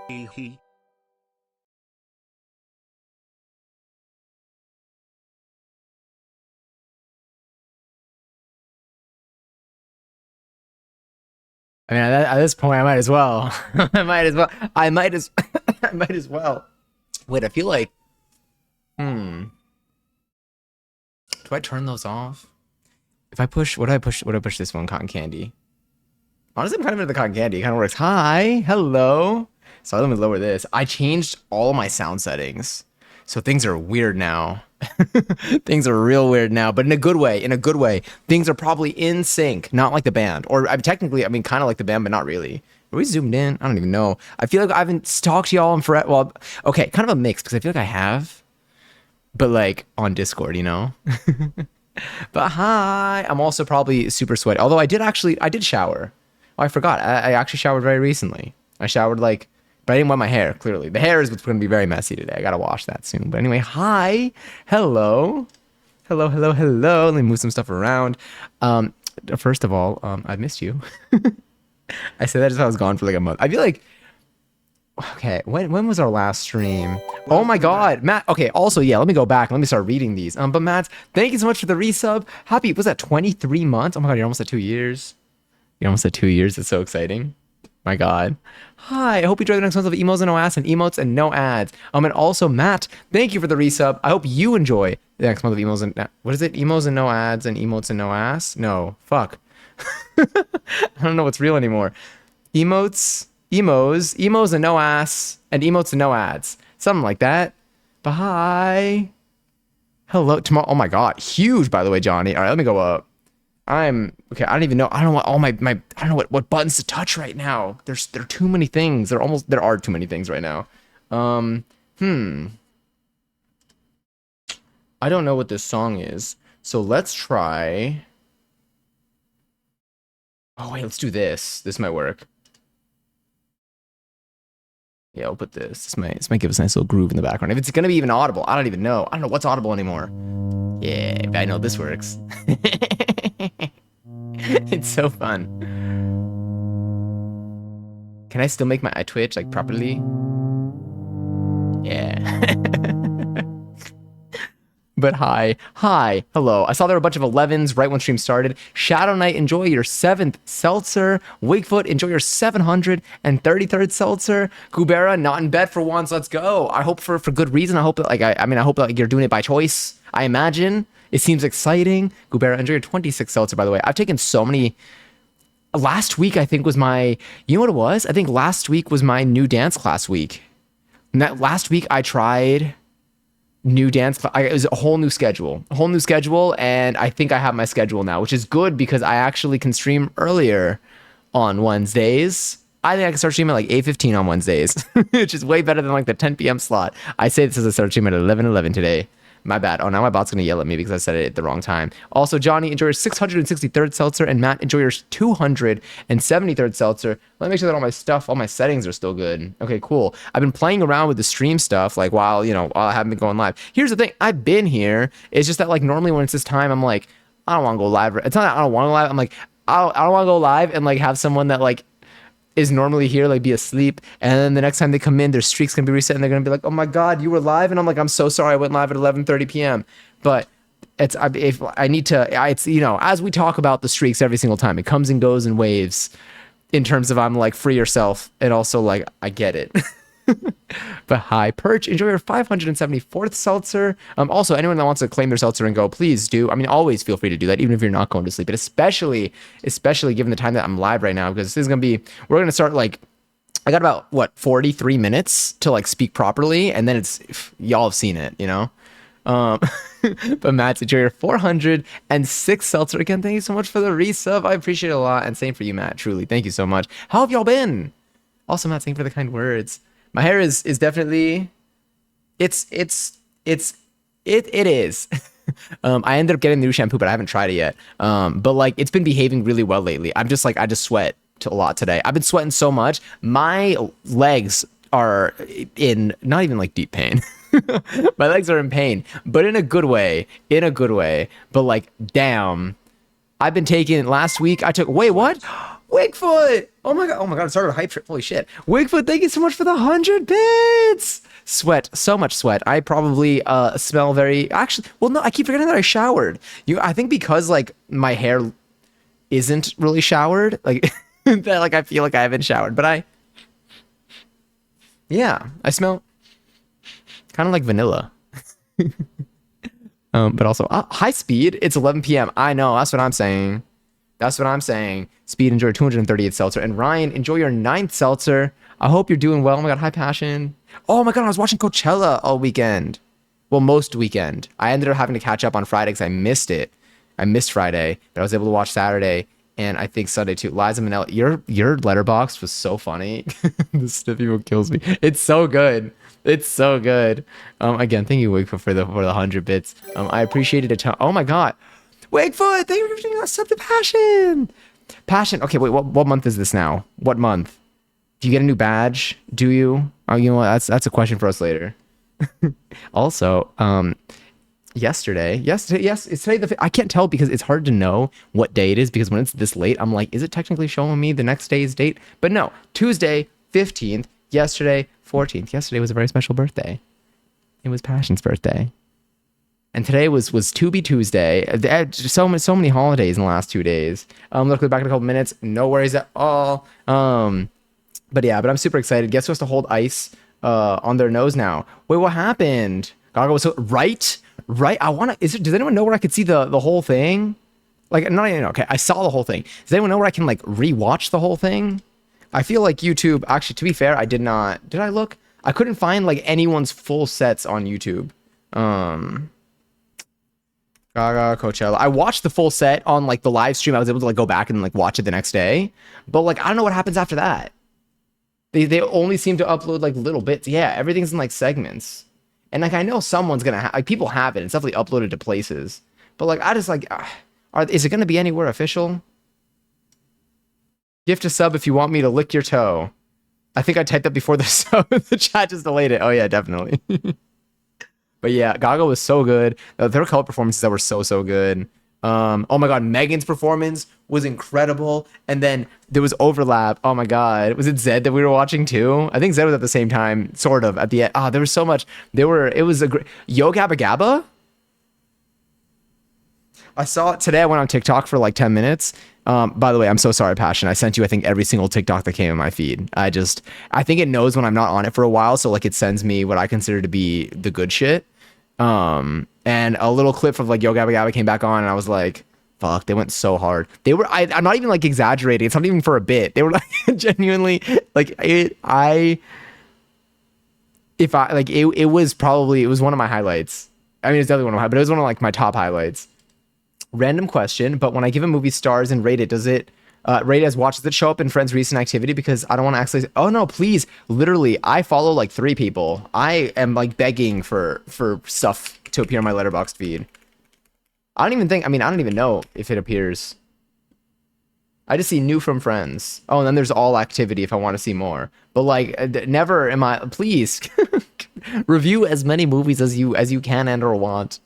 He. I mean, at this point, I might as well. I might as well. I might as. I might as well. Wait, I feel like. Hmm. Do I turn those off? If I push, what do I push? What do I push this one? Cotton candy. Honestly, I'm kind of into the cotton candy. It kind of works. Hi, hello. So let me lower this. I changed all my sound settings, so things are weird now. Things are real weird now, but in a good way. In a good way. Things are probably in sync, not like the band, or I mean, technically, I mean, kind of like the band, but not really. Are we zoomed in? I don't even know. I feel like I haven't talked to y'all in forever. Well, okay, kind of a mix because I feel like I have, but like on Discord, you know. But hi, I'm also probably super sweaty. Although I did shower. Oh, I forgot. I actually showered very recently. I showered like, but I didn't wet my hair. Clearly, the hair is what's going to be very messy today. I gotta wash that soon. But anyway, hi, hello, hello, hello, hello. Let me move some stuff around. First of all, I missed you. I said that just I was gone for like a month. I feel like okay, when was our last stream? Oh my god, Matt. Okay, also yeah, let me go back. Let me start reading these. But Matt, thank you so much for the resub. Happy was that 23 months? Oh my god, you're almost at 2 years. You're almost at 2 years. It's so exciting. My god. Hi, I hope you enjoy the next month of emos and no ass and emotes and no ads. And also Matt, thank you for the resub. I hope you enjoy the next month of emos and what is it? Emos and no ads and emotes and no ass? No, fuck. I don't know what's real anymore. Emos and no ass, and emotes and no ads. Something like that. Bye. Hello, tomorrow. Oh my god, huge by the way, Johnny. All right, let me go up. I'm okay. I don't even know. I don't know what all my I don't know what buttons to touch right now. There are too many things. There are too many things right now. Hmm. I don't know what this song is. So let's try. Oh wait, let's do this. This might work. Yeah, I'll put this. This might give us a nice little groove in the background. If it's gonna be even audible, I don't even know. I don't know what's audible anymore. Yeah, but I know this works. It's so fun. Can I still make my eye twitch like properly? Yeah. But hi, hello. I saw there were a bunch of 11s right when stream started. Shadow Knight, enjoy your 7th seltzer. Wigfoot, enjoy your 733rd seltzer. Kubera, not in bed for once. Let's go. I hope for good reason. I hope that I hope that like, you're doing it by choice. I imagine it seems exciting. Kubera, enjoy your 26th seltzer. By the way, I've taken so many. Last week I think was my. You know what it was? I think last week was my new dance class week. And that last week I tried new dance it was a whole new schedule, and I think I have my schedule now, which is good because I actually can stream earlier on Wednesdays. I think I can start streaming at like 8:15 on Wednesdays, which is way better than like the 10 p.m. slot. I say this as I start streaming at 11:11 today. My bad. Oh, now my bot's gonna yell at me because I said it at the wrong time. Also, Johnny, enjoy your 663rd seltzer, and Matt, enjoy your 273rd seltzer. Let me make sure that all my settings are still good. Okay, cool. I've been playing around with the stream stuff, like while I haven't been going live. Here's the thing, I've been here. It's just that like normally when it's this time, I'm like, I don't want to go live. It's not that I don't want to go live. I'm like, I don't want to go live and like have someone that like is normally here like be asleep, and then the next time they come in their streak's gonna be reset and they're gonna be like, oh my god, you were live, and I'm like, I'm so sorry, I went live at 11:30 p.m. But it's if I need to it's as we talk about the streaks every single time, it comes and goes in waves in terms of I'm like free yourself, and also like I get it. But hi, Perch, enjoy your 574th seltzer. Also, anyone that wants to claim their seltzer and go, please do. I mean, always feel free to do that, even if you're not going to sleep. But especially given the time that I'm live right now, because this is we're gonna start like, I got about 43 minutes to like speak properly, and then y'all have seen it, But Matt, enjoy your 406 seltzer again. Thank you so much for the resub. I appreciate it a lot, and same for you, Matt. Truly, thank you so much. How have y'all been? Also, Matt, thank you for the kind words. My hair is definitely it is. I ended up getting the new shampoo, but I haven't tried it yet. But like it's been behaving really well lately. I just sweat a lot today. I've been sweating so much. My legs are in not even like deep pain. My legs are in pain, but in a good way. But like, damn. I've been taking last week. Wait, what? Wigfoot! Oh my god, I started a hype trip. Holy shit. Wigfoot, thank you so much for the 100 bits! Sweat, so much sweat. I probably smell very actually well no, I keep forgetting that I showered. I think because like my hair isn't really showered, like that like I feel like I haven't showered. But I smell kind of like vanilla. But also high speed. It's 11 p.m. I know. That's what I'm saying. That's what I'm saying. Speed, enjoy 238 seltzer. And Ryan, enjoy your 9th seltzer. I hope you're doing well. Oh my god, high passion. Oh my god, I was watching Coachella all weekend. Well, most weekend. I ended up having to catch up on Friday because I missed it. I missed Friday, but I was able to watch Saturday and I think Sunday too. Liza Minnelli, your letterbox was so funny. The Sniffy one kills me. It's so good. It's so good. Again, thank you, Wigfoot, for the 100 bits. I appreciate it a ton. Oh my god, Wigfoot, thank you for giving us the passion. Passion. Okay, wait. What month is this now? What month? Do you get a new badge? Do you? Oh, you know what? That's a question for us later. Also, yesterday, yes, it's today. I can't tell because it's hard to know what day it is because when it's this late, I'm like, is it technically showing me the next day's date? But no, Tuesday, 15th. Yesterday, 14th. Yesterday was a very special birthday. It was Passion's birthday. And today was To Be Tuesday. So many holidays in the last 2 days. Look back in a couple minutes. No worries at all. But I'm super excited. Guess who has to hold ice on their nose now? Wait, what happened? Gaga was so right. I want to. Does anyone know where I could see the whole thing? Like, not even okay. I saw the whole thing. Does anyone know where I can like rewatch the whole thing? I feel like YouTube. Actually, to be fair, I did not. Did I look? I couldn't find like anyone's full sets on YouTube. Gaga Coachella. I watched the full set on like the live stream. I was able to like go back and like watch it the next day. But like I don't know what happens after that. They only seem to upload like little bits. Yeah, everything's in like segments. And like I know someone's gonna like people have it. It's definitely uploaded to places. But like I just like is it gonna be anywhere official? Gift a sub if you want me to lick your toe. I think I typed that before the sub. The chat just delayed it. Oh yeah, definitely. But yeah, Gaga was so good. There were couple performances that were so good. Oh my god, Megan's performance was incredible. And then there was overlap. Oh my god, was it Zed that we were watching too? I think Zed was at the same time, sort of at the end. There was so much. It was a great Yo Gabba Gabba. I saw it today. I went on TikTok for like 10 minutes. By the way, I'm so sorry, Passion. I sent you, I think, every single TikTok that came in my feed. I think it knows when I'm not on it for a while. So like it sends me what I consider to be the good shit. And a little clip of like Yo Gabba Gabba came back on and I was like, fuck, they went so hard. I'm not even like exaggerating. It's not even for a bit. They were like genuinely like it was one of my highlights. I mean, it's definitely one of my, but it was one of like my top highlights. Random question, but when I give a movie stars and rate it, does it rate as watch? Does it show up in friends' recent activity? Because I don't want to actually. Oh no, please! Literally, I follow like 3 people. I am like begging for stuff to appear on my Letterboxd feed. I don't even know if it appears. I just see new from friends. Oh, and then there's all activity if I want to see more. But like, never am I. Please review as many movies as you can and or want.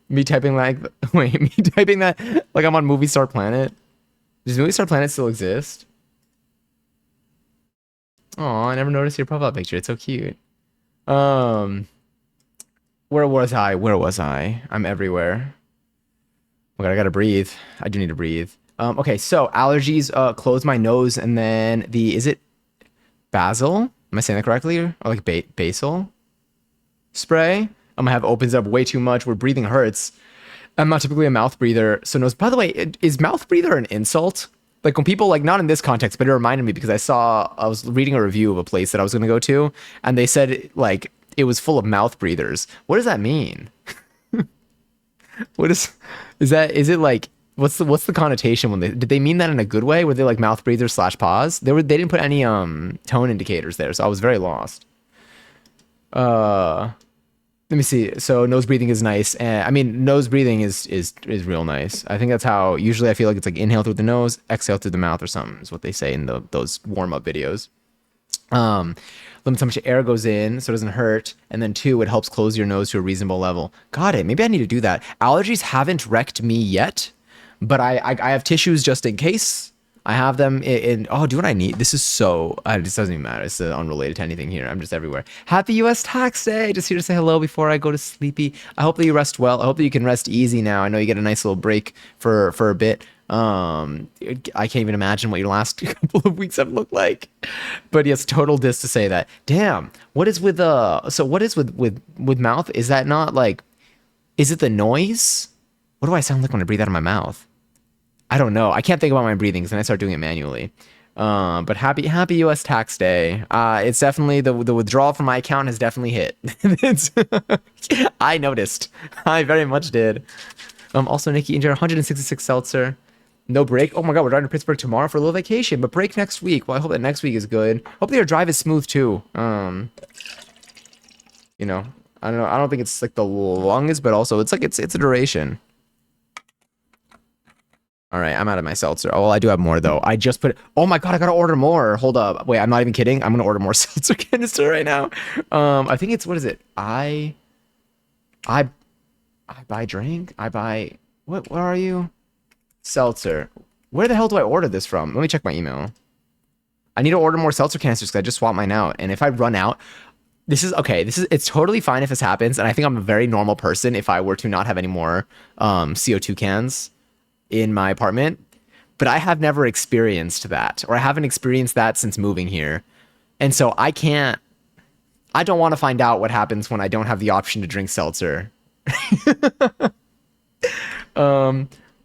Me typing like I'm on Movie Star Planet. Does Movie Star Planet still exist? Oh, I never noticed your profile picture. It's so cute. Where was I? I'm everywhere. Okay, I gotta breathe. I do need to breathe. Okay, so allergies close my nose and then is it basil? Am I saying that correctly? Or like basil spray? I'm gonna have opens up way too much where breathing hurts. I'm not typically a mouth breather, so nose. By the way, is mouth breather an insult? Like when people like, not in this context, but it reminded me because I was reading a review of a place that I was gonna go to, and they said like it was full of mouth breathers. What does that mean? Is it like what's the connotation when did they mean that in a good way? Were they like mouth breathers / pause? They didn't put any tone indicators there, so I was very lost. Let me see. So nose breathing is nice. And I mean, nose breathing is real nice. I think that's how usually I feel like it's like inhale through the nose, exhale through the mouth or something is what they say in those warm up videos. Limits how much air goes in so it doesn't hurt. And then 2, it helps close your nose to a reasonable level. Got it. Maybe I need to do that. Allergies haven't wrecked me yet, but I have tissues just in case. I have them in oh, do what I need. This is so, this doesn't even matter. It's unrelated to anything here. I'm just everywhere. Happy US tax day. Just here to say hello before I go to sleepy. I hope that you rest well. I hope that you can rest easy now. I know you get a nice little break for a bit. I can't even imagine what your last couple of weeks have looked like. But yes, total diss to say that. Damn. What is with so what is with mouth? Is that not like, is it the noise? What do I sound like when I breathe out of my mouth? I don't know. I can't think about my breathings and I start doing it manually. But happy US tax day. It's definitely the withdrawal from my account has definitely hit. I noticed. I very much did. Also Nikki Injure 166 seltzer. No break. Oh my god, we're driving to Pittsburgh tomorrow for a little vacation, but break next week. Well, I hope that next week is good. Hopefully your drive is smooth too. You know, I don't know. I don't think it's like the longest, but also it's like it's a duration. All right, I'm out of my seltzer. Oh, well, I do have more though. I just put. Oh my god, I gotta order more. Hold up. Wait, I'm not even kidding. I'm gonna order more seltzer canister right now. I think it's, what is it? I buy drink. I buy. What? Where are you? Seltzer. Where the hell do I order this from? Let me check my email. I need to order more seltzer canisters because I just swapped mine out. And if I run out, this is okay. It's totally fine if this happens. And I think I'm a very normal person if I were to not have any more CO2 cans in my apartment, but I have never experienced that, or I haven't experienced that since moving here. And so I don't want to find out what happens when I don't have the option to drink seltzer.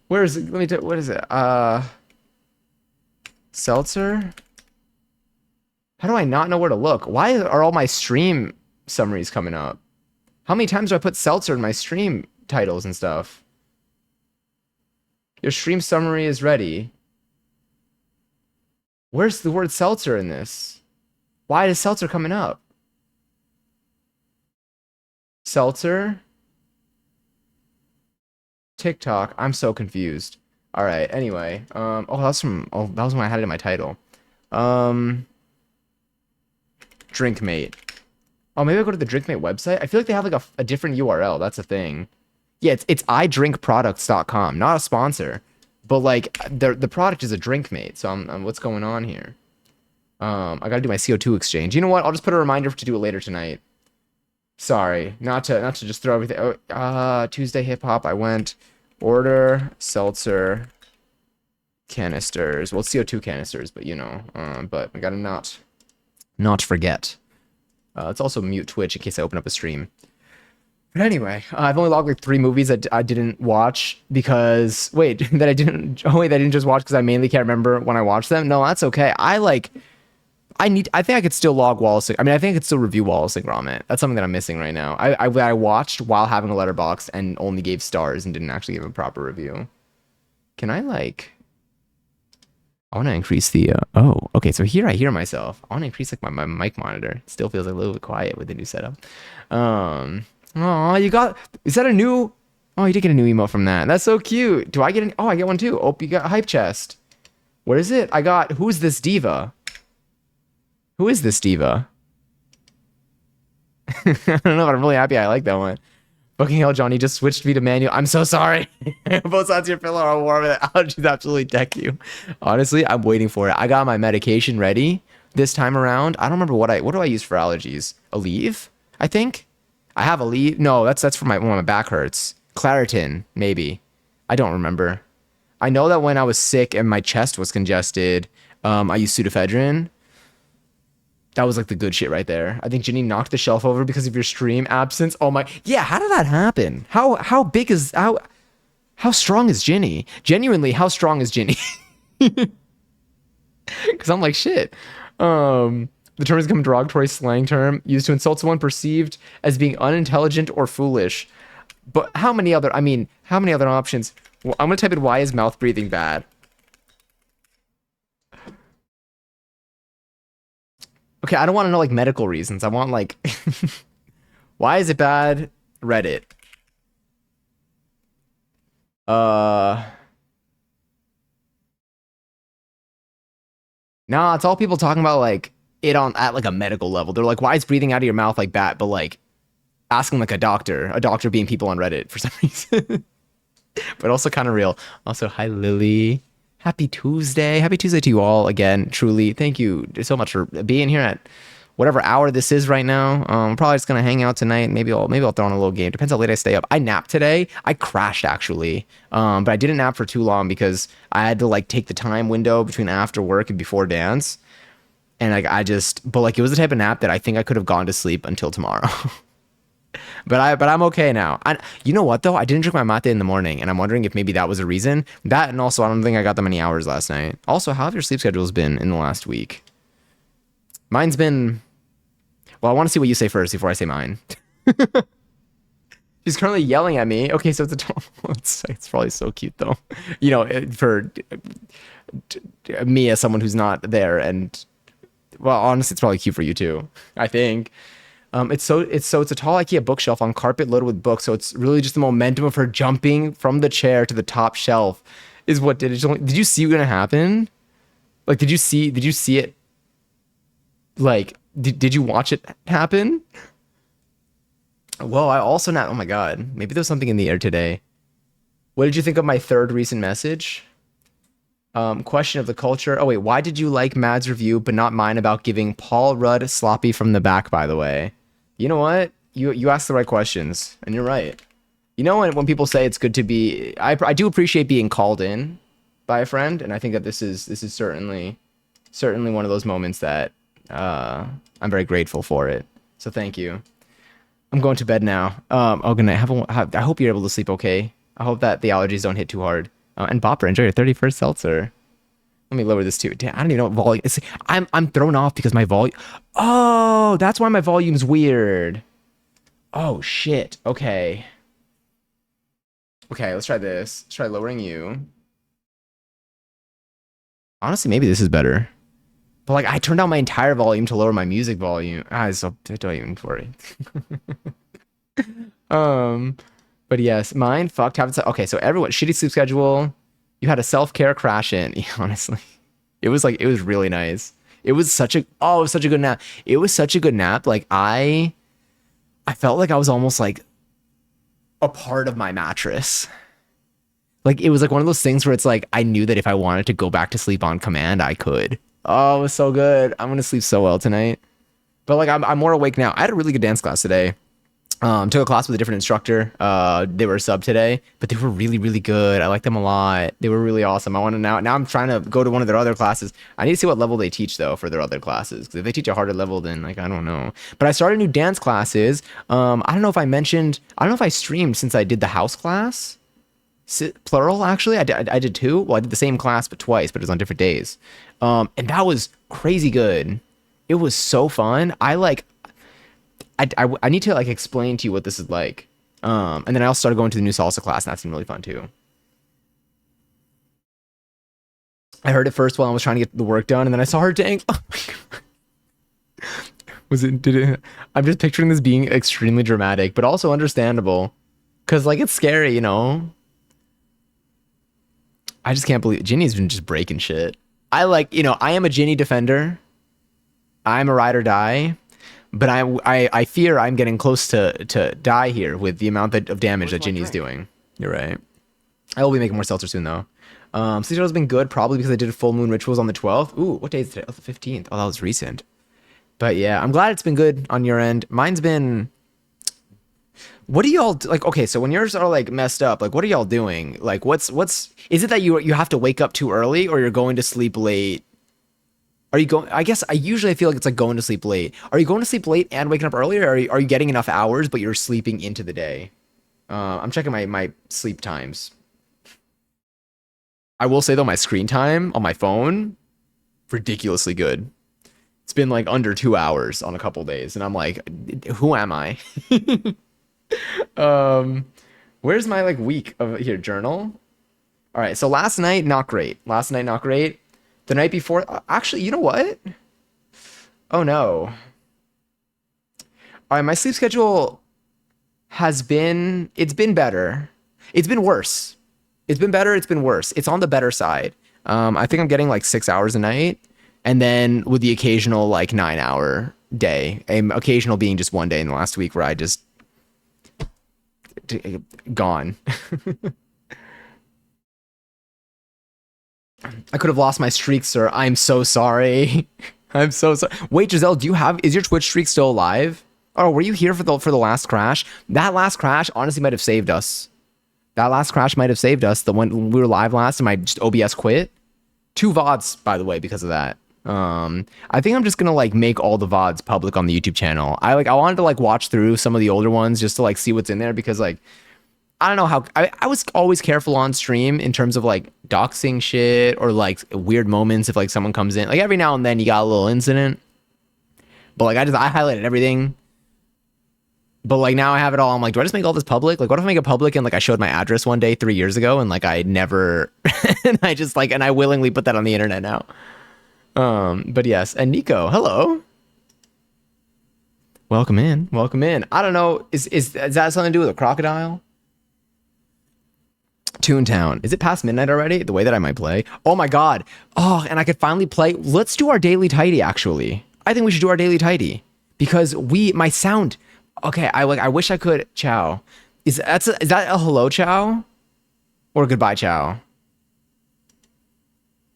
Where is it? Let me do, what is it? Seltzer? How do I not know where to look? Why are all my stream summaries coming up? How many times do I put seltzer in my stream titles and stuff? Your stream summary is ready. Where's the word seltzer in this? Why is seltzer coming up? Seltzer? TikTok. I'm so confused. All right. Anyway, oh, that was when I had it in my title. Drinkmate. Oh, maybe I go to the Drinkmate website. I feel like they have like a different URL. That's a thing. Yeah, it's idrinkproducts.com, not a sponsor, but like the product is a Drinkmate. So I'm what's going on here? I gotta do my CO2 exchange. You know what? I'll just put a reminder to do it later tonight. Sorry, not to just throw everything. Oh, Tuesday hip hop. I went order seltzer canisters. Well, CO2 canisters, but you know. But I gotta not forget. Let's also mute Twitch in case I open up a stream. But anyway, I've only logged like 3 movies that I didn't watch because that I didn't just watch because I mainly can't remember when I watched them. No, that's okay. I think I could still log Wallace. I mean, I think I could still review Wallace and Gromit. That's something that I'm missing right now. I watched while having a letterbox and only gave stars and didn't actually give a proper review. Can I like? I want to increase the. Oh, okay. So here I hear myself. I want to increase like my mic monitor. It still feels like a little bit quiet with the new setup. Oh, you got. Is that a new? Oh, you did get a new emote from that. That's so cute. Do I get an? Oh, I get one too. Oh, you got a hype chest. What is it? I got. Who's this diva? Who is this diva? I don't know, but I'm really happy I like that one. Fucking hell, Johnny just switched me to manual. I'm so sorry. Both sides of your pillow are warm and the allergies absolutely deck you. Honestly, I'm waiting for it. I got my medication ready this time around. I don't remember what do I use for allergies? Aleve, I think. I have Aleve. No, that's for when my back hurts. Claritin, maybe. I don't remember. I know that when I was sick and my chest was congested, I used Pseudoephedrine. That was like the good shit right there. I think Ginny knocked the shelf over because of your stream absence. Oh my, yeah. How did that happen? How big is how strong is Ginny? Genuinely, how strong is Ginny? Because I'm like shit. The term is become a derogatory slang term used to insult someone perceived as being unintelligent or foolish. But how many other options? Well, I'm gonna type in why is mouth breathing bad. Okay, I don't want to know like medical reasons. I want like why is it bad? Reddit. Nah, it's all people talking about like it at like a medical level. They're like, why is breathing out of your mouth like that? But like asking like a doctor being people on Reddit for some reason. But also kind of real. Also, hi Lily. Happy Tuesday. Happy Tuesday to you all again. Truly, thank you so much for being here at whatever hour this is right now. Probably just gonna hang out tonight. Maybe I'll throw on a little game. Depends how late I stay up. I napped today. I crashed actually, but I didn't nap for too long because I had to like take the time window between after work and before dance. And like but like it was the type of nap that I think I could have gone to sleep until tomorrow. But I'm okay now. You know what though? I didn't drink my mate in the morning, and I'm wondering if maybe that was a reason. That, and also I don't think I got that many hours last night. Also, how have your sleep schedules been in the last week? Mine's been. Well, I want to see what you say first before I say mine. She's currently yelling at me. Okay, so it's probably so cute though. You know, for me as someone who's not there, and well, honestly, it's probably cute for you too. I think. It's a tall IKEA bookshelf on carpet loaded with books. So it's really just the momentum of her jumping from the chair to the top shelf is what did it. Did you see what's gonna happen? Like, did you see it? Like, did you watch it happen? Well, I also not. Oh my God, maybe there's something in the air today. What did you think of my third recent message? Question of the culture. Oh wait, why did you like Mad's review but not mine about giving Paul Rudd sloppy from the back? By the way, you know what? You asked the right questions, and you're right. You know when people say it's good to be, I do appreciate being called in by a friend, and I think that this is certainly one of those moments that I'm very grateful for it. So thank you. I'm going to bed now. Oh, good night. I hope you're able to sleep okay. I hope that the allergies don't hit too hard. And Bopper, enjoy your 31st seltzer. Let me lower this too. Damn, I don't even know what volume. I'm thrown off because my volume. Oh, that's why my volume's weird. Oh shit. Okay. Okay, let's try this. Let's try lowering you. Honestly, maybe this is better. But like, I turned down my entire volume to lower my music volume. So don't even worry. um. But yes, mine fucked. Okay, so everyone, shitty sleep schedule. You had a self-care crash in. Honestly, it was really nice. It was such a good nap. It was such a good nap. Like I felt like I was almost like a part of my mattress. Like it was like one of those things where it's like I knew that if I wanted to go back to sleep on command, I could. Oh, it was so good. I'm gonna sleep so well tonight. But like I'm more awake now. I had a really good dance class today. Took a class with a different instructor. They were a sub today, but they were really, really good. I liked them a lot. They were really awesome. I want to now I'm trying to go to one of their other classes. I need to see what level they teach though for their other classes. Because if they teach a harder level, then like I don't know. But I started new dance classes. I don't know if I streamed since I did the house class. Plural actually. I did two. Well, I did the same class but twice, but it was on different days. And that was crazy good. It was so fun. I need to like explain to you what this is like. And then I also started going to the new salsa class, and that's been really fun too. I heard it first while I was trying to get the work done, and then I saw her dang. Oh my God. Did it? I'm just picturing this being extremely dramatic, but also understandable. Cause like it's scary, you know? I just can't believe Ginny's been just breaking shit. I am a Ginny defender. I'm a ride or die. But I fear I'm getting close to die here with the amount of damage that Ginny's doing. You're right. I will be making more seltzer soon though. Sleep has been good, probably because I did full moon rituals on the 12th. Ooh, what day is today? Oh, the 15th. Oh, that was recent. But yeah, I'm glad it's been good on your end. Mine's been. What do y'all like? Okay, so when yours are like messed up, like what are y'all doing? Like, what's? Is it that you have to wake up too early, or you're going to sleep late? Are you going? I guess I usually feel like it's like going to sleep late. Are you going to sleep late and waking up early, or are you getting enough hours but you're sleeping into the day? I'm checking my sleep times. I will say though, my screen time on my phone, ridiculously good. It's been like under 2 hours on a couple days, and I'm like, who am I? um, where's my like week of here journal? All right, so last night not great. Last night not great. The night before, actually, you know what? Oh no. All right, my sleep schedule it's been better. It's been worse. It's been better, it's been worse. It's on the better side. I think I'm getting like 6 hours a night, and then with the occasional like 9 hour day. Occasional being just one day in the last week where I just gone. I could have lost my streak, sir. I'm so sorry. I'm so sorry. Wait, Giselle, is your Twitch streak still alive? Oh, were you here for the last crash? That last crash honestly might have saved us. That last crash might have saved us. The one when we were live last and my just OBS quit. 2 VODs, by the way, because of that. I think I'm just gonna like make all the VODs public on the YouTube channel. I wanted to like watch through some of the older ones just to like see what's in there, because like I don't know how I was always careful on stream in terms of like doxing shit or like weird moments if like someone comes in. Like every now and then you got a little incident. But like I highlighted everything. But like now I have it all. I'm like, do I just make all this public? Like what if I make it public and like I showed my address one day 3 years ago and like I never and I willingly put that on the internet now. But yes, and Nico, hello. Welcome in. Welcome in. I don't know. Is that something to do with a crocodile? Toontown. Is it past midnight already? The way that I might play. Oh my god. Oh, and I could finally play. Let's do our daily tidy, actually. I think we should do our daily tidy. Because my sound. Okay, I wish I could. Ciao. Is that a hello ciao? Or goodbye ciao?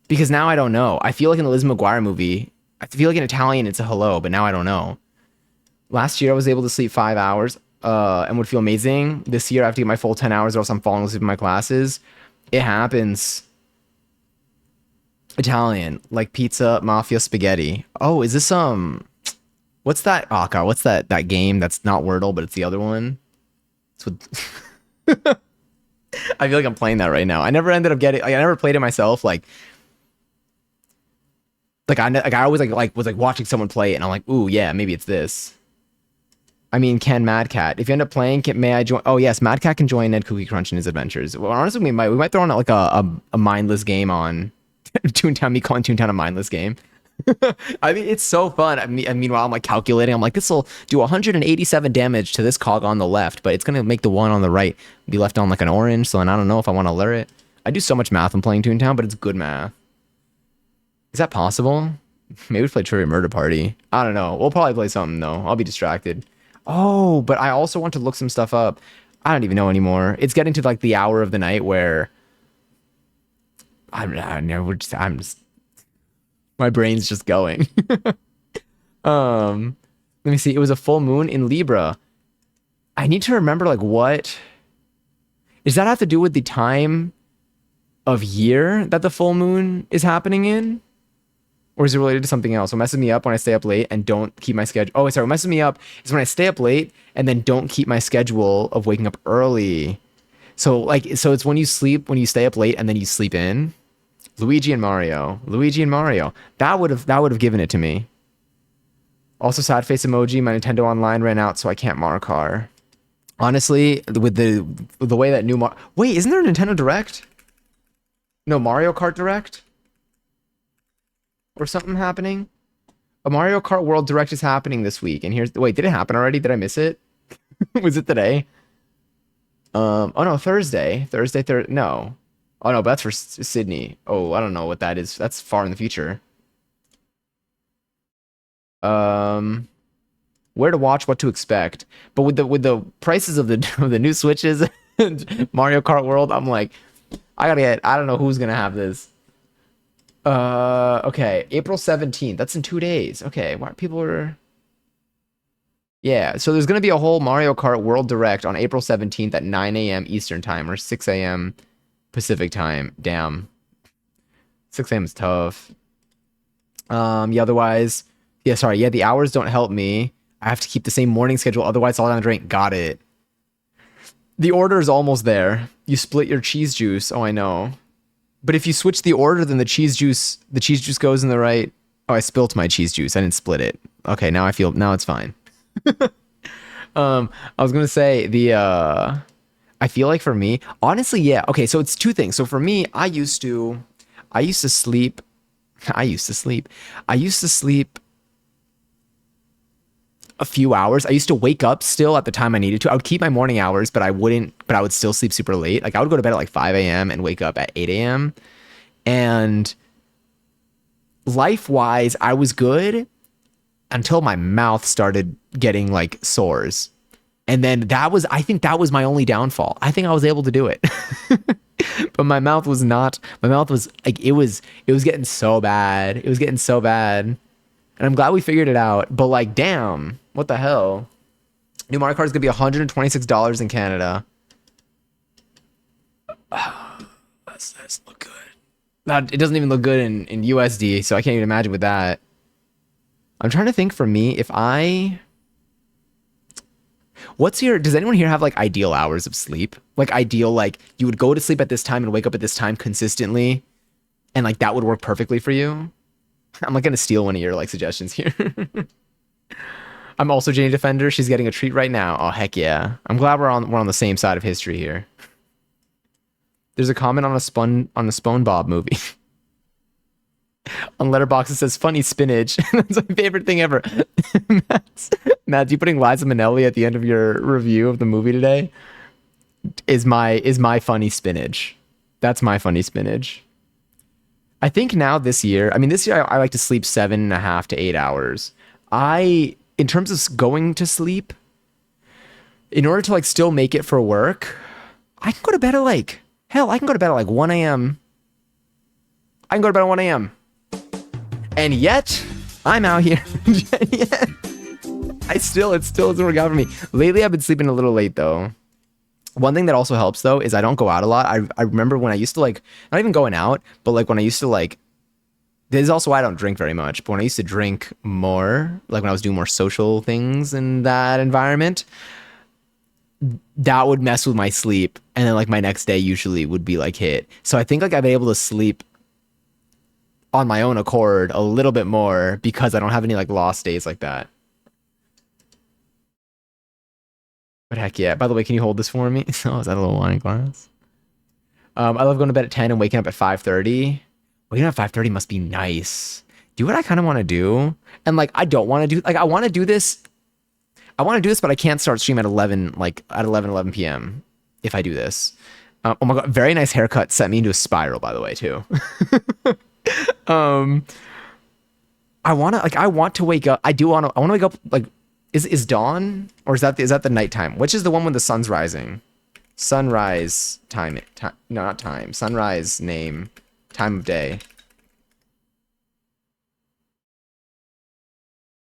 Because now I don't know. I feel like in the Liz McGuire movie, I feel like in Italian it's a hello, but now I don't know. Last year I was able to sleep 5 hours and would feel amazing. This year I have to get my full 10 hours or else I'm falling asleep in my classes. It happens. Italian, like pizza, mafia, spaghetti. Oh, is this what's that? Oh god, what's that game that's not Wordle, but it's the other one? It's with I feel like I'm playing that right now. I never ended up getting. I never played it myself. Like I always was watching someone play it, and I'm like, ooh yeah, maybe it's this. I mean, can Mad Cat? If you end up playing, may I join? Oh yes, Mad Cat can join Ned Cookie Crunch in his adventures. Well, honestly, we might throw on like a mindless game on Toontown. Me calling Toontown a mindless game. I mean, it's so fun. Meanwhile, I'm like calculating. I'm like, this will do 187 damage to this cog on the left, but it's gonna make the one on the right be left on like an orange. So then I don't know if I want to lure it. I do so much math when playing Toontown, but it's good math. Is that possible? Maybe we play Trivia Murder Party. I don't know. We'll probably play something though. I'll be distracted. Oh, but I also want to look some stuff up. I don't even know anymore. It's getting to like the hour of the night where I'm just my brain's just going. Let me see. It was a full moon in Libra. I need to remember like what does that have to do with the time of year that the full moon is happening in? Or is it related to something else? What messes me up when I stay up late and don't keep my schedule. Oh, sorry. What messes me up is when I stay up late and then don't keep my schedule of waking up early. So it's when you stay up late and then you sleep in. Luigi and Mario. That would have given it to me. Also, sad face emoji. My Nintendo Online ran out, so I can't Mario Kart. Honestly, with the way that wait, isn't there a Nintendo Direct? No, Mario Kart Direct? Or something happening? A Mario Kart World Direct is happening this week, and wait, did it happen already? Did I miss it? Was it today? Oh no, Thursday. No. Oh no, but that's for Sydney. Oh, I don't know what that is. That's far in the future. Where to watch, what to expect. But with the prices of the new Switches and Mario Kart World, I'm like, I don't know who's gonna have this. Okay, April 17th. That's in 2 days. Okay, why people are. Yeah, so there's gonna be a whole Mario Kart World Direct on April 17th at 9 a.m. Eastern Time or 6 a.m. Pacific Time. Damn, 6 a.m. is tough. Yeah. Otherwise, yeah. Sorry. Yeah, the hours don't help me. I have to keep the same morning schedule. Otherwise, I'll down the drink. Got it. The order is almost there. You split your cheese juice. Oh, I know. But if you switch the order, then the cheese juice goes in the right. Oh, I spilt my cheese juice. I didn't split it. Okay, now it's fine. I was gonna say I feel like for me, honestly, yeah. Okay, so it's two things. So for me, I used to sleep a few hours. I used to wake up still at the time I needed to. I would keep my morning hours, but I would still sleep super late. Like I would go to bed at like 5 a.m. and wake up at 8 a.m. And life-wise, I was good until my mouth started getting like sores. And then I think that was my only downfall. I think I was able to do it. But my mouth was not. My mouth was like it was. It was getting so bad. It was getting so bad. And I'm glad we figured it out. But like, damn, what the hell? New Mario Kart is gonna be $126 in Canada. That doesn't look good. It doesn't even look good in USD, so I can't even imagine with that. I'm trying to think for me if I. Does anyone here have like ideal hours of sleep? Like ideal, like you would go to sleep at this time and wake up at this time consistently, and like that would work perfectly for you. I'm like gonna steal one of your like suggestions here. I'm also Janie Defender. She's getting a treat right now. Oh heck yeah! I'm glad we're on the same side of history here. There's a comment on a SpongeBob movie. On Letterboxd it says funny spinach. That's my favorite thing ever. Matt, you putting Liza Minnelli at the end of your review of the movie today is my funny spinach. That's my funny spinach. I think now this year, I like to sleep 7.5 to 8 hours. In terms of going to sleep, in order to like still make it for work, I can go to bed at like, hell, I can go to bed at like 1 a.m. I can go to bed at 1 a.m. And yet, I'm out here. It still doesn't work out for me. Lately, I've been sleeping a little late though. One thing that also helps though is I don't go out a lot. I remember when I used to like, not even going out, but like when I used to like, this is also why I don't drink very much, but when I used to drink more, like when I was doing more social things in that environment, that would mess with my sleep. And then like my next day usually would be like hit. So I think like I've been able to sleep on my own accord a little bit more because I don't have any like lost days like that. But heck yeah. By the way, can you hold this for me? Oh, is that a little wine glass? I love going to bed at 10 and waking up at 5:30. Waking up at 5:30 must be nice. Do what I kind of want to do. And like, I don't want to do, like, I want to do this. But I can't start stream at 11 p.m. if I do this. Oh my God. Very nice haircut. Sent me into a spiral, by the way, too. I want to wake up. I want to wake up like, is dawn or is that the nighttime? Which is the one when the sun's rising? Sunrise time, no, not time. Sunrise name, time of day.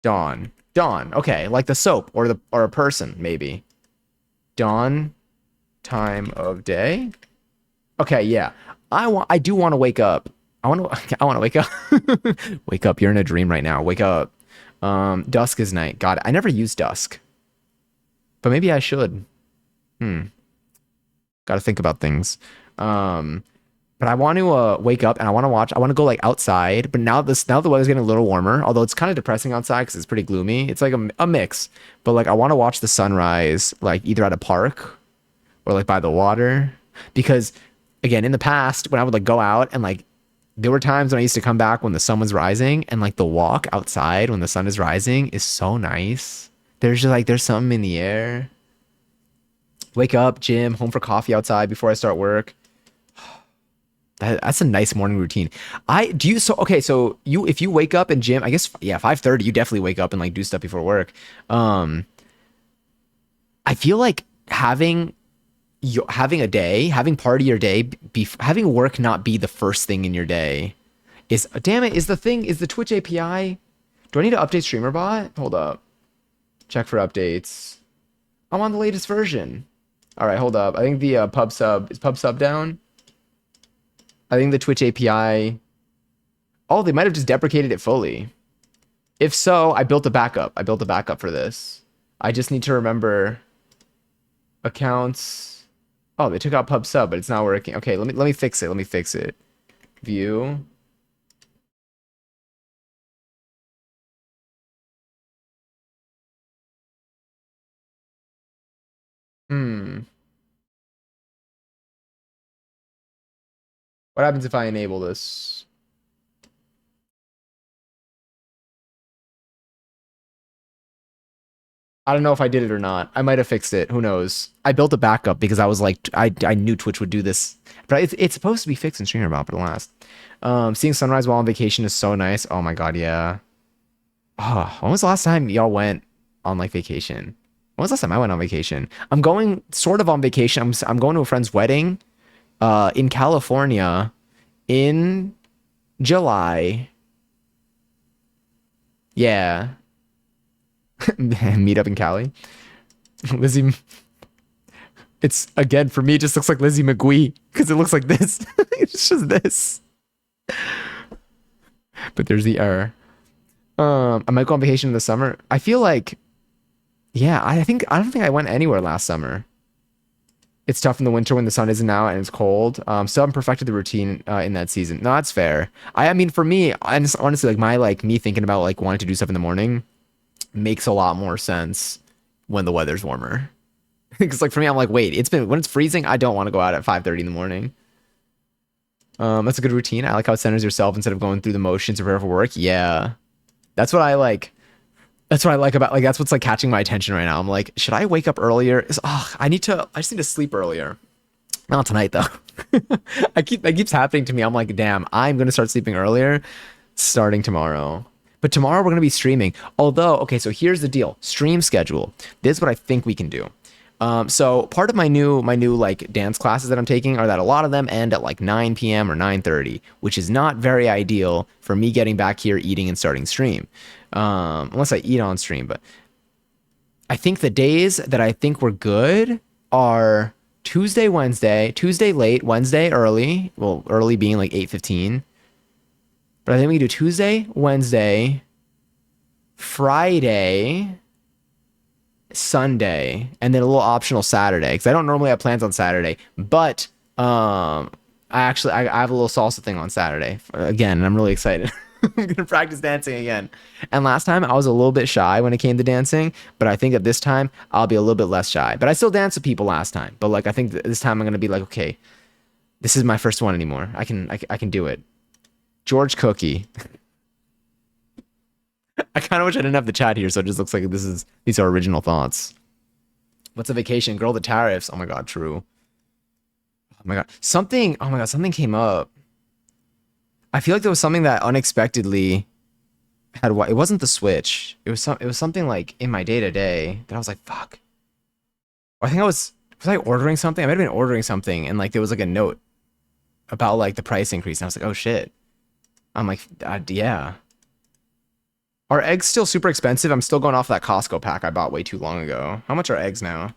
Dawn. Okay, like the soap or a person maybe. Dawn, time of day. Okay, yeah. I do want to wake up. I want to wake up. Wake up. You're in a dream right now. Wake up. Dusk is night. God, I never use dusk. But maybe I should. Got to think about things. But I want to wake up and I want to watch. I want to go like outside. But now the weather's getting a little warmer. Although it's kind of depressing outside because it's pretty gloomy. It's like a mix. But like I want to watch the sunrise like either at a park or like by the water. Because again, in the past when I would like go out and like there were times when I used to come back when the sun was rising and like the walk outside when the sun is rising is so nice. There's just like there's something in the air. Wake up, gym, home for coffee outside before I start work. That's a nice morning routine. So if you wake up and gym, I guess, yeah, 5:30, you definitely wake up and like do stuff before work. I feel like having a day, having part of your day, having work not be the first thing in your day is, damn it, is the Twitch API. Do I need to update StreamerBot? Hold up. Check for updates. I'm on the latest version. All right, hold up. I think the is PubSub down? I think the Twitch API. Oh, they might have just deprecated it fully. If so, I built a backup. For this. I just need to remember accounts. Oh, they took out PubSub, but it's not working. Okay, let me fix it. View. What happens if I enable this? I don't know if I did it or not. I might have fixed it. Who knows? I built a backup because I was like, I knew Twitch would do this. But it's supposed to be fixed in StreamerBot, but last. Seeing sunrise while on vacation is so nice. Oh my God, yeah. Oh, when was the last time y'all went on like vacation? When was the last time I went on vacation? I'm going sort of on vacation. I'm going to a friend's wedding in California in July. Yeah. Meet up in Cali. Lizzie, it's again for me, it just looks like Lizzie McGuee because it looks like this. It's just this. But there's the error. I might go on vacation in the summer. I feel like, yeah, I don't think I went anywhere last summer. It's tough in the winter when the sun isn't out and it's cold. Still haven't perfected the routine in that season. No, that's fair. I mean, for me, honestly, like me thinking about like wanting to do stuff in the morning makes a lot more sense when the weather's warmer. Because like for me, I'm like, wait, when it's freezing, I don't want to go out at 5:30 in the morning. That's a good routine. I like how it centers yourself instead of going through the motions to prepare for work. Yeah, that's what I like. That's what I like about like that's what's like catching my attention right now. I'm like, should I wake up earlier? I just need to sleep earlier. Not tonight though. That keeps happening to me. I'm like, damn, I'm gonna start sleeping earlier starting tomorrow. But tomorrow we're gonna be streaming. Although, okay, so here's the deal. Stream schedule. This is what I think we can do. So part of my new like dance classes that I'm taking are that a lot of them end at like 9 p.m. or 9:30, which is not very ideal for me getting back here, eating and starting stream. Unless I eat on stream, but I think the days that I think we're good are Tuesday late, Wednesday early. Well, early being like 8:15. But I think we can do Tuesday, Wednesday, Friday, Sunday, and then a little optional Saturday because I don't normally have plans on Saturday, but I have a little salsa thing on Saturday again, and I'm really excited. I'm gonna practice dancing again. And last time I was a little bit shy when it came to dancing, but I think at this time I'll be a little bit less shy. But I still danced with people last time. But like I think this time I'm gonna be like, okay, this is my first one anymore. I can do it. George Cookie. I kind of wish I didn't have the chat here, so it just looks like these are original thoughts. What's a vacation? Girl, the tariffs. Oh my god, true. Oh my god, something came up. I feel like there was something that unexpectedly had what? It wasn't the Switch. It was something like in my day to day that I was like, fuck. I think was I ordering something? I might have been ordering something, and like there was like a note about like the price increase, and I was like, oh shit. I'm like, yeah. Are eggs still super expensive? I'm still going off that Costco pack I bought way too long ago. How much are eggs now?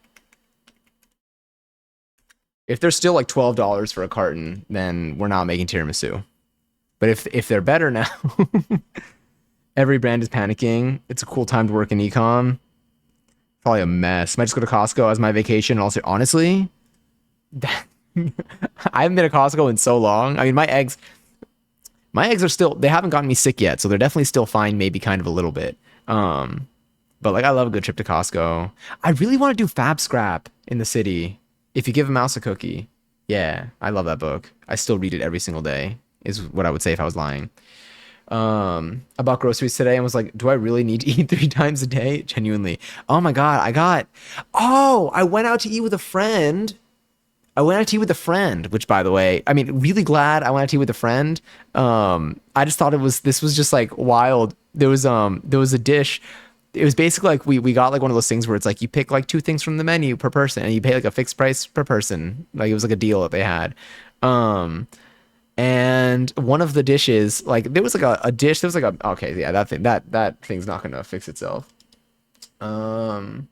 If they're still like $12 for a carton, then we're not making tiramisu. But if they're better now, every brand is panicking. It's a cool time to work in ecom. Probably a mess. Might just go to Costco as my vacation. And also, honestly, I haven't been to Costco in so long. I mean, my eggs are still, they haven't gotten me sick yet, so they're definitely still fine, maybe kind of a little bit. But like, I love a good trip to Costco. I really want to do Fab Scrap in the city. If you give a mouse a cookie. Yeah, I love that book. I still read it every single day, is what I would say if I was lying. I bought groceries today and was like, do I really need to eat 3 times a day? Genuinely. Oh my God, I went out to eat with a friend. Which by the way, I mean, really glad I went out to eat with a friend. I just thought this was just like wild. There was a dish. It was basically like we got like one of those things where it's like you pick like 2 things from the menu per person and you pay like a fixed price per person. Like it was like a deal that they had. And one of the dishes, like there was like a dish, there was like okay, yeah, that thing's not gonna fix itself. Maybe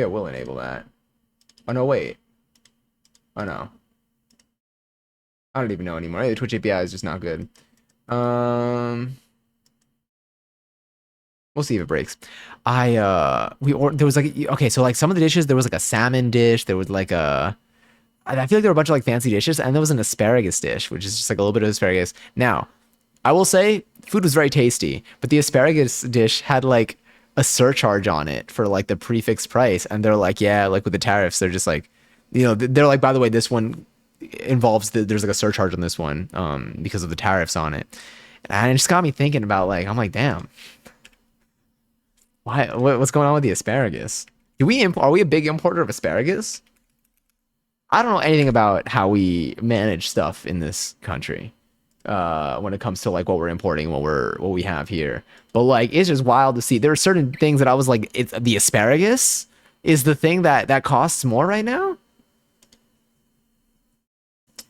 I will enable that. Oh no, wait. Oh no. I don't even know anymore. The Twitch API is just not good. We'll see if it breaks. There was like, okay, so like some of the dishes, there was like a salmon dish, there was like I feel like there were a bunch of like fancy dishes, and there was an asparagus dish, which is just like a little bit of asparagus. Now, I will say food was very tasty, but the asparagus dish had like a surcharge on it for like the prefix price, and they're like, yeah, like with the tariffs, they're just like, you know, they're like, by the way, this one involves there's like a surcharge on this one because of the tariffs on it, and it just got me thinking about like, I'm like, damn, what's going on with the asparagus? Are we a big importer of asparagus? I don't know anything about how we manage stuff in this country when it comes to like what we're importing, what we have here. But like, it's just wild to see. There are certain things that I was like, it's the asparagus is the thing that costs more right now.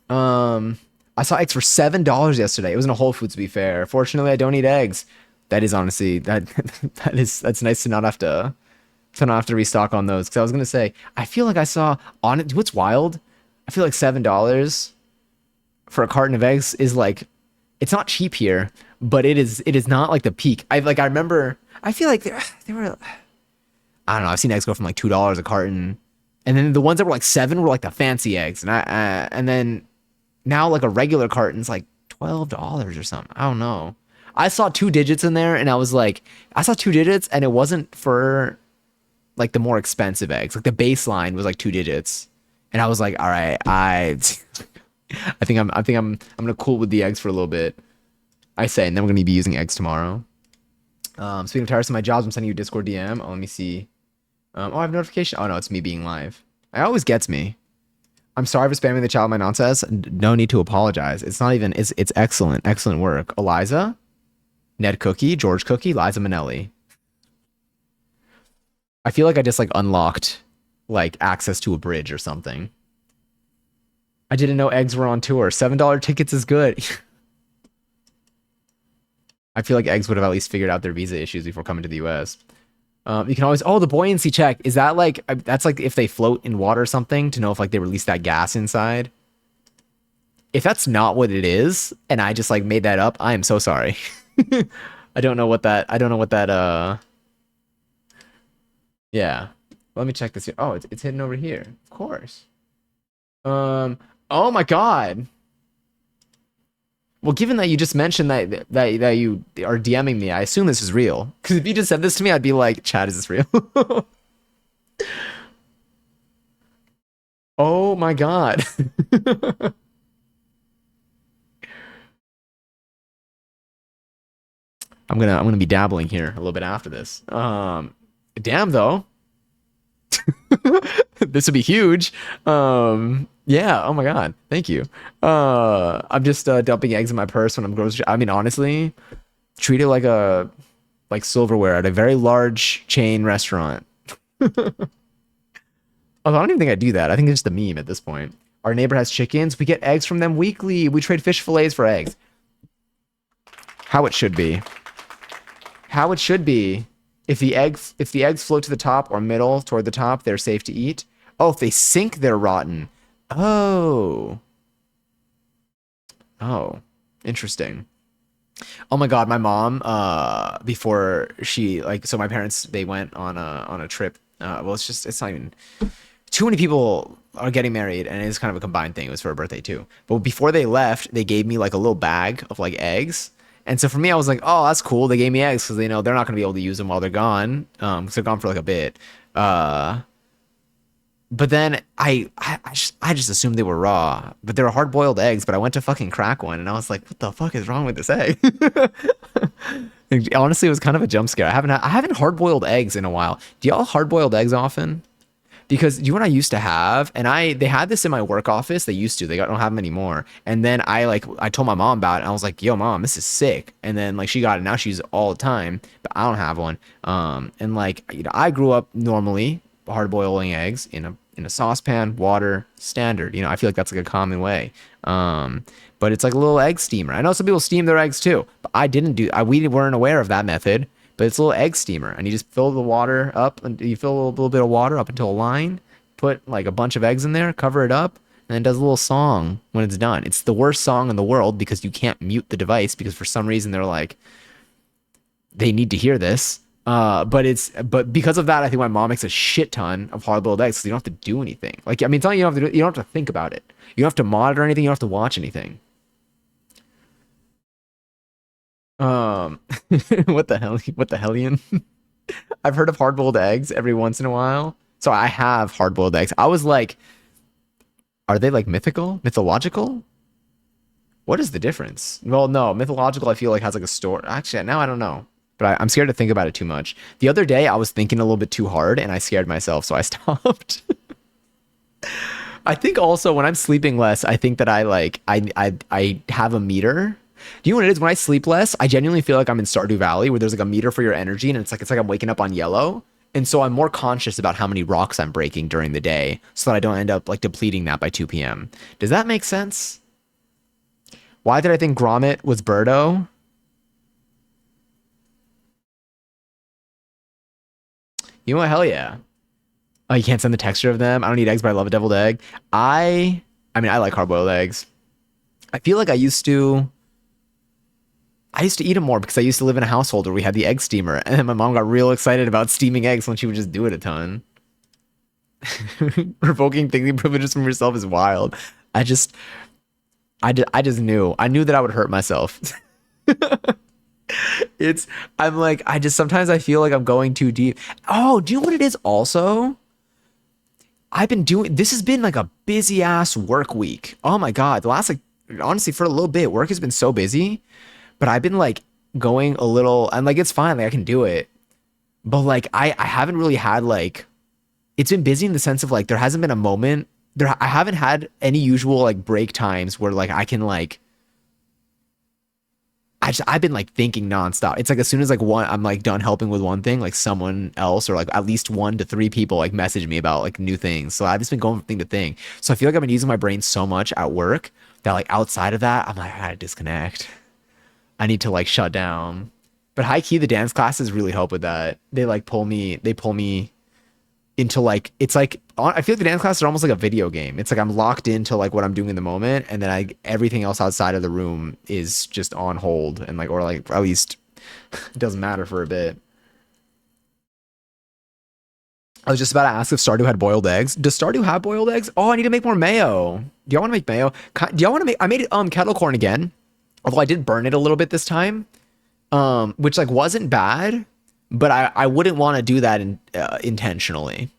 Um, I saw eggs for $7 yesterday. It was in a Whole Foods, to be fair. Fortunately, I don't eat eggs. That is honestly that that's nice to not have to restock on those. Because I was gonna say, I feel like I saw on it. What's wild? I feel like $7 for a carton of eggs is like, it's not cheap here, but it is not like the peak. I remember. I feel like they were. I don't know. I've seen eggs go from like $2 a carton, and then the ones that were like 7 were like the fancy eggs, and then now like a regular carton's like $12 or something. I don't know. I saw two digits in there, and I was like, I saw two digits, and it wasn't for like the more expensive eggs. Like the baseline was like two digits, and I was like, all right, I think I'm gonna cool with the eggs for a little bit. I say, and then we're gonna be using eggs tomorrow. Speaking of tiresome, my jobs, I'm sending you a Discord DM. Oh, let me see. Oh, I have notification. Oh no, it's me being live. It always gets me. I'm sorry for spamming the chat with my nonsense. No need to apologize. It's not even. It's excellent, excellent work. Eliza, Ned Cookie, George Cookie, Liza Minnelli. I feel like I just like unlocked like access to a bridge or something. I didn't know eggs were on tour. $7 tickets is good. I feel like eggs would have at least figured out their visa issues before coming to the US. You can always, oh, the buoyancy check. Is that like, that's like if they float in water or something to know if like they release that gas inside? If that's not what it is, and I just like made that up, I am so sorry. I don't know what that, yeah. Let me check this here. Oh, it's hidden over here. Of course. Oh my God. Well, given that you just mentioned that you are DMing me, I assume this is real. Because if you just said this to me, I'd be like, Chad, is this real? Oh my God. I'm gonna be dabbling here a little bit after this. Damn though. This would be huge. Yeah, oh my God. Thank you. I'm just dumping eggs in my purse when I'm grocery. I mean, honestly, treat it like silverware at a very large chain restaurant. Although I don't even think I do that. I think it's just a meme at this point. Our neighbor has chickens. We get eggs from them weekly. We trade fish fillets for eggs. How it should be. How it should be. If the eggs float to the top or middle toward the top, they're safe to eat. Oh, if they sink, they're rotten. Oh. Oh. Interesting. Oh my God, my mom, before she like, so my parents, they went on a trip. Well, it's not even, too many people are getting married, and it's kind of a combined thing. It was for her birthday too. But before they left, they gave me like a little bag of like eggs. And so for me, I was like, oh, that's cool. They gave me eggs because they know they're not going to be able to use them while they're gone. Because they're gone for like a bit. But then I just assumed they were raw. But they were hard boiled eggs. But I went to fucking crack one, and I was like, what the fuck is wrong with this egg? Honestly, it was kind of a jump scare. I haven't hard boiled eggs in a while. Do y'all hard boiled eggs often? Because you know what I used to have, and they had this in my work office. They used to. They don't have them anymore. And then I told my mom about it. And I was like, "Yo, mom, this is sick." And then like she got it. Now she uses it all the time, but I don't have one. And like I grew up normally hard boiling eggs in a saucepan, water, standard. I feel like that's like a common way. But it's like a little egg steamer. I know some people steam their eggs too, but we weren't aware of that method. But it's a little egg steamer, and you just fill the water up, and you fill a little bit of water up until a line, put like a bunch of eggs in there, cover it up, and then it does a little song when it's done. It's the worst song in the world because you can't mute the device because for some reason they're like, they need to hear this. But because of that, I think my mom makes a shit ton of hard-boiled eggs because you don't have to do anything. Like, I mean, it's not you don't have to think about it. You don't have to monitor anything. You don't have to watch anything. What the hell? What the hellion? I've heard of hard-boiled eggs every once in a while. So I have hard-boiled eggs. I was like, are they like mythological? What is the difference? Well, no, mythological I feel like has like a story. Actually, now I don't know. But I'm scared to think about it too much. The other day I was thinking a little bit too hard and I scared myself, so I stopped. I think also when I'm sleeping less, I think that I have a meter. Do you know what it is? When I sleep less, I genuinely feel like I'm in Stardew Valley, where there's like a meter for your energy, and it's like I'm waking up on yellow, And so I'm more conscious about how many rocks I'm breaking during the day so that I don't end up like depleting that by 2 p.m. Does that make sense? Why did I think Grommet was Birdo? You know what? Hell yeah. Oh, you can't send the texture of them. I don't eat eggs, but I love a deviled egg. I mean, I like hard-boiled eggs. I feel like I used to eat them more because I used to live in a household where we had the egg steamer, and then my mom got real excited about steaming eggs when she would just do it a ton. Revoking thinking privileges from yourself is wild. I just, I just knew. I knew that I would hurt myself. I'm like, sometimes I feel like I'm going too deep. Oh, do you know what it is also? This has been like a busy ass work week. Oh my God. The last, like, honestly, for a little bit, work has been so busy, but I've been like going a little, and like, it's fine. Like, I can do it. But like, I haven't really had like, it's been busy in the sense of like, there hasn't been a moment I haven't had any usual like break times where like I can like, I've been like thinking nonstop. It's like as soon as like I'm like done helping with one thing, like someone else or like at least 1 to 3 people like message me about like new things. So I've just been going from thing to thing. So I feel like I've been using my brain so much at work that like outside of that, I'm like, I gotta disconnect. I need to like shut down. But high key, the dance classes really help with that. They pull me into like, it's like, I feel like the dance classes are almost like a video game. It's like I'm locked into like what I'm doing in the moment, and then everything else outside of the room is just on hold, and like, or like at least it doesn't matter for a bit. I was just about to ask if Stardew had boiled eggs. Does Stardew have boiled eggs? Oh, I need to make more mayo. Do y'all want to make mayo? Do y'all want to make? I made kettle corn again, although I did burn it a little bit this time, which like wasn't bad, but I wouldn't want to do that intentionally.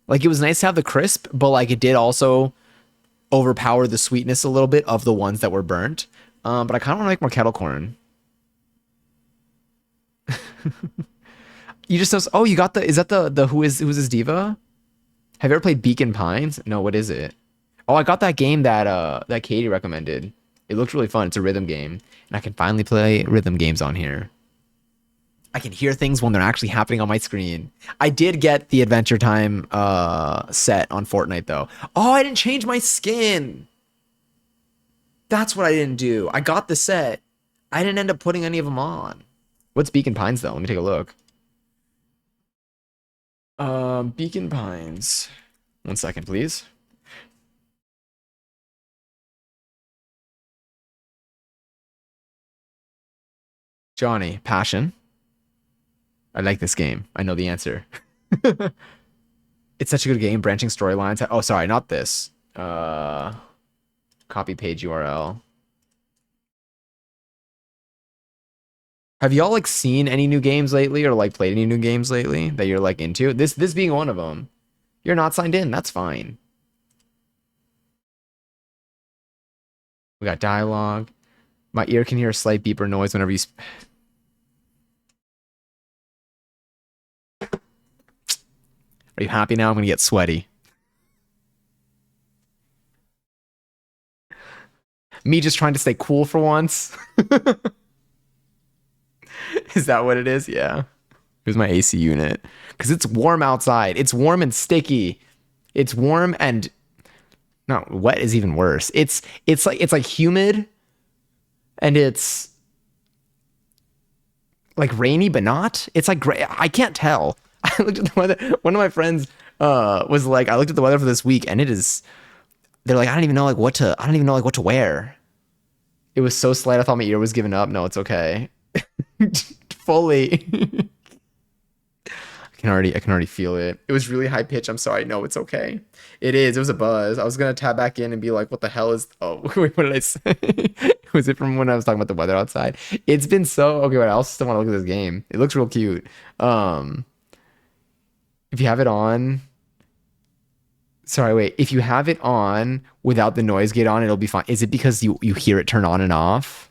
Like, it was nice to have the crisp, but like it did also overpower the sweetness a little bit of the ones that were burnt. But I kind of want to make more kettle corn. You just know, oh, you got is that the who's this diva? Have you ever played Beacon Pines? No, what is it? Oh, I got that game that Katie recommended. It looked really fun. It's a rhythm game, and I can finally play rhythm games on here. I can hear things when they're actually happening on my screen. I did get the Adventure Time set on Fortnite though. Oh, I didn't change my skin. That's what I didn't do. I got the set. I didn't end up putting any of them on. What's Beacon Pines though? Let me take a look. Beacon Pines. 1 second, please. Johnny, Passion. I like this game. I know the answer. It's such a good game. Branching storylines. Oh, sorry, not this. Copy page URL. Have y'all like seen any new games lately, or like played any new games lately that you're like into? This being one of them. You're not signed in. That's fine. We got dialogue. My ear can hear a slight beeper noise whenever you. Are you happy now? I'm gonna get sweaty. Me just trying to stay cool for once. Is that what it is? Yeah. Here's my AC unit. Because it's warm outside. It's warm and sticky. It's warm and no, wet is even worse. It's like humid, and it's like rainy but not. It's like gray. I can't tell. I looked at the weather. One of my friends was like, I looked at the weather for this week, and it is. They're like, I don't even know what to wear. It was so slight. I thought my ear was giving up. No, it's okay. Fully. I can already feel it. It was really high pitch. I'm sorry. No, it's okay. It is. It was a buzz. I was gonna tab back in and be like, what the hell is? Oh, wait, what did I say? Was it from when I was talking about the weather outside? It's been so okay. What else? Still want to look at this game. It looks real cute. If you have it on. Sorry, wait. If you have it on without the noise gate on, it'll be fine. Is it because you hear it turn on and off?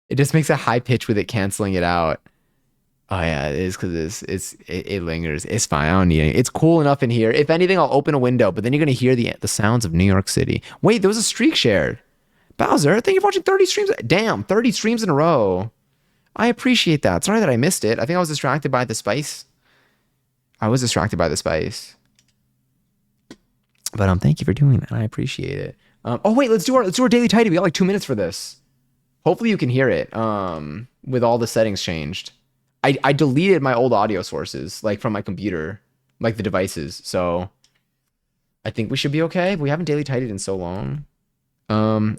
It just makes a high pitch with it canceling it out. Oh yeah, it is because it lingers. It's fine. I don't need it. It's cool enough in here. If anything, I'll open a window, but then you're gonna hear the sounds of New York City. Wait, there was a streak shared. Bowser, thank you for watching 30 streams. Damn, 30 streams in a row. I appreciate that. Sorry that I missed it. I think I was distracted by the spice. I was distracted by the spice. But thank you for doing that. I appreciate it. Oh wait, let's do our daily tidy. We got like 2 minutes for this. Hopefully you can hear it. With all the settings changed. I deleted my old audio sources, like from my computer, like the devices. So I think we should be okay. We haven't daily tidied in so long. Oh,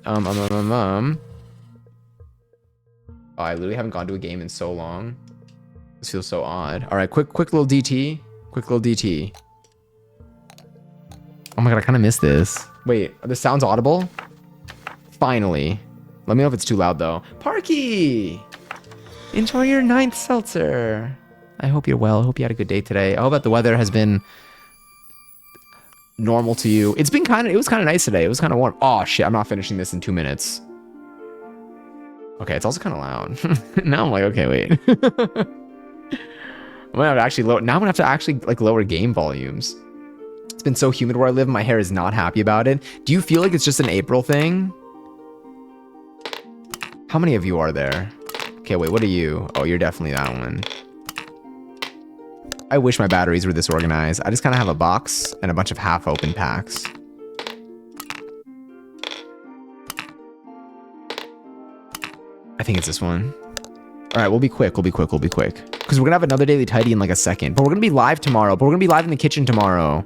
I literally haven't gone to a game in so long. This feels so odd. All right, quick little DT. Quick little DT. Oh my god, I kind of missed this. Wait, the sound's audible? Finally. Let me know if it's too loud though. Parky! Enjoy your 9th seltzer. I hope you're well. I hope you had a good day today. I hope that the weather has been normal to you. It was kind of nice today. It was kind of warm. Oh shit, I'm not finishing this in 2 minutes. Okay, it's also kind of loud. Now I'm like, okay, wait. I'm gonna have to actually now I'm gonna have to actually like lower game volumes. It's been so humid where I live, my hair is not happy about it. Do you feel like it's just an April thing? How many of you are there? Okay, wait, what are you? Oh, you're definitely that one. I wish my batteries were this organized. I just kind of have a box and a bunch of half-open packs. I think it's this one. All right, we'll be quick. Because we're gonna have another daily tidy in like a second. But we're gonna be live tomorrow. But we're gonna be live in the kitchen tomorrow.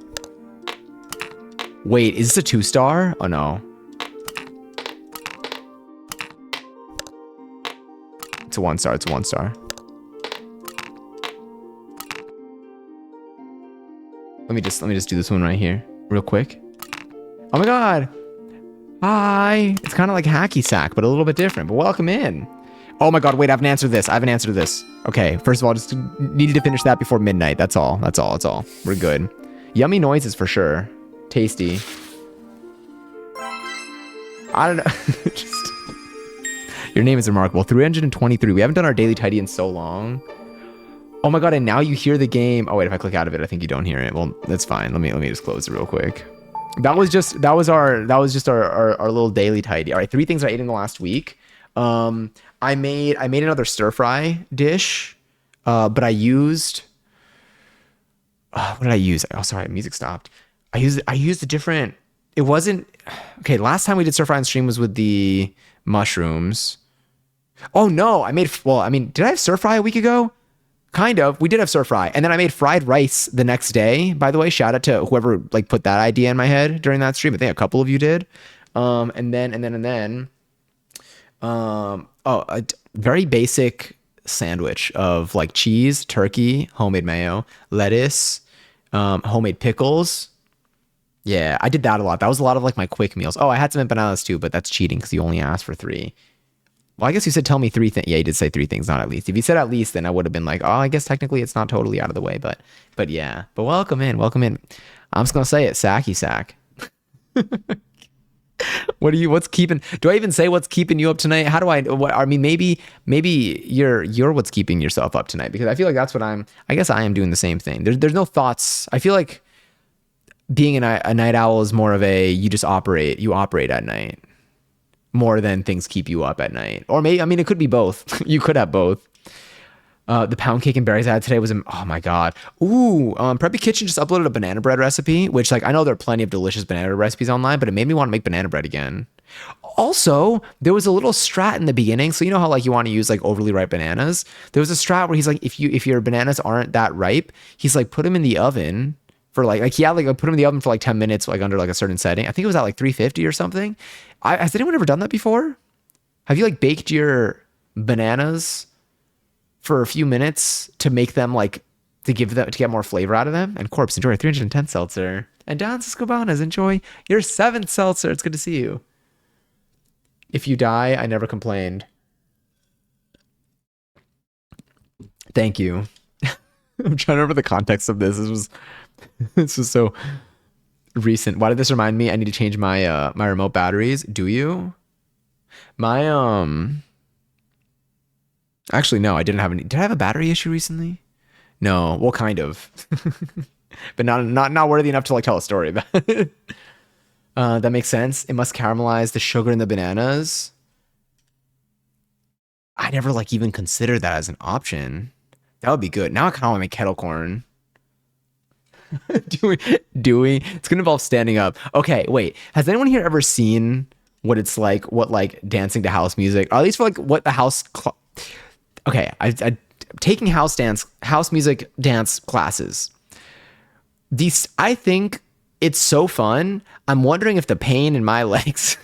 Wait, is this a 2-star? Oh no. It's a 1-star. It's a 1-star. Let me just do this one right here, real quick. Oh my god. Hi. It's kind of like hacky sack, but a little bit different. But welcome in. Oh my god, wait, I haven't answered this. Okay, first of all, just needed to finish that before midnight. That's all. We're good. Yummy noises for sure. Tasty. I don't know. Just your name is remarkable. 323. We haven't done our daily tidy in so long. Oh my god, and now you hear the game. Oh wait, if I click out of it, I think you don't hear it. Well, that's fine. Let me just close it real quick. That was just our little daily tidy. All right, 3 things I ate in the last week. I made another stir fry dish, but I used what did I use? Oh, sorry, music stopped. I used a different. It wasn't okay. Last time we did stir fry on stream was with the mushrooms. Oh no, did I have stir fry a week ago? Kind of. We did have stir fry, and then I made fried rice the next day. By the way, shout out to whoever like put that idea in my head during that stream. I think a couple of you did. And then. A very basic sandwich of like cheese, turkey, homemade mayo, lettuce, homemade pickles. Yeah, I did that a lot. That was a lot of like my quick meals. Oh, I had some empanadas too, but that's cheating because you only asked for 3. Well, I guess you said tell me 3 things. Yeah, you did say 3 things, not at least. If you said at least, then I would have been like, oh, I guess technically it's not totally out of the way, but yeah. But welcome in. I'm just gonna say it, sacky sack. What's keeping, do I even say what's keeping you up tonight? How do maybe you're what's keeping yourself up tonight, because I feel like that's what I guess I am doing the same thing. There's no thoughts. I feel like being a night owl is more of you operate at night more than things keep you up at night. Or maybe, it could be both. You could have both. The pound cake and berries I had today was, oh my god. Ooh, Preppy Kitchen just uploaded a banana bread recipe, which like I know there are plenty of delicious banana bread recipes online, but it made me want to make banana bread again. Also, there was a little strat in the beginning. So you know how like you want to use like overly ripe bananas? There was a strat where he's like, if your bananas aren't that ripe, he's like, put them in the oven for like put them in the oven for like 10 minutes, like under like a certain setting. I think it was at like 350 or something. Has anyone ever done that before? Have you like baked your bananas for a few minutes to make them like to get more flavor out of them? And Corpse, enjoy your 310 seltzer. And Don Scobanas, enjoy your 7th seltzer. It's good to see you. If you die, I never complained. Thank you. I'm trying to remember the context of this. This was so recent. Why did this remind me? I need to change my my remote batteries. Do you? Actually, no, I didn't have any. Did I have a battery issue recently? No, well, kind of, but not worthy enough to like tell a story about it. That makes sense. It must caramelize the sugar in the bananas. I never like even considered that as an option. That would be good. Now I kind of want to make kettle corn. doing, it's gonna involve standing up. Okay, wait. Has anyone here ever seen what it's like? What like dancing to house music, or at least for like what the okay, I taking house music dance classes. These, I think it's so fun. I'm wondering if the pain in my legs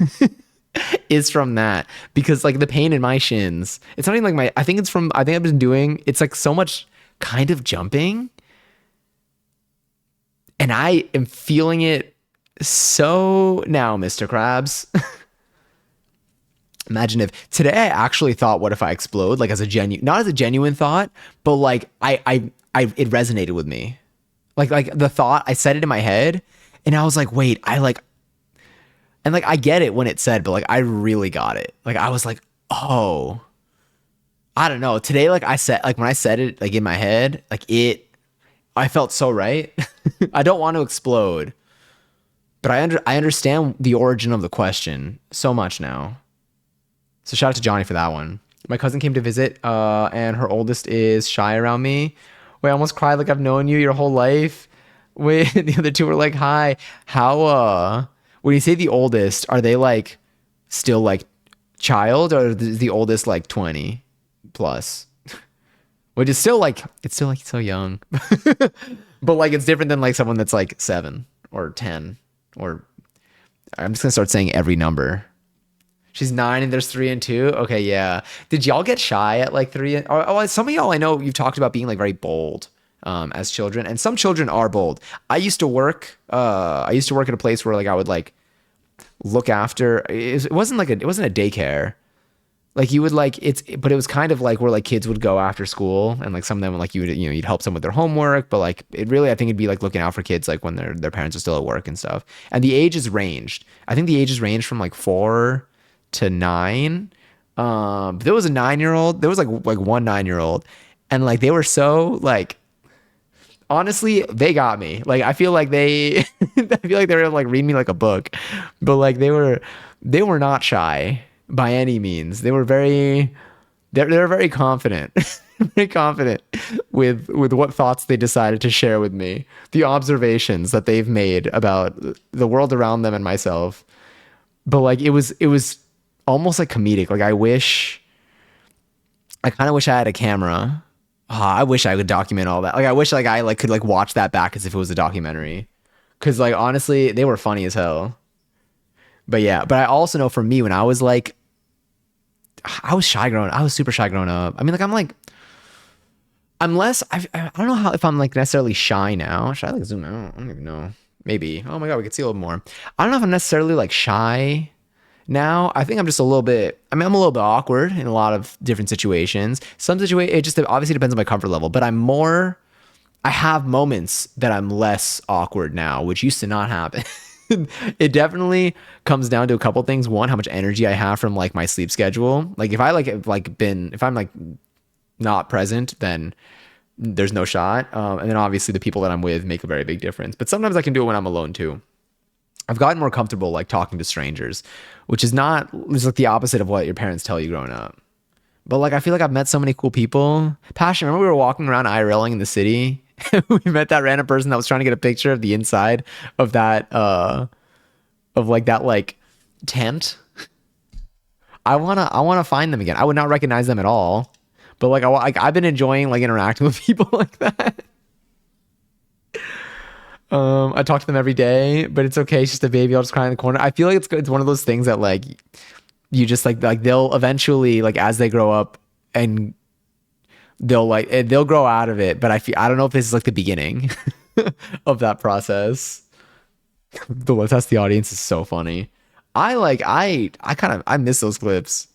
is from that, because like the pain in my shins, it's not even like my, I think it's from, I think I've been doing, it's like so much kind of jumping, and I am feeling it so now, Mr. Krabs. Imagine if today I actually thought, what if I explode? Like as a genuine, not as a genuine thought, but like it resonated with me. Like the thought, I said it in my head, and I was like, wait, I like, and like I get it when it's said, but like I really got it. Like I was like, oh, I don't know. Today, like I said, like when I said it, like in my head, like I felt so right. I don't want to explode, but I understand the origin of the question so much now. So shout out to Johnny for that one. My cousin came to visit, and her oldest is shy around me. Wait, I almost cried like I've known you your whole life. Wait, the other two were like, hi. How, when you say the oldest, are they like still like child, or is the oldest like 20 plus? Which is still like, it's still like so young. But like it's different than like someone that's like 7 or 10, or I'm just gonna start saying every number. She's 9 and there's 3 and 2. Okay, yeah. Did y'all get shy at like 3? Oh, some of y'all I know you've talked about being like very bold as children, and some children are bold. I used to work. I used to work at a place where like I would like look after. It wasn't like it wasn't a daycare. Like you would like but it was kind of like where like kids would go after school, and like some of them like you'd help them with their homework, but like it really, I think it'd be like looking out for kids like when their parents are still at work and stuff. And the ages ranged. I think the ages ranged from like 4 to 9. There was a 9-year-old. There was like one 9-year-old, and like they were so like, honestly, they got me. Like I feel like they, I feel like they were like reading me like a book, but like they were not shy by any means. They were they're very confident, very confident with what thoughts they decided to share with me, the observations that they've made about the world around them and myself. But like it was almost like comedic. Like I kind of wish I had a camera. I wish I could document all that. Like I wish like I like could like watch that back as if it was a documentary. Cause like honestly, they were funny as hell. But yeah, but I also know for me when I was like, I was super shy growing up. I mean, like I'm less. I don't know if I'm like necessarily shy now. Should I like zoom out? I don't even know. Maybe. Oh my god, we could see a little more. I don't know if I'm necessarily like shy now. I think I'm just a little bit. I mean, I'm a little bit awkward in a lot of different situations. Some situations, it just obviously depends on my comfort level. But I'm more. I have moments that I'm less awkward now, which used to not happen. It definitely comes down to a couple things. One, how much energy I have from like my sleep schedule. Like if I if I'm like not present, then there's no shot. And then obviously the people that I'm with make a very big difference. But sometimes I can do it when I'm alone too. I've gotten more comfortable like talking to strangers, which is not, it's like the opposite of what your parents tell you growing up. But like I feel like I've met so many cool people. Passion, remember we were walking around IRLing in the city? We met that random person that was trying to get a picture of the inside of that of like that like tent. I wanna find them again. I would not recognize them at all, but like I've been enjoying like interacting with people like that. I talk to them every day, but it's okay. It's just a baby. I'll just cry in the corner. I feel like it's one of those things that like you just like they'll eventually like as they grow up and they'll grow out of it. But I don't know if this is like the beginning of that process. The Let's Ask the Audience is so funny. I miss those clips.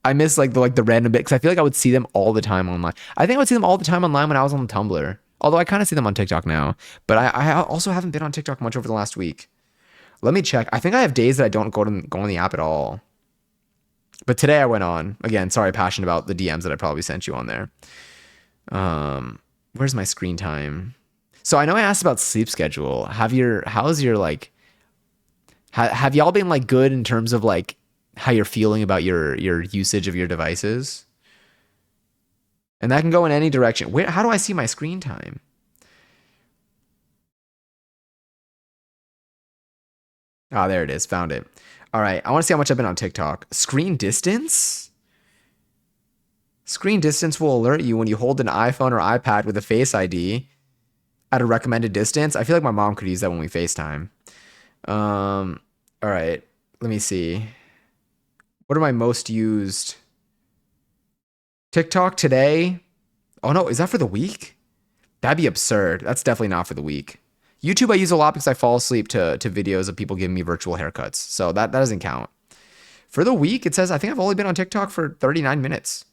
I miss like the random bit because I feel like I would see them all the time online. I think I would see them all the time online when I was on Tumblr. Although I kind of see them on TikTok now. But I also haven't been on TikTok much over the last week. Let me check. I think I have days that I don't go on the app at all. But today I went on. Again, sorry, passionate about the DMs that I probably sent you on there. Where's my screen time? So I know I asked about sleep schedule. Have y'all been like good in terms of like how you're feeling about your usage of your devices? And that can go in any direction. How do I see my screen time? Ah, there it is. Found it. All right. I want to see how much I've been on TikTok. Screen distance? Screen distance will alert you when you hold an iPhone or iPad with a Face ID at a recommended distance. I feel like my mom could use that when we FaceTime. All right. Let me see. What are my most used? TikTok today. Oh no, is that for the week? That'd be absurd. That's definitely not for the week. YouTube I use a lot because I fall asleep to videos of people giving me virtual haircuts. So that doesn't count. For the week, it says I think I've only been on TikTok for 39 minutes.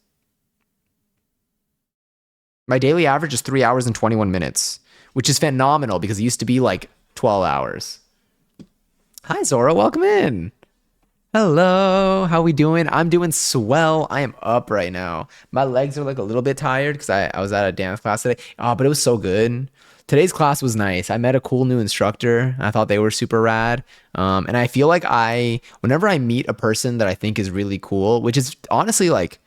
My daily average is 3 hours and 21 minutes, which is phenomenal because it used to be like 12 hours. Hi Zora, welcome in. Hello, how we doing? I'm doing swell. I am up right now. My legs are like a little bit tired because I was at a dance class today. Oh, but it was so good. Today's class was nice. I met a cool new instructor. I thought they were super rad. And I feel like whenever I meet a person that I think is really cool, which is honestly like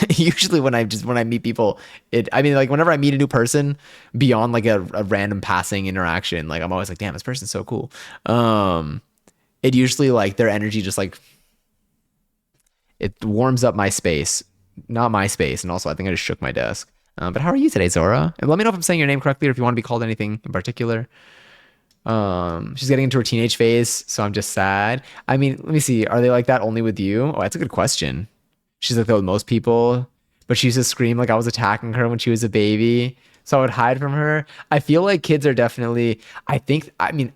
usually when I meet people, like whenever I meet a new person beyond like a random passing interaction, like I'm always like, damn, this person's so cool. It usually like their energy just like it warms up my space, not my space. And also I think I just shook my desk. But how are you today, Zora? And let me know if I'm saying your name correctly or if you want to be called anything in particular. She's getting into her teenage phase, so I'm just sad. I mean, let me see. Are they like that only with you? Oh, that's a good question. She's like that with most people, but she used to scream like I was attacking her when she was a baby. So I would hide from her. I feel like kids are definitely, I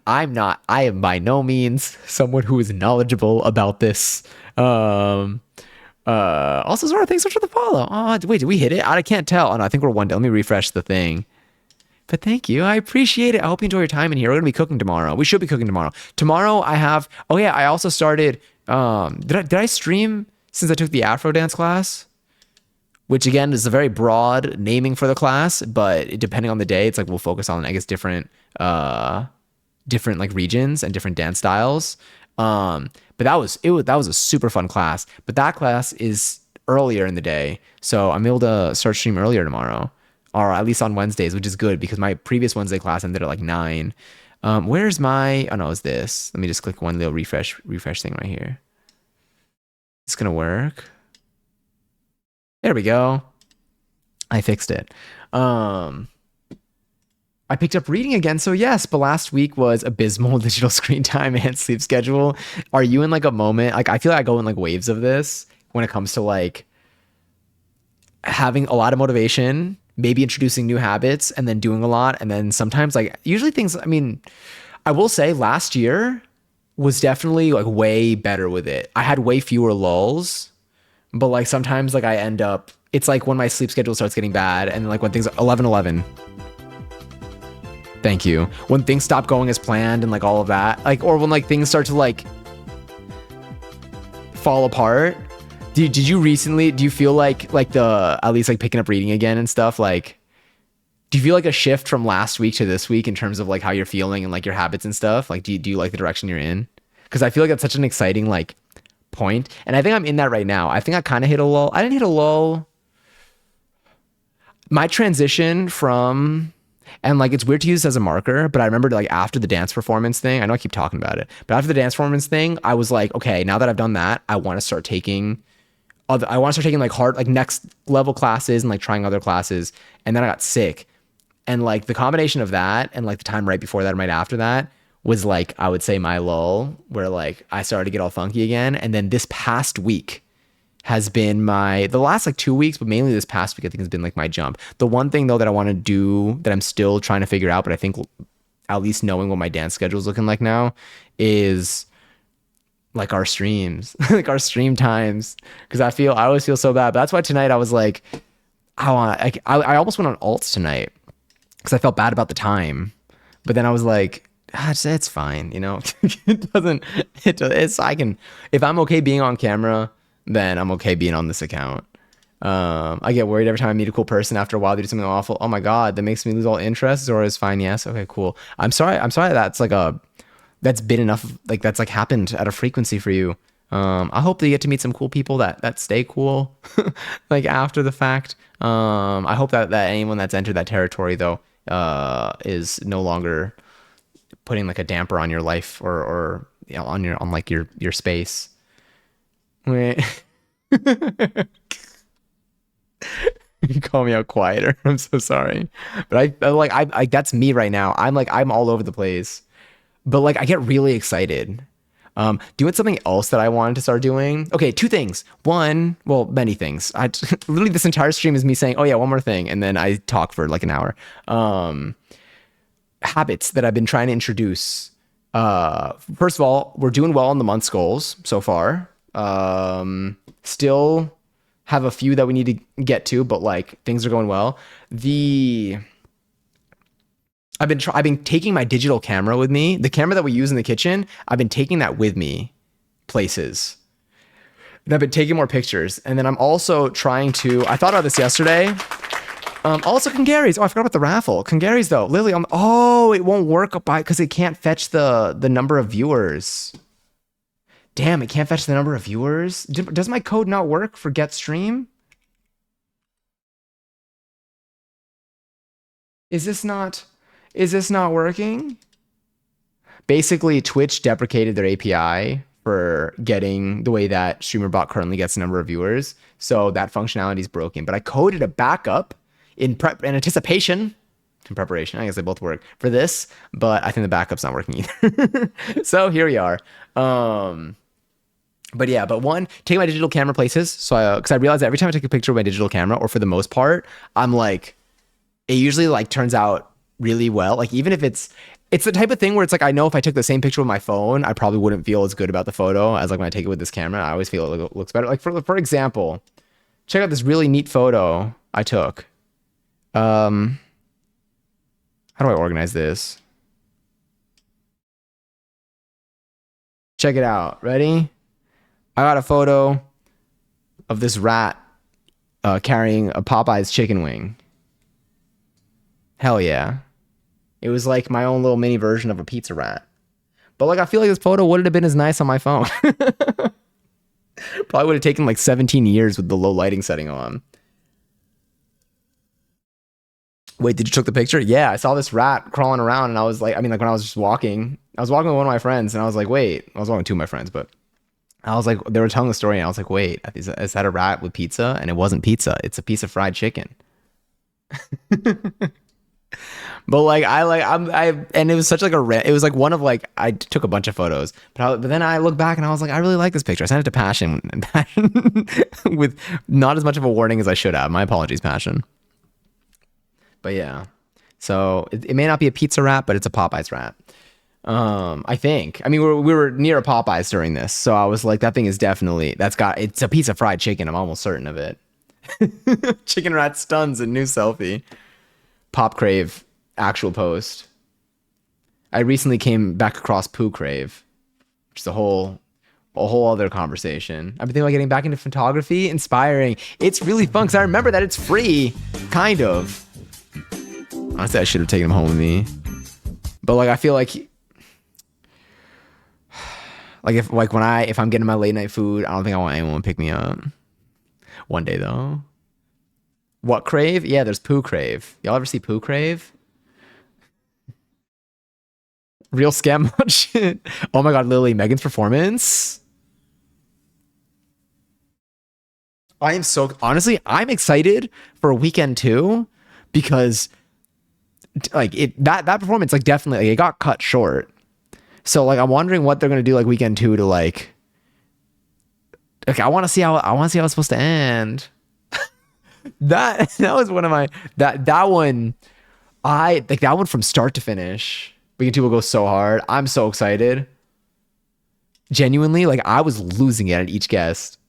am by no means someone who is knowledgeable about this. Also, Zora, thanks so much for the follow. Oh, wait, did we hit it? I can't tell. Oh, no, I think we're one day. Let me refresh the thing. But thank you. I appreciate it. I hope you enjoy your time in here. We're going to be cooking tomorrow. We should be cooking tomorrow. Tomorrow I have, oh yeah, I also started, did I stream since I took the Afro dance class? Which again is a very broad naming for the class, but depending on the day, it's like we'll focus on, I guess, different like regions and different dance styles. But that was a super fun class. But that class is earlier in the day, so I'm able to start stream earlier tomorrow, or at least on Wednesdays, which is good because my previous Wednesday class ended at like 9. Where's my? Oh no, it's this. Let me just click one little refresh thing right here. It's gonna work. There we go. I fixed it. I picked up reading again. So yes, but last week was abysmal digital screen time and sleep schedule. Are you in like a moment? Like I feel like I go in like waves of this when it comes to like having a lot of motivation, maybe introducing new habits and then doing a lot. And then sometimes like usually things, I mean, I will say last year was definitely like way better with it. I had way fewer lulls. But like sometimes like I end up, it's like when my sleep schedule starts getting bad and like when things 11:11. Thank you. When things stop going as planned and like all of that, like, or when like things start to like fall apart. Did you recently, do you feel like at least like picking up reading again and stuff, like, do you feel like a shift from last week to this week in terms of like how you're feeling and like your habits and stuff? Like, do you like the direction you're in? Because I feel like that's such an exciting like point. And I think I'm in that right now. I think I kind of hit a lull. I didn't hit a lull. My transition from, and like it's weird to use this as a marker, but I remember like after the dance performance thing, I know I keep talking about it, but after the dance performance thing, I was like, okay, now that I've done that, I want to start taking like hard, like next level classes and like trying other classes. And then I got sick. And like the combination of that and like the time right before that and right after that was like, I would say my lull where like I started to get all funky again. And then this past week has been the last like 2 weeks, but mainly this past week, I think has been like my jump. The one thing though that I want to do that I'm still trying to figure out, but I think at least knowing what my dance schedule is looking like now is like our streams, like our stream times. Cause I always feel so bad. But that's why tonight I was like, I almost went on alts tonight because I felt bad about the time. But then I was like, it's fine, you know. If I'm okay being on camera, then I'm okay being on this account. I get worried every time I meet a cool person. After a while they do something awful. Oh my god, that makes me lose all interest. Zora is fine. Yes, okay, cool. I'm sorry that's been enough, like that's like happened at a frequency for you. I hope that you get to meet some cool people that stay cool, like after the fact. I hope that anyone that's entered that territory though, is no longer putting like a damper on your life or you know, on like your space. Wait. You call me out quieter. I'm so sorry, but I that's me right now. I'm all over the place, but like I get really excited. Doing something else that I wanted to start doing. Okay, two things. One, well, many things. I literally this entire stream is me saying, "Oh yeah, one more thing," and then I talk for like an hour. Habits that I've been trying to introduce. First of all, we're doing well on the month's goals so far. Still have a few that we need to get to, but like things are going well. I've been taking my digital camera with me. The camera that we use in the kitchen, I've been taking that with me places. And I've been taking more pictures. And then I'm also trying to, I thought about this yesterday. Also Kangary's. Oh, I forgot about the raffle. Kangary's though. Lily, oh, it won't work because it can't fetch the number of viewers. Damn, it can't fetch the number of viewers. Does my code not work for get stream? Is this not working? Basically, Twitch deprecated their API for getting the way that StreamerBot currently gets the number of viewers. So that functionality is broken. But I coded a backup in anticipation. In preparation, I guess they both work for this, but I think the backup's not working either. So here we are. But one, take my digital camera places. So because I realized that every time I take a picture with my digital camera, or for the most part, I'm like, it usually like turns out really well. Like even if it's the type of thing where it's like, I know if I took the same picture with my phone, I probably wouldn't feel as good about the photo as like when I take it with this camera. I always feel it looks better. Like for example, check out this really neat photo I took. How do I organize this? Check it out. Ready? I got a photo of this rat carrying a Popeye's chicken wing. Hell yeah. It was like my own little mini version of a pizza rat. But like I feel like this photo wouldn't have been as nice on my phone. Probably would have taken like 17 years with the low lighting setting on. Wait, did you took the picture? Yeah, I saw this rat crawling around and I was like, when I was just walking, I was walking with one of my friends and I was like, wait, I was walking with two of my friends, but I was like, they were telling the story and I was like, wait, is that a rat with pizza? And it wasn't pizza. It's a piece of fried chicken. But like, and it was such like it was like one of like, I took a bunch of photos, but then I look back and I was like, I really like this picture. I sent it to Passion with not as much of a warning as I should have. My apologies, Passion. But yeah, so it may not be a pizza rat, but it's a Popeyes rat. I think. I mean, we were near a Popeyes during this, so I was like, that thing is definitely it's a piece of fried chicken. I'm almost certain of it. Chicken rat stuns a new selfie. Pop Crave actual post. I recently came back across Poo Crave, which is a whole other conversation. I've been thinking about getting back into photography. Inspiring. It's really fun because I remember that it's free, kind of. Honestly, I should have taken him home with me. But like, I feel like if I'm getting my late night food, I don't think I want anyone to pick me up. One day though. What Crave? Yeah, there's Poo Crave. Y'all ever see Poo Crave? Real scam shit. Oh my god, Lily, Megan's performance. I'm excited for weekend 2 because like that performance like definitely like, it got cut short. So like I'm wondering what they're gonna do like weekend 2 to like. Okay, I want to see how it's supposed to end. that was one of my that one. I like that one from start to finish. Weekend 2 will go so hard. I'm so excited. Genuinely, like I was losing it at each guest.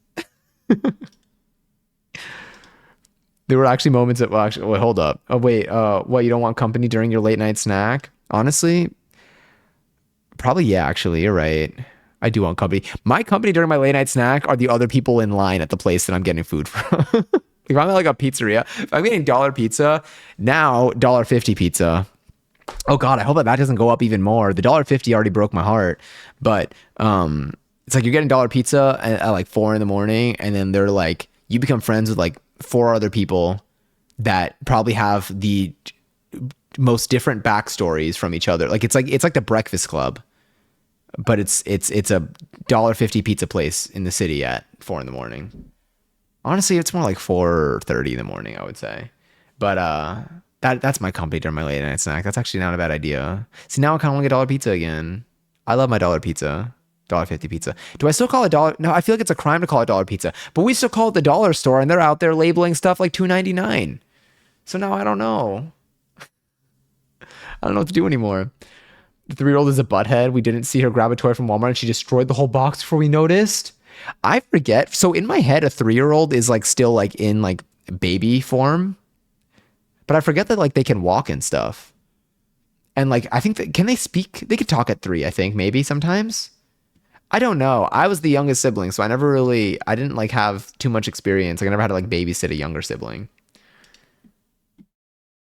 There were actually moments that, wait, hold up. Oh, wait, what, you don't want company during your late night snack? Honestly, probably, yeah, actually, you're right. I do want company. My company during my late night snack are the other people in line at the place that I'm getting food from. If I'm at like a pizzeria, if I'm getting $1 pizza, now $1.50 pizza. Oh God, I hope that doesn't go up even more. The $1.50 already broke my heart. But It's like you're getting dollar pizza at like 4 in the morning, and then they're like you become friends with like four other people that probably have the most different backstories from each other. Like it's like the Breakfast Club, but it's a $1.50 pizza place in the city at 4 in the morning. Honestly, it's more like 4:30 in the morning, I would say. But that's my company during my late night snack. That's actually not a bad idea. See, now I kind of want to get dollar pizza again. I love my dollar pizza. $1.50 pizza. Do I still call it dollar? No, I feel like it's a crime to call it dollar pizza. But we still call it the dollar store, and they're out there labeling stuff like $2.99. So now I don't know. I don't know what to do anymore. The 3-year-old is a butthead. We didn't see her grab a toy from Walmart, and she destroyed the whole box before we noticed. I forget. So in my head, a 3-year-old is like still like in like baby form, but I forget that like they can walk and stuff. And like I think that can they speak? They could talk at 3. I think maybe sometimes. I don't know. I was the youngest sibling, so I didn't like have too much experience. Like I never had to like babysit a younger sibling.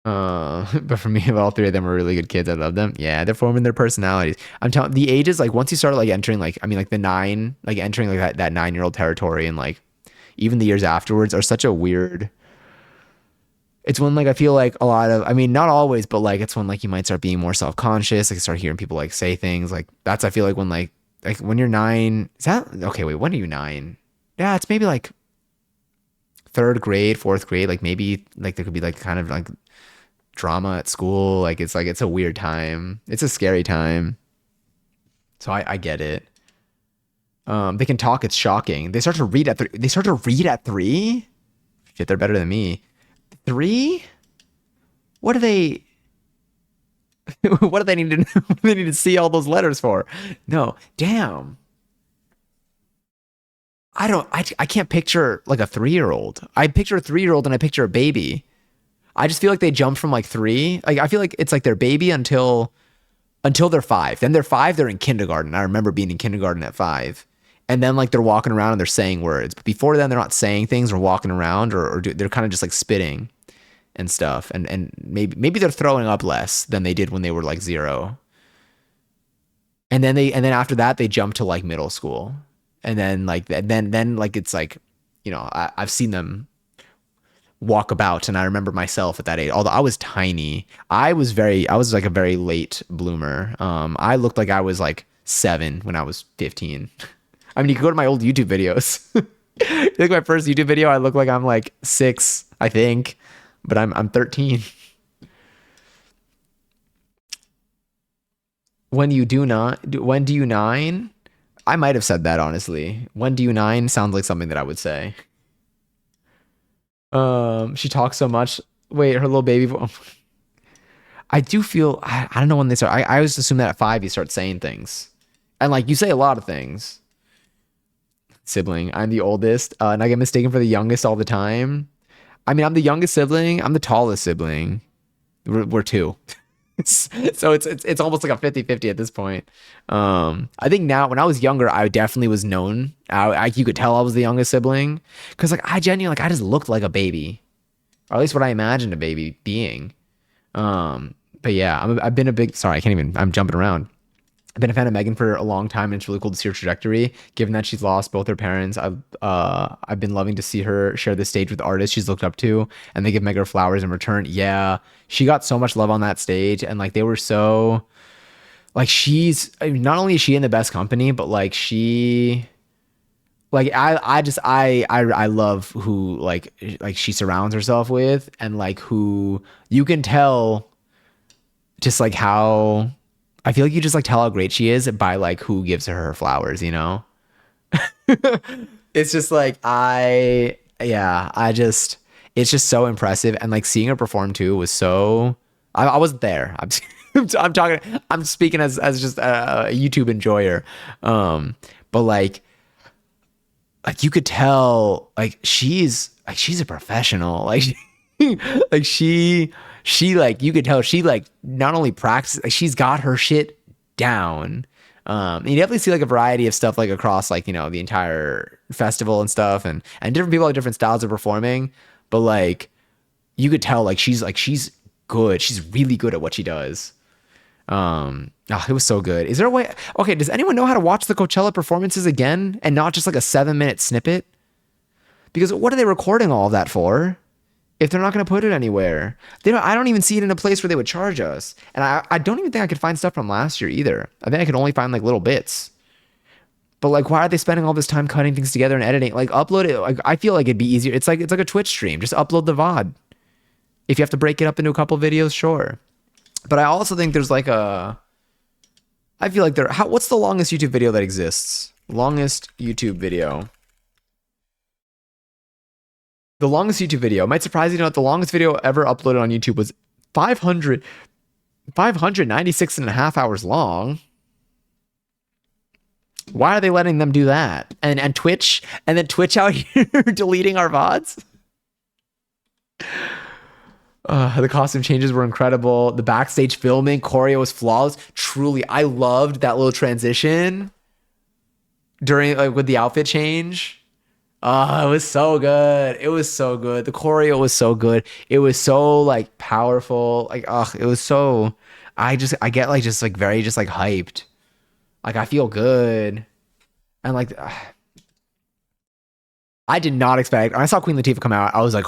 But for me, all three of them were really good kids. I love them. Yeah, they're forming their personalities. I'm telling the ages, like once you start like entering like I mean like the 9, like entering like that 9-year-old territory, and like even the years afterwards are such a weird. It's when like I feel like a lot of, I mean not always, but like it's when like you might start being more self-conscious, like start hearing people like say things like that's I feel like when you're 9, is that okay? Wait, when are you 9? Yeah, it's maybe like 3rd grade, 4th grade, like maybe like there could be like kind of like drama at school. Like it's a weird time. It's a scary time. So I get it. They can talk. It's shocking. They start to read at 3. They start to read at 3. Shit, they're better than me. 3? What do they? What do they need to know? What do they need to see all those letters for? No, damn. I don't. I can't picture like a 3-year-old. I picture a 3-year-old and I picture a baby. I just feel like they jump from like 3. Like I feel like it's like their baby until they're 5. Then they're 5. They're in kindergarten. I remember being in kindergarten at 5, and then like they're walking around and they're saying words. But before then, they're not saying things or walking around they're kind of just like spitting and stuff. And maybe they're throwing up less than they did when they were like 0. And then after that they jump to like middle school, and then like then like it's like I've seen them walk about, and I remember myself at that age. Although I was tiny, I was like a very late bloomer. I looked like I was like 7 when I was 15. I mean, you can go to my old YouTube videos. Like my first YouTube video, I look like I'm like 6, I think, but I'm 13. When do you 9? I might have said that honestly. When do you 9 sounds like something that I would say. She talks so much. Wait, her little baby I do feel I don't know when they start. I always assume that at 5 you start saying things, and like you say a lot of things. Sibling, I'm the oldest, and I get mistaken for the youngest all the time. I mean, I'm the youngest sibling. I'm the tallest sibling. We're 2. So it's almost like a 50-50 at this point. I think now when I was younger, I definitely was known. You could tell I was the youngest sibling because like I genuinely like I just looked like a baby, or at least what I imagined a baby being. But yeah, I've been a big sorry I can't even I'm jumping around. I've been a fan of Megan for a long time, and it's really cool to see her trajectory. Given that she's lost both her parents, I've been loving to see her share the stage with artists she's looked up to, and they give Meg her flowers in return. Yeah, she got so much love on that stage, and like they were so, like I mean, not only is she in the best company, but like I love who like she surrounds herself with, and like who you can tell, just like how. I feel like you just like tell how great she is by like who gives her flowers, It's just like it's just so impressive, and like seeing her perform too was so I wasn't there. I'm speaking as just a YouTube enjoyer. But like you could tell like she's a professional. Like like she like you could tell she like not only practices, like she's got her shit down. And you definitely see like a variety of stuff like across like the entire festival and stuff, and different people have different styles of performing, but like you could tell like she's good. She's really good at what she does. It was so good. Is there a way? Okay, does anyone know how to watch the Coachella performances again and not just like a 7-minute snippet? Because what are they recording all of that for if they're not going to put it anywhere? I don't even see it in a place where they would charge us. And I don't even think I could find stuff from last year either. I think I could only find like little bits. But like, why are they spending all this time cutting things together and editing? Like, upload it. Like, I feel like it'd be easier. It's like a Twitch stream. Just upload the VOD. If you have to break it up into a couple videos, sure. But I also think there's like I feel like what's the longest YouTube video that exists? Longest YouTube video. The longest YouTube video, might surprise you to know that the longest video ever uploaded on YouTube was 596 and a half hours long. Why are they letting them do that? And Twitch, and then Twitch out here deleting our VODs? The costume changes were incredible. The backstage filming, choreo was flawless. Truly, I loved that little transition during with the outfit change. It was so good. It was so good. The choreo was so good. It was so like powerful. Like, it was so. I get like just like very just like hyped. Like I feel good, and like. I did not expect. When I saw Queen Latifah come out, I was like,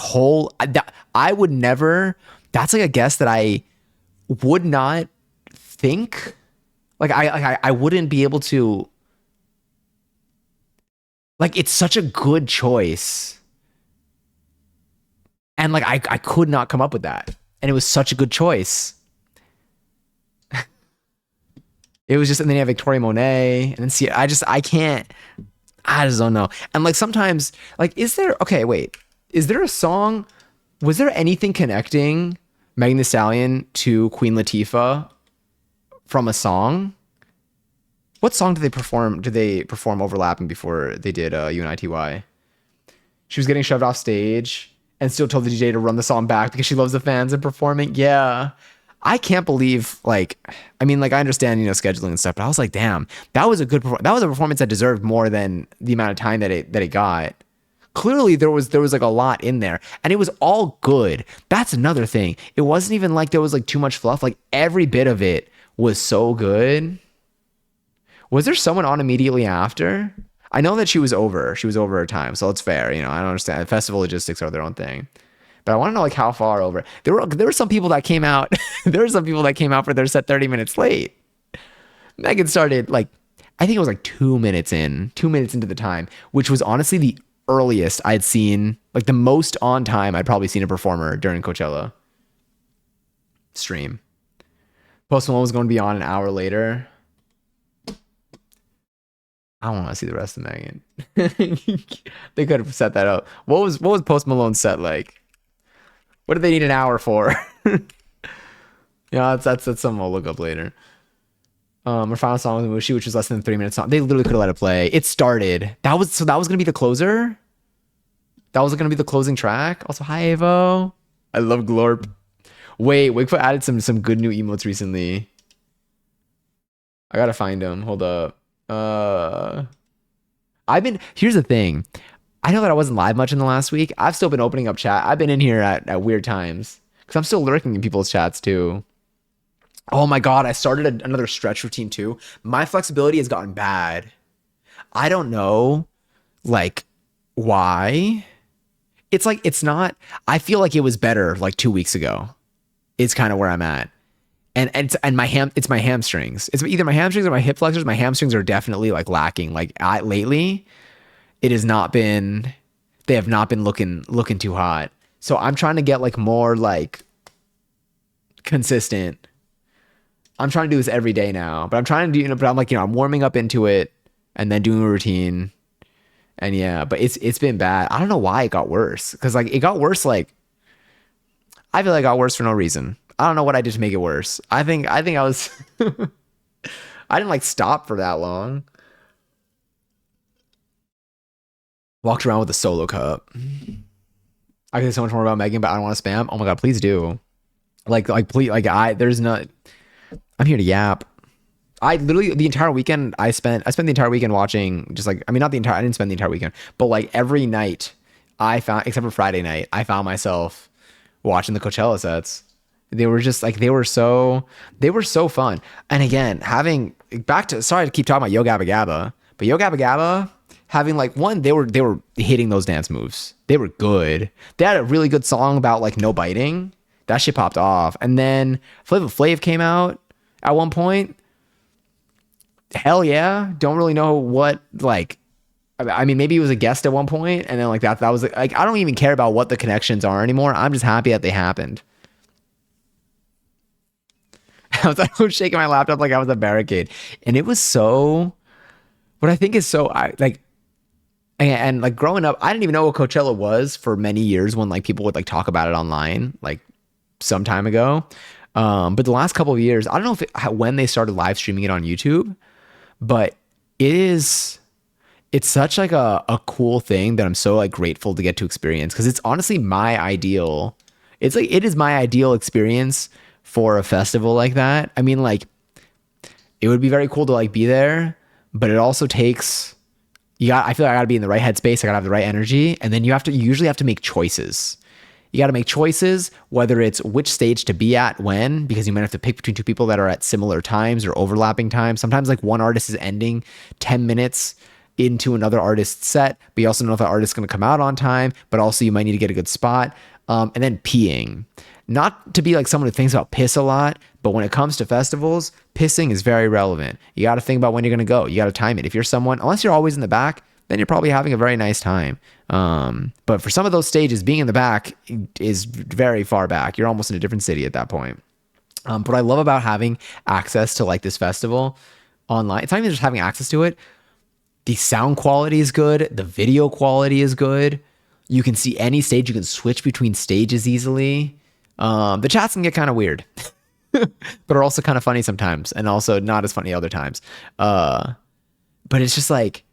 I would never. That's like a guess that I would not think. Like I wouldn't be able to. Like it's such a good choice, and like I could not come up with that, and it was such a good choice. It was just, and then you have Victoria Monet, and then see, I just don't know. And like sometimes, like, is there a song? Was there anything connecting Megan Thee Stallion to Queen Latifah from a song? What song did they perform? Did they perform overlapping before they did UNITY? She was getting shoved off stage and still told the DJ to run the song back because she loves the fans and performing. Yeah. I can't believe, like, I mean, like, I understand, scheduling and stuff, but I was like, damn, that was a performance that deserved more than the amount of time that it got. Clearly, there was like a lot in there, and it was all good. That's another thing. It wasn't even like there was like too much fluff. Like every bit of it was so good. Was there someone on immediately after? I know that she was over her time, so it's fair. I don't understand. Festival logistics are their own thing. But I want to know like how far over. There were some people that came out. There were some people that came out for their set 30 minutes late. Megan started like, I think it was like 2 minutes into the time, which was honestly the earliest I'd seen, like the most on time I'd probably seen a performer during Coachella stream. Post Malone was going to be on an hour later. I don't want to see the rest of Megan. They could have set that up. What was Post Malone's set like? What do they need an hour for? Yeah, that's something I'll look up later. Our final song was Mushi, which was less than 3 minutes long. They literally could have let it play. It started. That was gonna be the closer. That was gonna be the closing track. Also, hi Avo. I love Glorp. Wait, Wakefoot added some good new emotes recently. I gotta find them. Hold up. Here's the thing. I know that I wasn't live much in the last week. I've still been opening up chat. I've been in here at weird times because I'm still lurking in people's chats too. Oh my God, I started another stretch routine too. My flexibility has gotten bad. I don't know, like, why. It's like, it's not, I feel like it was better like 2 weeks ago. It's kind of where I'm at. And it's my hamstrings. It's either my hamstrings or my hip flexors. My hamstrings are definitely like lacking. Like lately, it has not been, they have not been looking too hot. So I'm trying to get like more like consistent. I'm trying to do this every day now, but I'm trying to do, but I'm like, I'm warming up into it and then doing a routine. And yeah, but it's been bad. I don't know why it got worse. Cause like it got worse. Like I feel like it got worse for no reason. I don't know what I did to make it worse. I think I was, I didn't like stop for that long. Walked around with a solo cup. I can say so much more about Megan, but I don't want to spam. Oh my God, please do. Like please, like I'm here to yap. I literally, the entire weekend I spent the entire weekend watching just like, I didn't spend the entire weekend, but like every night except for Friday night, I found myself watching the Coachella sets. They were just like they were so fun. And again, having back to sorry to keep talking about Yo Gabba Gabba, but Yo Gabba Gabba having like one, they were hitting those dance moves. They were good. They had a really good song about like no biting. That shit popped off. And then Flavor Flav came out at one point. Hell yeah. Don't really know what like I mean, maybe he was a guest at one point, and then like that was like I don't even care about what the connections are anymore. I'm just happy that they happened. I was shaking my laptop like I was a barricade, and it was so. What I think is so I like, and like growing up, I didn't even know what Coachella was for many years when like people would like talk about it online like some time ago. But the last couple of years, I don't know if when they started live streaming it on YouTube, but it is it's such like a cool thing that I'm so like grateful to get to experience because it's honestly my ideal. It's like it is my ideal experience for a festival like that. I mean, like it would be very cool to like be there, but it also takes I feel like I gotta be in the right headspace, I gotta have the right energy, and then you usually have to make choices. You got to make choices, whether it's which stage to be at when, because you might have to pick between two people that are at similar times or overlapping times. Sometimes like one artist is ending 10 minutes into another artist's set, but you also know if that artist's going to come out on time, but also you might need to get a good spot. And then peeing. Not to be like someone who thinks about piss a lot, but when it comes to festivals, pissing is very relevant. You got to think about when you're going to go. You got to time it. If you're someone, unless you're always in the back, then you're probably having a very nice time. But for some of those stages, being in the back is very far back. You're almost in a different city at that point. But what I love about having access to like this festival online, it's not even just having access to it. The sound quality is good. The video quality is good. You can see any stage. You can switch between stages easily. The chats can get kind of weird, but are also kind of funny sometimes, and also not as funny other times. But it's just like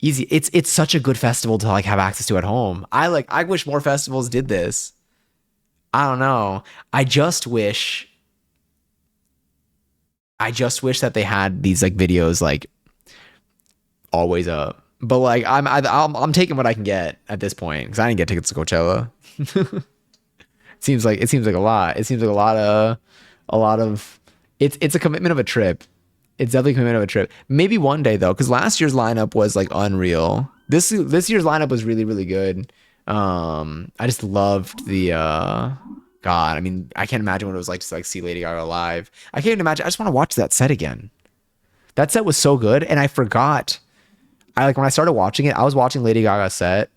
easy. It's such a good festival to like have access to at home. I wish more festivals did this. I don't know. I just wish that they had these like videos like always up. But like I'm taking what I can get at this point because I didn't get tickets to Coachella. It seems like a lot. It seems like a lot of it's a commitment of a trip. It's definitely a commitment of a trip. Maybe one day though, because last year's lineup was like unreal. This year's lineup was really really good. I just loved the God. I mean, I can't imagine what it was like to like see Lady Gaga live. I can't even imagine. I just want to watch that set again. That set was so good, and I forgot. I like when I started watching it, I was watching Lady Gaga's set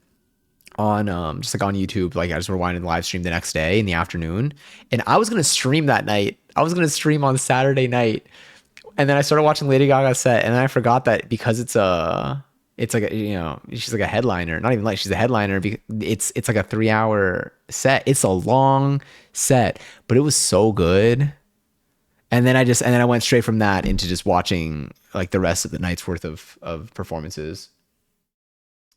on just like on YouTube. Like I just rewinded the live stream the next day in the afternoon, and I was gonna stream that night. I was gonna stream on Saturday night, and then I started watching Lady Gaga's set, and then I forgot that because it's like a, you know, she's like a headliner. Not even like she's a headliner. It's like a 3-hour set. It's a long set, but it was so good. And then I went straight from that into just watching like the rest of the night's worth of performances.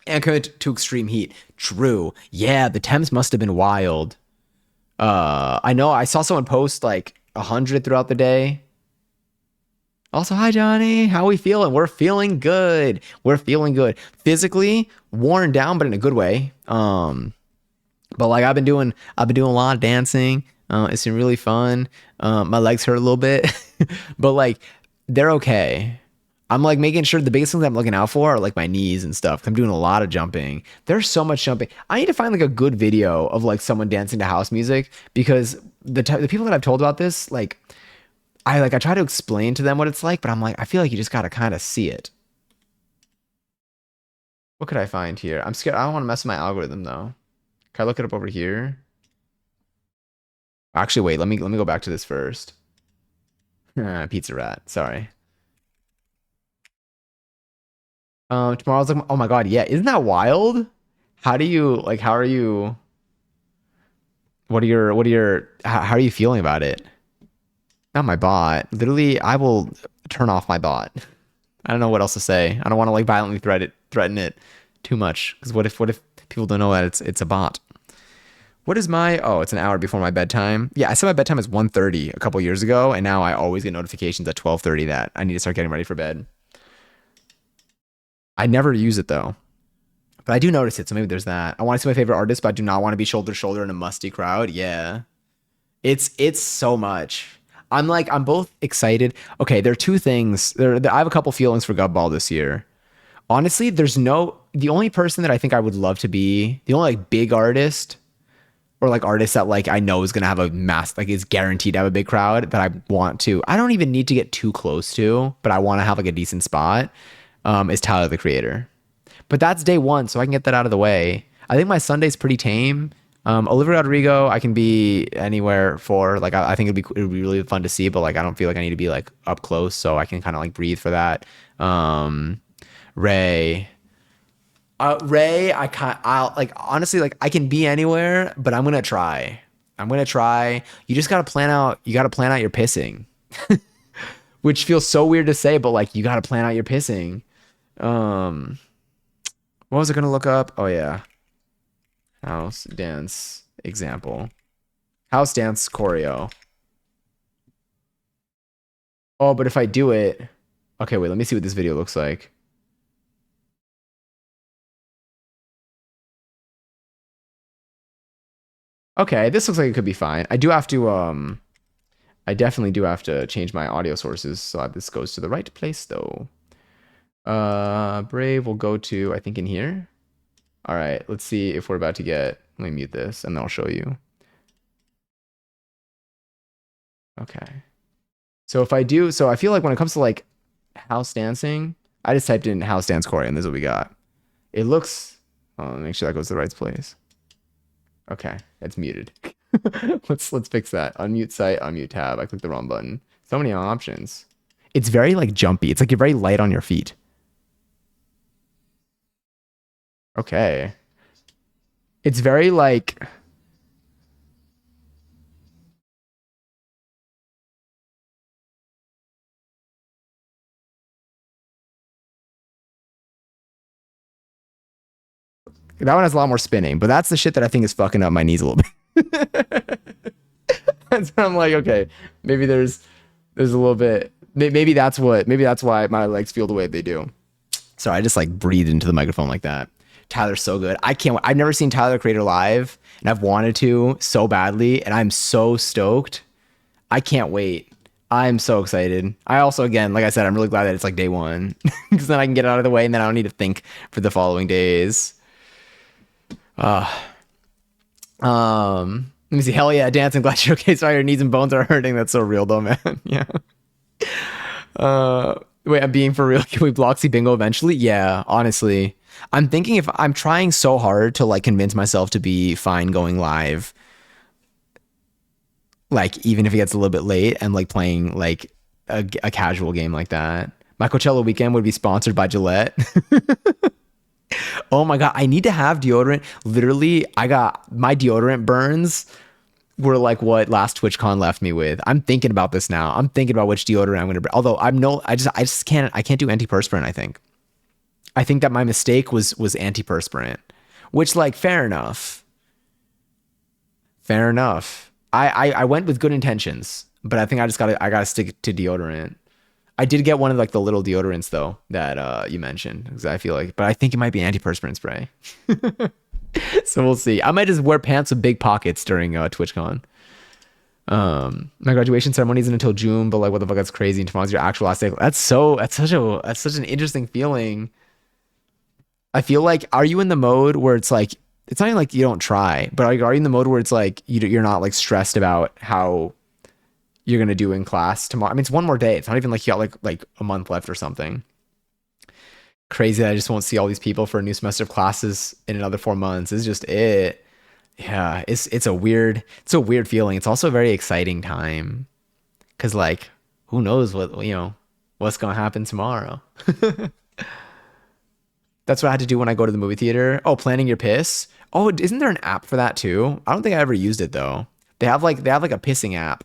And compared to Extreme Heat, true. Yeah, the temps must have been wild. I know I saw someone post like 100 throughout the day. Also, hi Johnny, how we feeling? We're feeling good. We're feeling good. Physically worn down, but in a good way. But like I've been doing a lot of dancing. It's been really fun. My legs hurt a little bit, but like they're okay. I'm like making sure the biggest things I'm looking out for are like my knees and stuff. I'm doing a lot of jumping. There's so much jumping. I need to find like a good video of like someone dancing to house music because the people that I've told about this, like I try to explain to them what it's like, but I'm like, I feel like you just got to kind of see it. What could I find here? I'm scared. I don't want to mess with my algorithm though. Can I look it up over here? Actually, wait, let me go back to this first. Pizza Rat, sorry. Tomorrow's like, oh my God, yeah, isn't that wild? How do you like? How are you? How are you feeling about it? Not my bot. Literally, I will turn off my bot. I don't know what else to say. I don't want to like violently threaten it too much because what if people don't know that it's a bot? What is my, oh, it's an hour before my bedtime. Yeah, I said my bedtime is 1:30 a couple years ago, and now I always get notifications at 12:30 that I need to start getting ready for bed. I never use it though, but I do notice it, so maybe there's that. I want to see my favorite artist, but I do not want to be shoulder to shoulder in a musty crowd. Yeah. It's so much. I'm both excited. Okay, there are two things. I have a couple feelings for Gubball this year. Honestly, the only person that I think I would love to be, the only like big artist or like artist that like I know is gonna have a mass like is guaranteed to have a big crowd that I want to. I don't even need to get too close to, but I want to have like a decent spot. Is Tyler the Creator. But that's day one, so I can get that out of the way. I think my Sunday's pretty tame. Olivia Rodrigo, I can be anywhere for. Like, I think it'd be really fun to see, but like, I don't feel like I need to be like up close, so I can kind of like breathe for that. Ray, Ray, I'll like honestly like I can be anywhere, but I'm gonna try. I'm gonna try. You just gotta plan out. You gotta plan out your pissing, which feels so weird to say, but like you gotta plan out your pissing. Um, what was I gonna look up? Oh yeah. House dance example. House dance choreo. Oh, but if I do it, okay, wait, let me see what this video looks like. Okay, this looks like it could be fine. I definitely do have to change my audio sources so that this goes to the right place though. Brave will go to, I think, in here. All right, let's see if we're about to get, let me mute this and then I'll show you. Okay. So if I do, so I feel like when it comes to like house dancing, I just typed in house dance choreo and this is what we got. It looks, oh, make sure that goes to the right place. Okay, it's muted. Let's fix that. Unmute site, unmute tab. I clicked the wrong button. So many options. It's very like jumpy. It's like you're very light on your feet. Okay. It's very like that one has a lot more spinning, but that's the shit that I think is fucking up my knees a little bit. And so I'm like, okay, maybe there's a little bit. Maybe that's why my legs feel the way they do. So I just like breathed into the microphone like that. Tyler's so good. I've never seen Tyler the Creator live, and I've wanted to so badly, and I'm so stoked. I can't wait. I'm so excited. I also, again, like I said, I'm really glad that it's like day one, because then I can get it out of the way, and then I don't need to think for the following days. Let me see. Hell yeah, dancing. Glad you're okay. Sorry, your knees and bones are hurting. That's so real though, man. Yeah. Wait, I'm being for real. Can we Bloxy bingo eventually? Yeah, honestly. I'm thinking if I'm trying so hard to like convince myself to be fine going live, like even if it gets a little bit late and like playing like a casual game like that. My Coachella weekend would be sponsored by Gillette. Oh my God, I need to have deodorant. Literally, I got my deodorant burns were like what last TwitchCon left me with. I'm thinking about this now. I'm thinking about which deodorant I'm gonna. Although I just can't. I can't do antiperspirant. I think that my mistake was antiperspirant, which like fair enough. Fair enough. I went with good intentions, but I think I gotta stick to deodorant. I did get one of like the little deodorants though that you mentioned because I feel like, but I think it might be antiperspirant spray. So we'll see. I might just wear pants with big pockets during TwitchCon. My graduation ceremony isn't until June, but like what the fuck, that's crazy. And tomorrow's your actual last day. That's such an interesting feeling. I feel like, are you in the mode where it's like, it's not even like you don't try, but are you in the mode where it's like you're not like stressed about how you're gonna do in class tomorrow? I mean, it's one more day. It's not even like you got like a month left or something. Crazy that I just won't see all these people for a new semester of classes in another 4 months. It's just it. Yeah, it's a weird feeling. It's also a very exciting time because like who knows what's gonna happen tomorrow. That's what I had to do when I go to the movie theater. Oh, planning your piss. Oh, isn't there an app for that too? I don't think I ever used it though. They have like a pissing app.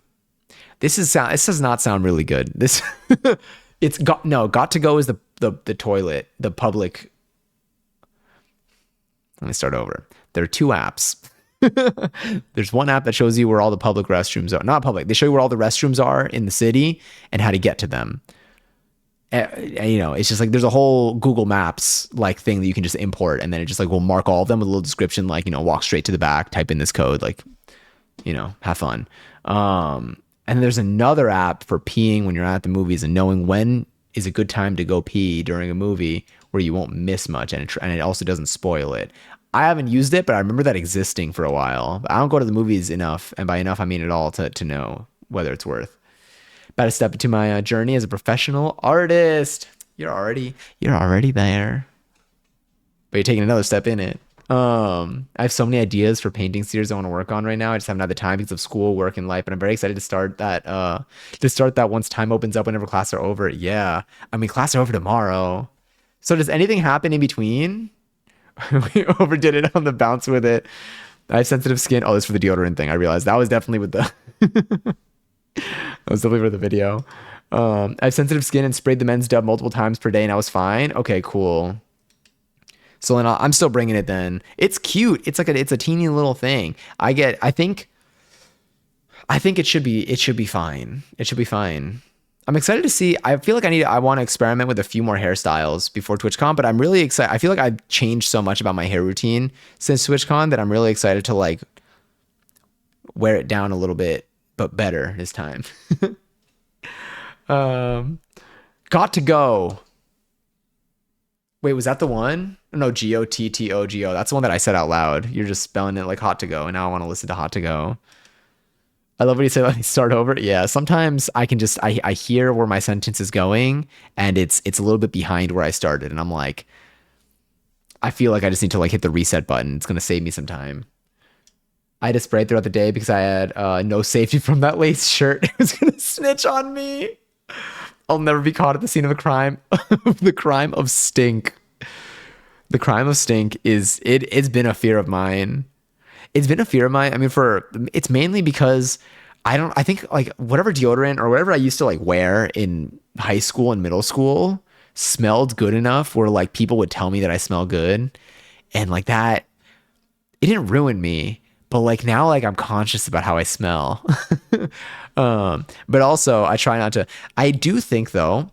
This does not sound really good. This got to go is the toilet, the public. Let me start over. There are two apps. There's one app that shows you where all the public restrooms are. Not public. They show you where all the restrooms are in the city and how to get to them. And, it's just like there's a whole Google Maps like thing that you can just import, and then it just like will mark all of them with a little description like walk straight to the back, type in this code, like have fun. And there's another app for peeing when you're at the movies and knowing when is a good time to go pee during a movie where you won't miss much, and it also doesn't spoil it. I haven't used it, but I remember that existing for a while. I don't go to the movies enough, and by enough I mean at all, to know whether it's worth. About to step into my journey as a professional artist. You're already there, but you're taking another step in it. I have so many ideas for painting series I want to work on right now. I just haven't had the time because of school, work, and life. But I'm very excited to start that. Once time opens up, whenever classes are over. Yeah, I mean, classes are over tomorrow. So does anything happen in between? We overdid it on the bounce with it. I have sensitive skin. Oh, this is for the deodorant thing. I realized that was definitely with the. That was definitely for the video. I have sensitive skin and sprayed the men's dub multiple times per day, and I was fine. Okay, cool. So then I'm still bringing it then. It's cute. It's like it's a teeny little thing. I think it should be fine. It should be fine. I'm excited to see. I feel like I want to experiment with a few more hairstyles before TwitchCon, but I'm really excited. I feel like I've changed so much about my hair routine since TwitchCon that I'm really excited to like wear it down a little bit, but better this time. Got to go. Wait, was that the one? No, Gottogo. That's the one that I said out loud. You're just spelling it like hot to go, and now I want to listen to hot to go. I love what you say. Let me start over. Yeah, sometimes I can just I hear where my sentence is going, and it's a little bit behind where I started, and I'm like, I feel like I just need to like hit the reset button. It's gonna save me some time. I had to spray throughout the day because I had no safety from that lace shirt. It was gonna snitch on me. I'll never be caught at the scene of the crime. The crime of stink. The crime of stink it's been a fear of mine. It's been a fear of mine. I mean, it's mainly because I think like whatever deodorant or whatever I used to like wear in high school and middle school smelled good enough where like people would tell me that I smell good. And like that, it didn't ruin me. But like now, like I'm conscious about how I smell. But also I try not to. I do think though,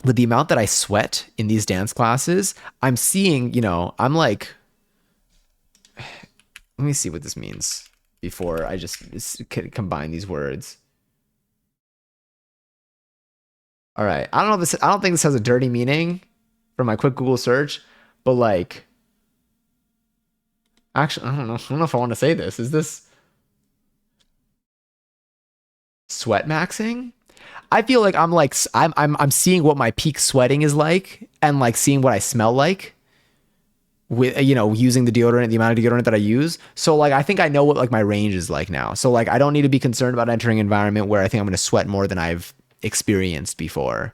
with the amount that I sweat in these dance classes, I'm seeing, I'm like, let me see what this means before I just combine these words. All right. I don't think this has a dirty meaning from my quick Google search, but like, actually, I don't know. I don't know if I want to say this. Is this sweat maxing? I feel like I'm seeing what my peak sweating is like and like seeing what I smell like with using the amount of deodorant that I use. So like I think I know what like my range is like now. So like I don't need to be concerned about entering an environment where I think I'm going to sweat more than I've experienced before.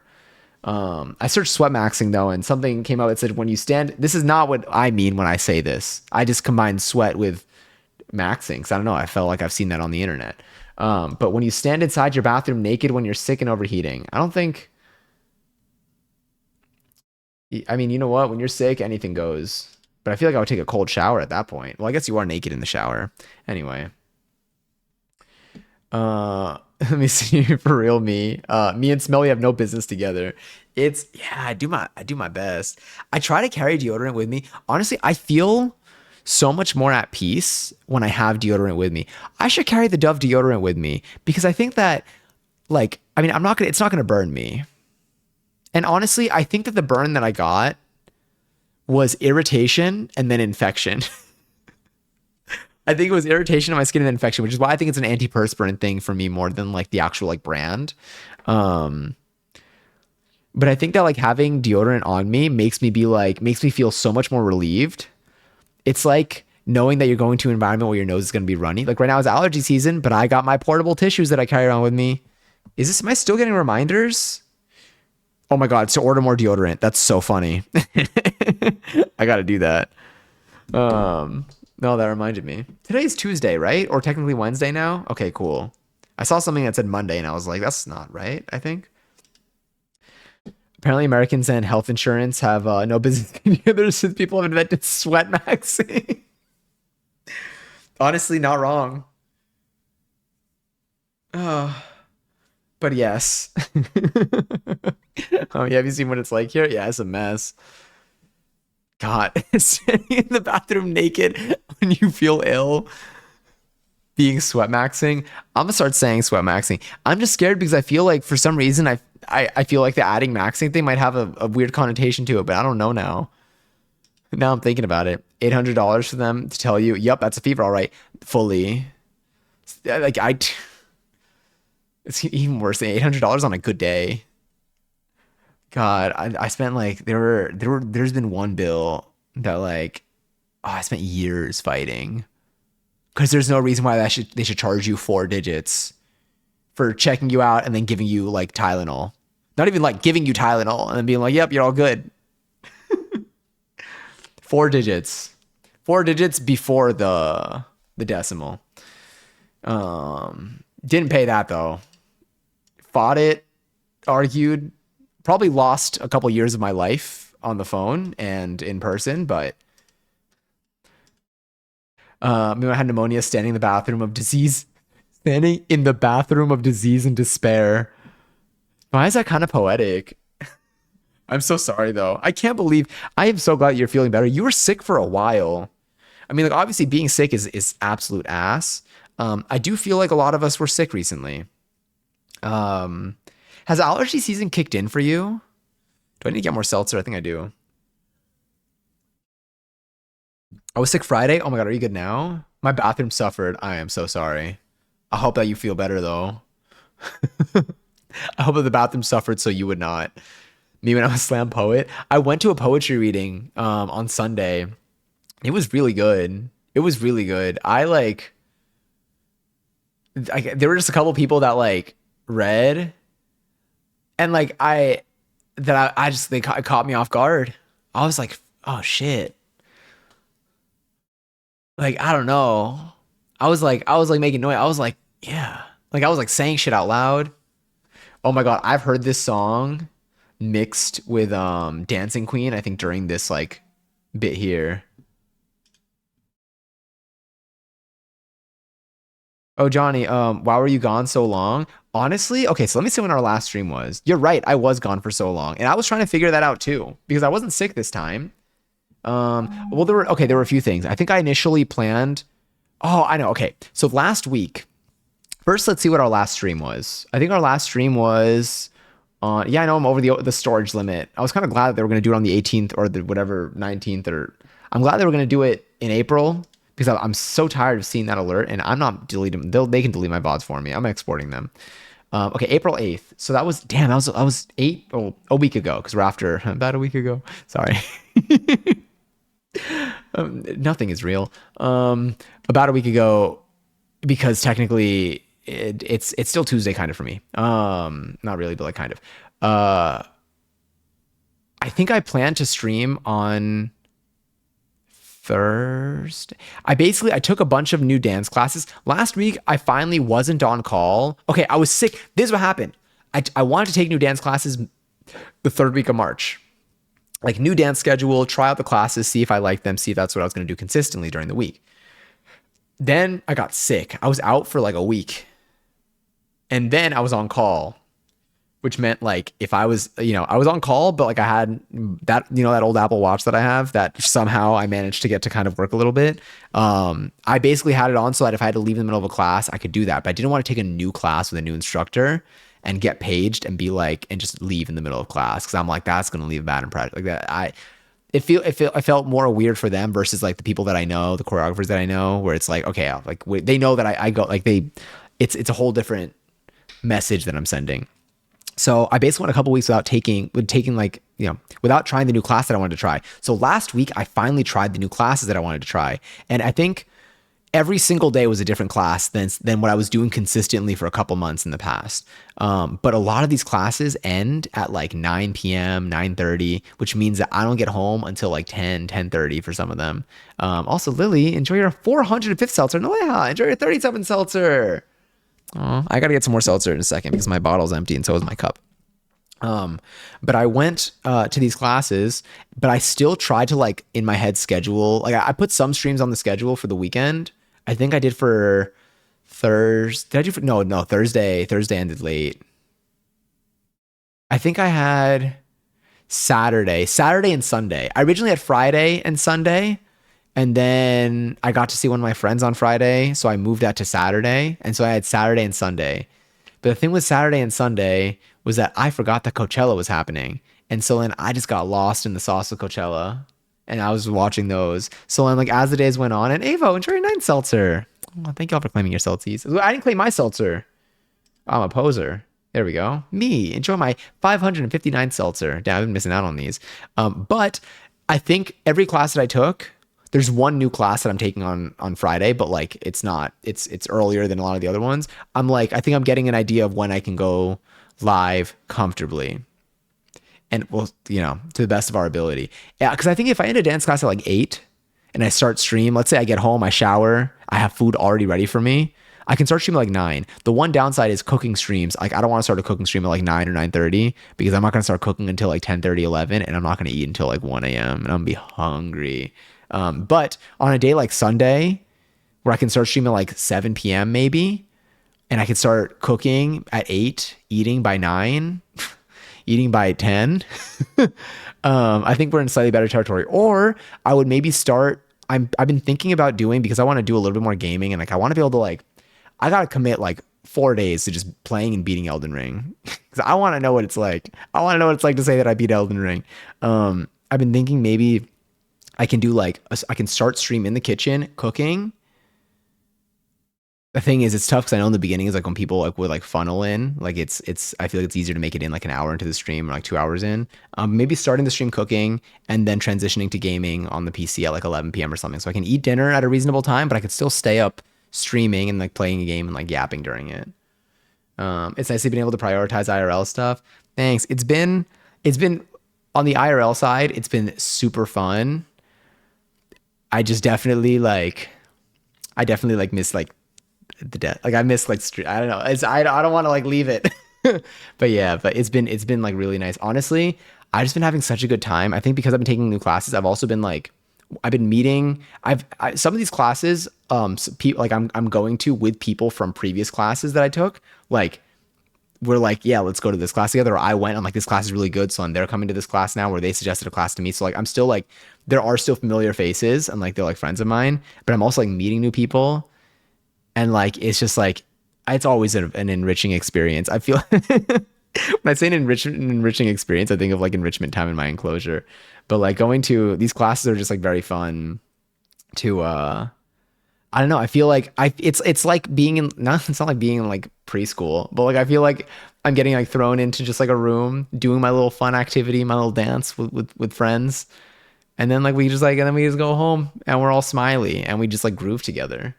I searched sweat maxing though, and something came up that said when you stand. This is not what I mean when I say this. I just combined sweat with maxing because I don't know. I felt like I've seen that on the internet. But when you stand inside your bathroom naked when you're sick and overheating, I don't think. I mean, you know what? When you're sick, anything goes. But I feel like I would take a cold shower at that point. Well, I guess you are naked in the shower. Anyway. Let me see for real me. Me and Smelly have no business together. I do my best. I try to carry deodorant with me. Honestly, I feel so much more at peace when I have deodorant with me. I should carry the Dove deodorant with me because I think that like, I mean, it's not gonna burn me. And honestly, I think that the burn that I got was irritation and then infection. I think it was irritation on my skin and infection, which is why I think it's an antiperspirant thing for me more than like the actual like brand. But I think that like having deodorant on me makes me feel so much more relieved. It's like knowing that you're going to an environment where your nose is going to be runny. Like right now is allergy season, but I got my portable tissues that I carry around with me. Am I still getting reminders? Oh my God, to order more deodorant. That's so funny. I got to do that. No, that reminded me. Today's Tuesday, right? Or technically Wednesday now? Okay, cool. I saw something that said Monday and I was like, that's not right, I think. Apparently Americans and health insurance have no business together since people have invented sweat maxing. Honestly, not wrong. But yes. Oh, yeah, have you seen what it's like here? Yeah, it's a mess. God, standing in the bathroom naked when you feel ill. being sweat maxing. I'm gonna start saying sweat maxing. I'm just scared because I feel like for some reason I feel like the adding maxing thing might have a weird connotation to it, but I don't know now. Now I'm thinking about it. $800 for them to tell you, yep, that's a fever, all right, fully. Like it's even worse than $800 on a good day. God, I spent like there's been one bill that like I spent years fighting because there's no reason why they should charge you 4 digits for checking you out and then giving you like Tylenol. Not even like giving you Tylenol and then being like, "Yep, you're all good." 4 digits. 4 digits before the decimal. Didn't pay that though. Fought it, argued, probably lost a couple years of my life on the phone and in person, but I had pneumonia standing in the bathroom of disease, standing in the bathroom of disease and despair. Why is that kind of poetic? I'm so sorry though. I can't believe I am so glad you're feeling better. You were sick for a while. I mean, like obviously being sick is absolute ass. I do feel like a lot of us were sick recently. Has allergy season kicked in for you? Do I need to get more seltzer? I think I do. I was sick Friday. Oh my God, are you good now? My bathroom suffered. I am so sorry. I hope that you feel better though. I hope that the bathroom suffered so you would not. Me when I was slam poet, I went to a poetry reading on Sunday. It was really good. It was really good. There were just a couple people that like read and like I just they it caught me off guard. I was like, oh shit. Like I don't know. I was like making noise. I was like, yeah. Like I was like saying shit out loud. Oh my God, I've heard this song mixed with Dancing Queen, I think during this like bit here. Oh Johnny, why were you gone so long? Honestly, okay, so let me see when our last stream was. You're right, I was gone for so long. And I was trying to figure that out too, because I wasn't sick this time. Well there were a few things. I think I initially planned. Oh, I know. Okay. So last week, first let's see what our last stream was. I think our last stream was yeah, I know I'm over the storage limit. I was kind of glad that they were going to do it on the 18th or the whatever 19th or I'm glad they were going to do it in April because I'm so tired of seeing that alert and I'm not deleting them. They can delete my VODs for me. I'm exporting them. Okay, April 8th. So that was damn. I was a week ago because we're after about a week ago. Sorry. Nothing is real. About a week ago because technically it's still Tuesday kind of for me. Not really, but like kind of. I think I plan to stream on Thursday. I took a bunch of new dance classes. Last week I finally wasn't on call. Okay, I was sick. This is what happened. I wanted to take new dance classes the third week of March. Like new dance schedule, try out the classes, see if I like them, see if that's what I was going to do consistently during the week. Then I got sick. I was out for like a week. And then I was on call, which meant like if I was, I was on call, but like I had that, that old Apple Watch that I have that somehow I managed to get to kind of work a little bit. I basically had it on so that if I had to leave in the middle of a class, I could do that. But I didn't want to take a new class with a new instructor and get paged and be like, and just leave in the middle of class. Cause I'm like, that's going to leave a bad impression like that. I felt more weird for them versus like the people that I know, the choreographers that I know, where it's like, okay, like they know that I go like it's a whole different message that I'm sending. So I basically went a couple weeks without taking like, without trying the new class that I wanted to try. So last week I finally tried the new classes that I wanted to try. And I think every single day was a different class than what I was doing consistently for a couple months in the past. But a lot of these classes end at like 9 p.m., 9:30, which means that I don't get home until like 10:30 for some of them. Also, Lily, enjoy your 405th seltzer. No, yeah, enjoy your 37th seltzer. Oh, I got to get some more seltzer in a second because my bottle's empty and so is my cup. But I went to these classes, but I still tried to like in my head schedule. Like I put some streams on the schedule for the weekend. I think I did for Thursday. Did I do for no Thursday? Thursday ended late. I think I had Saturday and Sunday. I originally had Friday and Sunday, And then I got to see one of my friends on Friday, so I moved that to Saturday. And so I had Saturday and Sunday. But the thing with Saturday and Sunday was that I forgot that Coachella was happening. And so then I just got lost in the sauce of Coachella and I was watching those. So then like as the days went on, and Avo, enjoy your 9 seltzer. Oh, thank y'all for claiming your seltzies. I didn't claim my seltzer. I'm a poser. There we go. Me, enjoy my 559 seltzer. Damn, I've been missing out on these. But I think every class that I took, there's one new class that I'm taking on Friday, but like it's not, it's earlier than a lot of the other ones. I'm like, I think I'm getting an idea of when I can go live comfortably. And well, you know, to the best of our ability. Yeah, because I think if I end a dance class at like 8 and I start stream, let's say I get home, I shower, I have food already ready for me, I can start streaming like 9. The one downside is cooking streams. Like I don't want to start a cooking stream at like 9 or 9:30 because I'm not going to start cooking until like 10:30, 11, and I'm not going to eat until like 1 a.m. and I'm going to be hungry. But on a day like Sunday where I can start streaming like 7 p.m. maybe, and I can start cooking at 8, eating by 9, eating by 10, I think we're in slightly better territory. Or I would maybe start, I've been thinking about doing, because I want to do a little bit more gaming and like I want to be able to like, I got to commit like 4 days to just playing and beating Elden Ring. Because I want to know what it's like. I want to know what it's like to say that I beat Elden Ring. I've been thinking maybe I can do like, I can start stream in the kitchen cooking. The thing is, it's tough because I know in the beginning is like when people like would like funnel in, like it's I feel like it's easier to make it in like an hour into the stream or like 2 hours in. Maybe starting the stream cooking and then transitioning to gaming on the PC at like 11 p.m. or something, so I can eat dinner at a reasonable time, but I could still stay up streaming and like playing a game and like yapping during it. It's nice to be able to prioritize IRL stuff. Thanks. It's been on the IRL side, it's been super fun. I definitely miss like the death. Like I miss like I don't know. I don't want to like leave it. But yeah, but it's been like really nice. Honestly, I've just been having such a good time. I think because I've been taking new classes, I've also been like, I've been meeting. Some of these classes, like I'm going to with people from previous classes that I took. Like we're like, yeah, let's go to this class together. Or I went, I'm like, this class is really good, so they're coming to this class now, where they suggested a class to me. So like I'm still like, there are still familiar faces and like they're like friends of mine, but I'm also like meeting new people. And like, it's just like, it's always an enriching experience. I feel when I say an enriching experience, I think of like enrichment time in my enclosure. But like going to these classes are just like very fun to, I don't know. I feel like it's like being in, not, it's not like being in like preschool, but like, I feel like I'm getting like thrown into just like a room, doing my little fun activity, my little dance with friends. And then like, we just go home and we're all smiley and we just like groove together.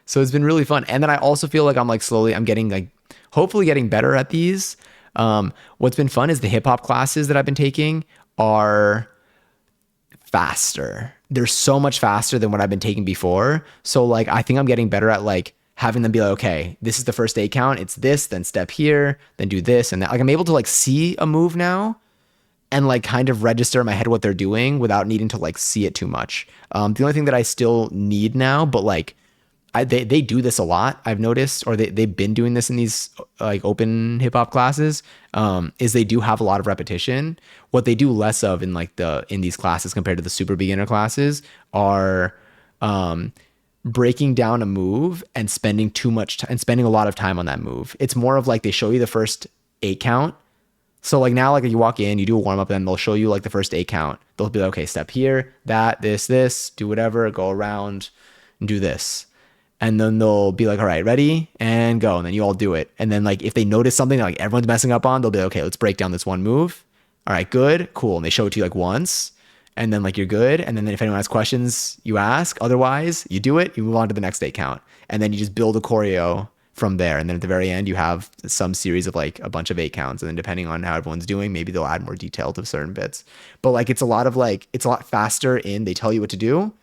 So it's been really fun. And then I also feel like I'm like slowly, I'm getting like, hopefully getting better at these. What's been fun is the hip hop classes that I've been taking are faster. They're so much faster than what I've been taking before. So like, I think I'm getting better at like having them be like, okay, this is the first 8 count. It's this, then step here, then do this and that. Like I'm able to like see a move now and like kind of register in my head what they're doing without needing to like see it too much. The only thing that I still need now, but like they do this a lot, I've noticed, or they've been doing this in these like open hip hop classes, is they do have a lot of repetition. What they do less of in like in these classes compared to the super beginner classes are breaking down a move and spending spending a lot of time on that move. It's more of like they show you the first 8 count. So like now, like you walk in, you do a warm up, and they'll show you like the first 8 count. They'll be like, okay, step here, that, this, do whatever, go around and do this. And then they'll be like, all right, ready and go. And then you all do it. And then like, if they notice something that like everyone's messing up on, they'll be like, okay, let's break down this one move. All right, good, cool. And they show it to you like once, and then like, you're good. And then if anyone has questions, you ask. Otherwise you do it, you move on to the next 8 count. And then you just build a choreo from there. And then at the very end, you have some series of like a bunch of 8 counts. And then depending on how everyone's doing, maybe they'll add more detail to certain bits. But like, it's a lot faster they tell you what to do.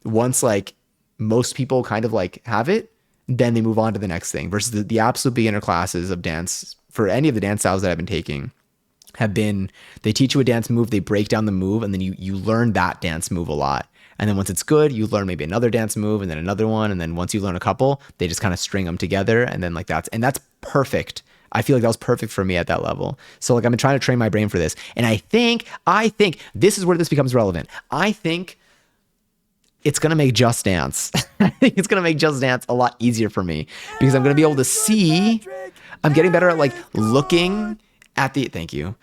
Once like most people kind of like have it, then they move on to the next thing, versus the absolute beginner classes of dance for any of the dance styles that I've been taking have been, they teach you a dance move, they break down the move, and then you learn that dance move a lot. And then once it's good, you learn maybe another dance move and then another one. And then once you learn a couple, they just kind of string them together. And then like that's perfect. I feel like that was perfect for me at that level. So like I've been trying to train my brain for this. And I think this is where this becomes relevant. I think it's gonna make Just Dance. I think it's gonna make Just Dance a lot easier for me because I'm gonna be able to see. I'm getting better at like looking at the. Thank you.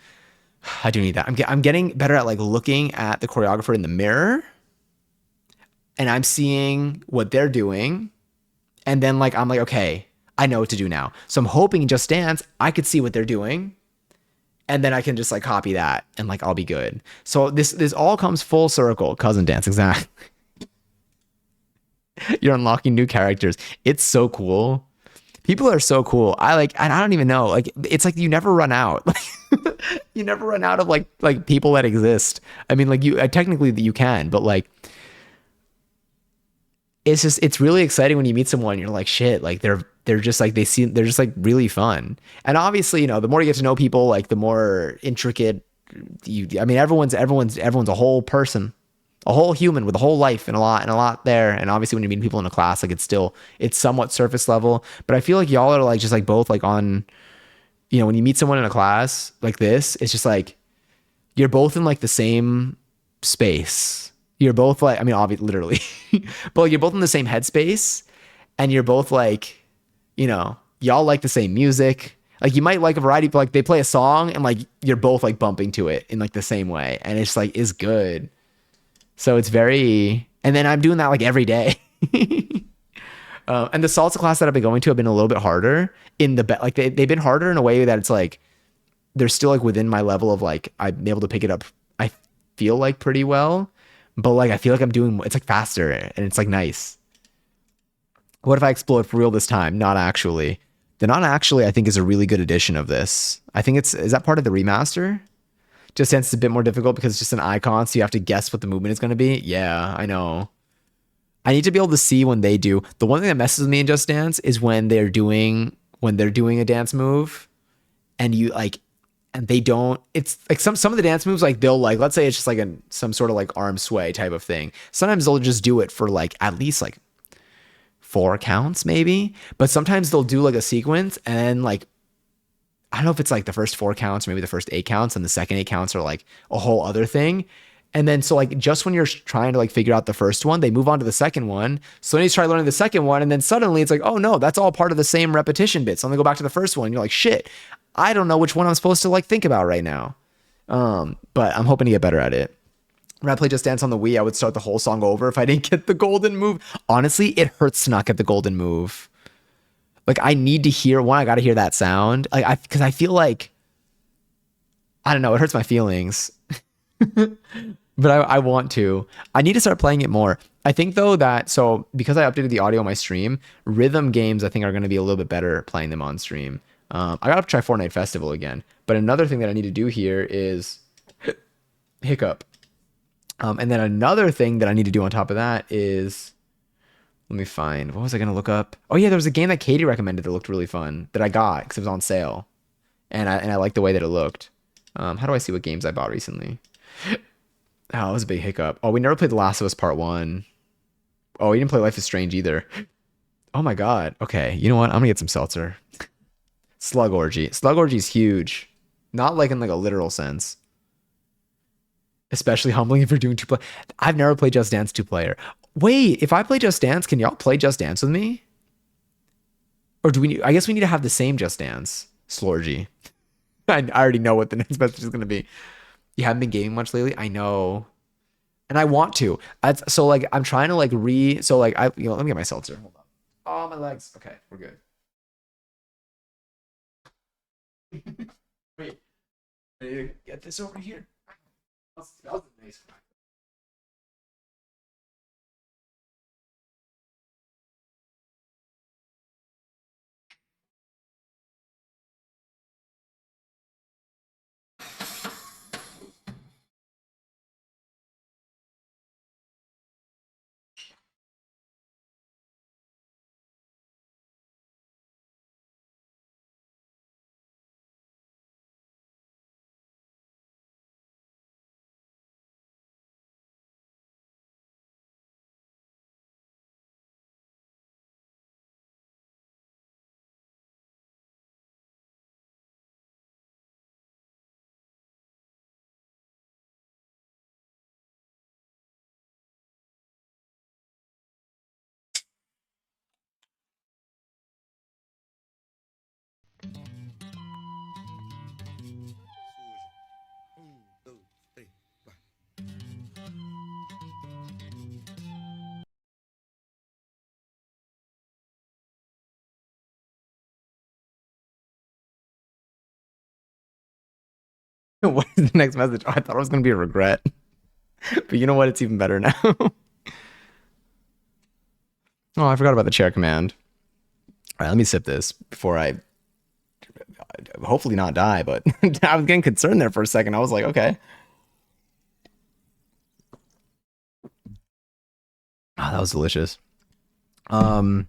I do need that. I'm getting better at like looking at the choreographer in the mirror, and I'm seeing what they're doing, and then like I'm like, okay, I know what to do now. So I'm hoping in Just Dance I could see what they're doing, and then I can just like copy that, and like I'll be good. So this all comes full circle. Cousin Dance, exactly. You're unlocking new characters. It's so cool. People are so cool. I like, and I don't even know. Like, it's like you never run out. You never run out of like people that exist. I mean, like you technically you can, but like it's really exciting when you meet someone. You're like, shit. Like they're just like they're just like really fun. And obviously, you know, the more you get to know people, like the more intricate you. I mean, everyone's a whole person, a whole human with a whole life and a lot there. And obviously when you meet people in a class, like it's somewhat surface level, but I feel like y'all are like just like both like on, you know, when you meet someone in a class like this, it's just like you're both in like the same space. You're both like, I mean, obviously literally, but like, you're both in the same headspace, and you're both like, you know, y'all like the same music. Like you might like a variety, but like they play a song and like you're both like bumping to it in like the same way. And it's like is good. So it's very, and then I'm doing that like every day. And the salsa class that I've been going to have been a little bit harder in like they've been harder in a way that it's like, they're still like within my level of like, I'm able to pick it up. I feel like pretty well, but like, I feel like I'm doing, it's like faster and it's like nice. What if I explore for real this time? Not actually. The not actually, I think is a really good addition of this. I think is that part of the remaster? Just Dance is a bit more difficult because it's just an icon, so you have to guess what the movement is going to be. Yeah, I know. I need to be able to see when they do. The one thing that messes with me in Just Dance is when they're doing a dance move and you like and they don't. It's like some of the dance moves like they'll like, let's say it's just like some sort of like arm sway type of thing. Sometimes they'll just do it for like at least like 4 counts maybe, but sometimes they'll do like a sequence and like I don't know if it's like the first 4 counts or maybe the first 8 counts and the second 8 counts are like a whole other thing. And then so like just when you're trying to like figure out the first one, they move on to the second one. So then you try learning the second one, and then suddenly it's like, oh no, that's all part of the same repetition bit. So I'm gonna go back to the first one. You're like, shit, I don't know which one I'm supposed to like think about right now. But I'm hoping to get better at it. When I played Just Dance on the Wii, I would start the whole song over if I didn't get the golden move. Honestly, it hurts to not get the golden move. Like I need to hear one. I got to hear that sound. Like because I feel like I don't know. It hurts my feelings, but I want to. I need to start playing it more. I think though that so because I updated the audio on my stream, rhythm games I think are going to be a little bit better playing them on stream. I got to try Fortnite Festival again. But another thing that I need to do here is Hiccup. And then another thing that I need to do on top of that is let me find. What was I gonna look up? Oh yeah, there was a game that Katie recommended that looked really fun that I got because it was on sale, and I liked the way that it looked. How do I see what games I bought recently? Oh, it was a big hiccup. Oh, we never played The Last of Us Part One. Oh, we didn't play Life is Strange either. Oh my God. Okay, you know what? I'm gonna get some seltzer. Slug Orgy. Slug Orgy is huge, not like in like a literal sense. Especially humbling if you're doing two play. I've never played Just Dance 2 player. Wait, if I play Just Dance, can y'all play Just Dance with me? Or do we? I guess we need to have the same Just Dance. Slorgy. I already know what the next message is gonna be. You haven't been gaming much lately. I know, and I want to. So like I'm trying to like So like let me get my seltzer. Hold on. Oh my legs. Okay, we're good. Wait, I need to get this over here. That was a nice one. What is the next message? Oh, I thought it was gonna be a regret. But you know what? It's even better now. Oh, I forgot about the chair command. All right, let me sip this before I hopefully not die, but I was getting concerned there for a second. I was like, okay. Oh, that was delicious. Um,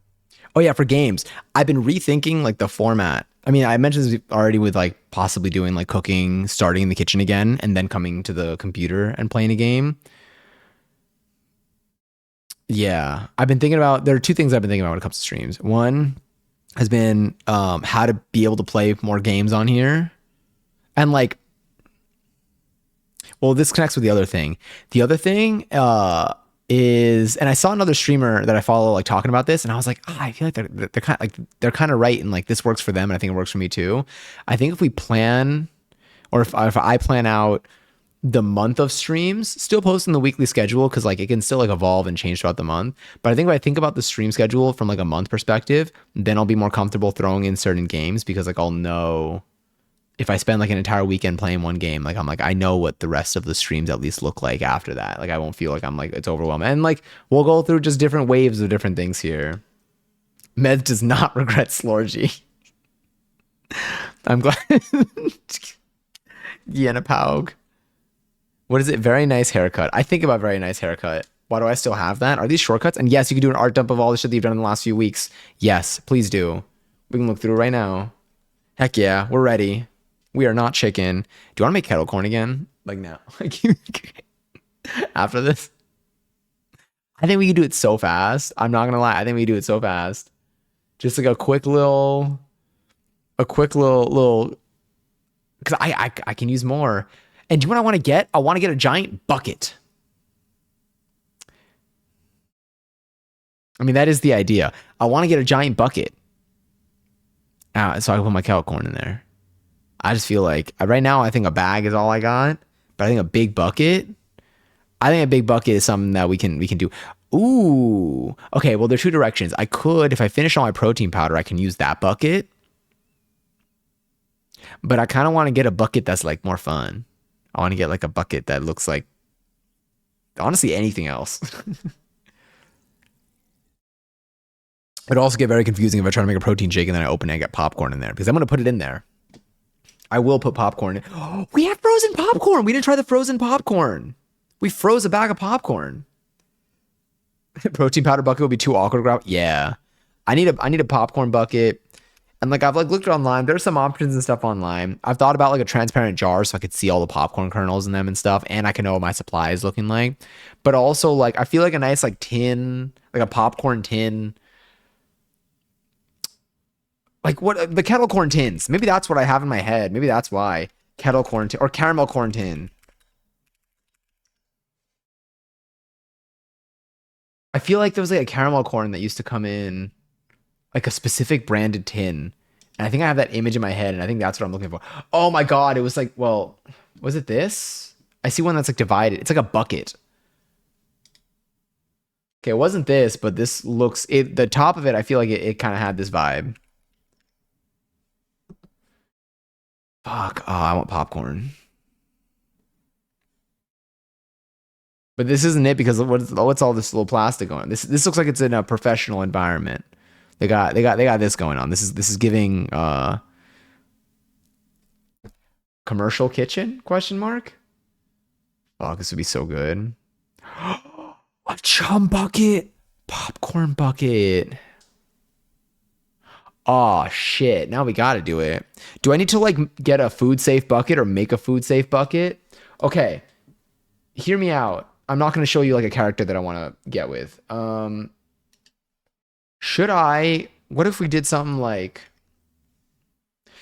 oh yeah, for games, I've been rethinking like the format. I mean, I mentioned this already with like possibly doing like cooking, starting in the kitchen again, and then coming to the computer and playing a game. Yeah, I've been thinking about. There are two things I've been thinking about when it comes to streams. One has been how to be able to play more games on here, and like, well, this connects with the other thing. The other thing is, and I saw another streamer that I follow like talking about this, and I was like, I feel like they're kind of like they're kind of right, and like this works for them, and I think it works for me too. I think if we plan, or if I plan out the month of streams, still posting the weekly schedule because like it can still like evolve and change throughout the month. But I think if I think about the stream schedule from like a month perspective, then I'll be more comfortable throwing in certain games because like I'll know if I spend like an entire weekend playing one game, like I'm like I know what the rest of the streams at least look like after that. Like I won't feel like I'm like it's overwhelming. And like we'll go through just different waves of different things here. Med does not regret Slorgy. I'm glad. Yenna Paug. What is it? Very nice haircut. I think about very nice haircut. Why do I still have that? Are these shortcuts? And yes, you can do an art dump of all the shit that you've done in the last few weeks. Yes, please do. We can look through it right now. Heck yeah, we're ready. We are not chicken. Do you want to make kettle corn again? Like now. After this? I think we can do it so fast. I'm not gonna lie. I think we can do it so fast. Just like a quick little, because I can use more. And do you know what I want to get? I want to get a giant bucket. I mean, that is the idea. I want to get a giant bucket. So I can put my kettle corn in there. I just feel like right now I think a bag is all I got, but I think a big bucket. I think a big bucket is something that we can do. Ooh, okay. Well, there's two directions. I could, if I finish all my protein powder, I can use that bucket. But I kind of want to get a bucket that's like more fun. I want to get like a bucket that looks like honestly anything else. It'd also get very confusing if I try to make a protein shake and then I open it and get popcorn in there because I'm going to put it in there. I will put popcorn in. Oh, we have frozen popcorn. We didn't try the frozen popcorn. We froze a bag of popcorn. Protein powder bucket would be too awkward to grab. Yeah. I need a popcorn bucket. And like I've like looked online. There's some options and stuff online. I've thought about like a transparent jar so I could see all the popcorn kernels in them and stuff, and I can know what my supply is looking like. But also like I feel like a nice like tin, like a popcorn tin. Like what the kettle corn tins. Maybe that's what I have in my head. Maybe that's why. Kettle corn tin or caramel corn tin. I feel like there was like a caramel corn that used to come in like a specific branded tin. And I think I have that image in my head, and I think that's what I'm looking for. Oh my god, it was like, well, was it this? I see one that's like divided. It's like a bucket. Okay, it wasn't this, but this looks it the top of it, I feel like it kind of had this vibe. Fuck. Oh, I want popcorn. But this isn't it because what's all this little plastic going on? This looks like it's in a professional environment. They got this going on. This is giving commercial kitchen question mark. Oh, this would be so good. A chum bucket, popcorn bucket. Oh shit! Now we gotta do it. Do I need to like get a food safe bucket or make a food safe bucket? Okay, hear me out. I'm not gonna show you like a character that I want to get with. Should I? What if we did something like?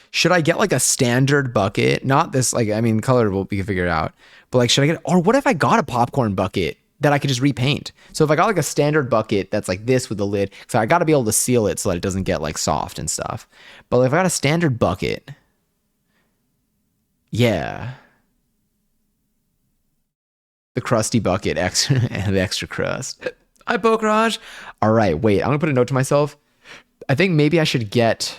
Should I get like a standard bucket? Not this, like, I mean, color we can figure it out. But like, should I get, or what if I got a popcorn bucket that I could just repaint? So if I got like a standard bucket that's like this with the lid, so I got to be able to seal it so that it doesn't get like soft and stuff. But if I got a standard bucket, yeah, the crusty bucket, extra, the extra crust. Hi, Pokraj. All right, wait, I'm gonna put a note to myself. I think maybe I should get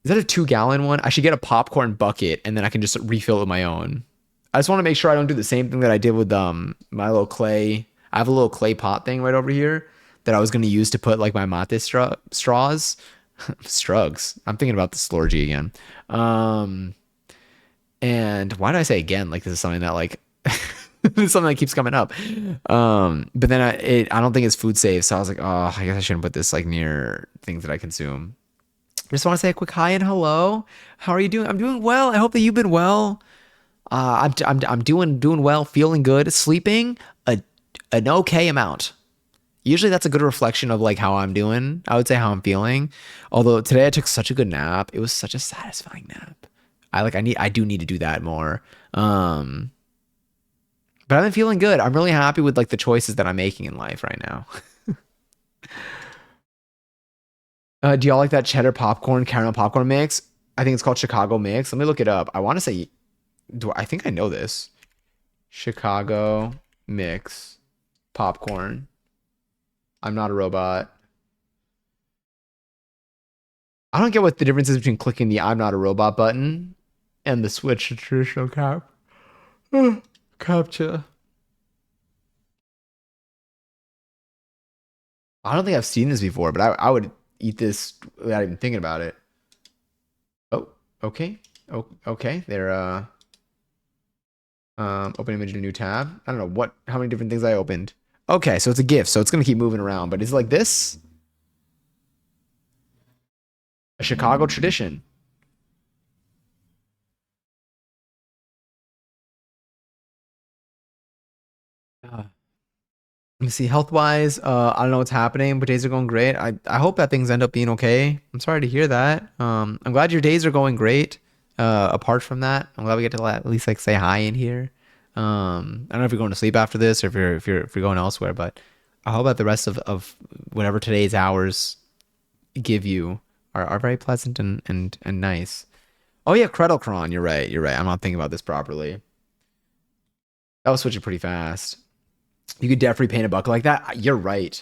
Is that a 2 gallon one? I should get a popcorn bucket and then I can just refill it with my own. I just want to make sure I don't do the same thing that I did with my little clay. I have a little clay pot thing right over here that I was going to use to put like my mate straws. Strugs. I'm thinking about the Slorgy again. And why did I say again? Like this is something that like this is something that keeps coming up. But then I don't think it's food safe, so I was like, oh, I guess I shouldn't put this like near things that I consume. Just want to say a quick hi and hello. How are you doing? I'm doing well. I hope that you've been well. I'm doing well, feeling good, sleeping an okay amount. Usually that's a good reflection of like how I'm doing. I would say how I'm feeling. Although today I took such a good nap. It was such a satisfying nap. I do need to do that more. But I've been feeling good. I'm really happy with like the choices that I'm making in life right now. Do y'all like that cheddar popcorn, caramel popcorn mix? I think it's called Chicago mix. Let me look it up. I want to say, I think I know this. Chicago mix popcorn. I'm not a robot. I don't get what the difference is between clicking the I'm not a robot button and the switch to traditional captcha. I don't think I've seen this before, but I would eat this without even thinking about it. Oh, okay. Oh, okay. They're open image in a new tab. I don't know how many different things I opened. Okay, so it's a GIF, so it's gonna keep moving around, but is it like this? A Chicago tradition. Let me see, health wise, I don't know what's happening, but days are going great. I hope that things end up being okay. I'm sorry to hear that. I'm glad your days are going great. Apart from that, I'm glad we get to at least like say hi in here. I don't know if you're going to sleep after this or if you're going elsewhere, but I hope that the rest of whatever today's hours give you are very pleasant and nice. Oh yeah, Credocron, you're right. You're right. I'm not thinking about this properly. That was switching pretty fast. You could definitely paint a bucket like that. You're right.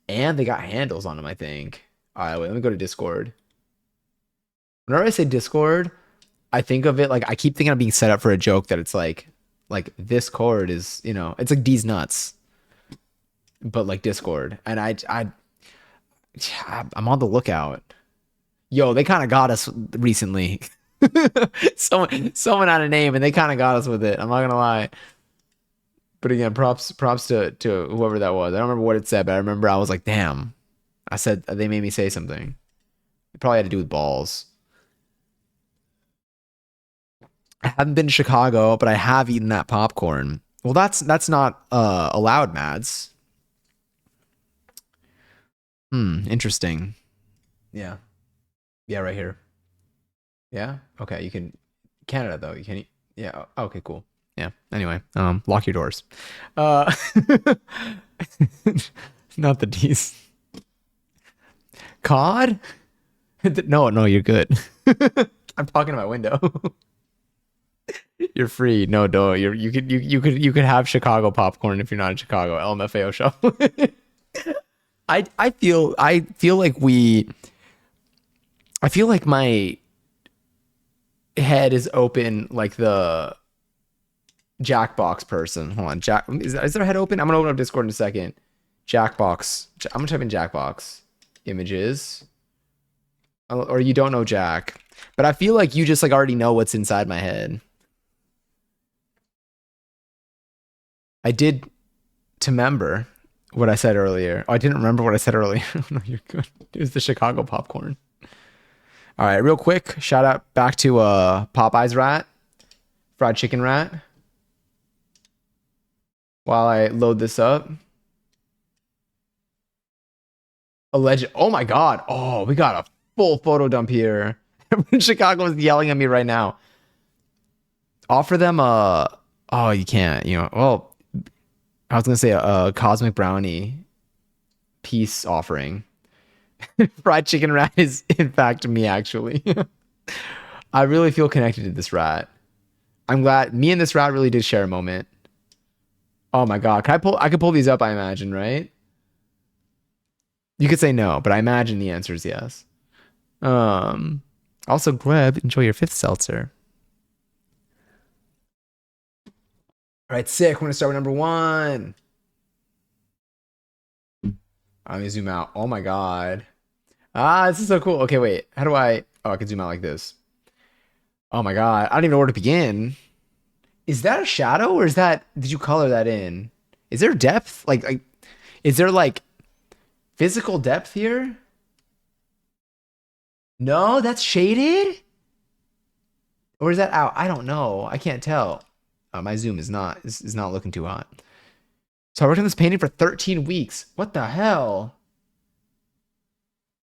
And they got handles on them, I think. All right, wait, let me go to Discord. Whenever I say Discord, I think of it like I keep thinking I'm being set up for a joke that it's like this chord is, it's like D's nuts, but like Discord. And I'm on the lookout. Yo, they kind of got us recently. Someone had a name and they kind of got us with it. I'm not gonna lie. But again, props to whoever that was. I don't remember what it said, but I remember I was like, damn. I said they made me say something. It probably had to do with balls. I haven't been to Chicago, but I have eaten that popcorn. Well, that's not allowed, Mads. Interesting. Yeah. Yeah, right here. Yeah. Okay, you can Canada though. You can eat. Yeah. Okay, cool. Yeah. Anyway, lock your doors. Uh not the D's. COD? No, you're good. I'm talking to my window. You're free. No, don't. You could have Chicago popcorn if you're not in Chicago. LMFAO show. I feel like my head is open like the Jackbox person. Hold on, Jack. Is their head open? I'm gonna open up Discord in a second. Jackbox. I'm gonna type in Jackbox images. Or you don't know Jack, but I feel like you just like already know what's inside my head. I did to remember what I said earlier. Oh, I didn't remember what I said earlier. No, you're good. It was the Chicago popcorn. All right, real quick, shout out back to Popeye's rat, fried chicken rat. While I load this up. Alleged. Oh my God. Oh, we got a full photo dump here. Chicago is yelling at me right now. Offer them oh, you can't, well, I was gonna say a cosmic brownie peace offering. Fried chicken rat is in fact me actually. I really feel connected to this rat. I'm glad me and this rat really did share a moment. Oh my God. I could pull these up, I imagine, right? You could say no, but I imagine the answer is yes. Also, Gleb, enjoy your 5th seltzer. All right, sick. We're gonna start with number 1. Let me zoom out. Oh my god. Ah, this is so cool. Okay, wait. How do I? Oh, I can zoom out like this. Oh my god. I don't even know where to begin. Is that a shadow or is that? Did you color that in? Is there depth? Like, is there like physical depth here? No, that's shaded. Or is that out? I don't know. I can't tell. My zoom is not looking too hot. So I worked on this painting for 13 weeks. What the hell?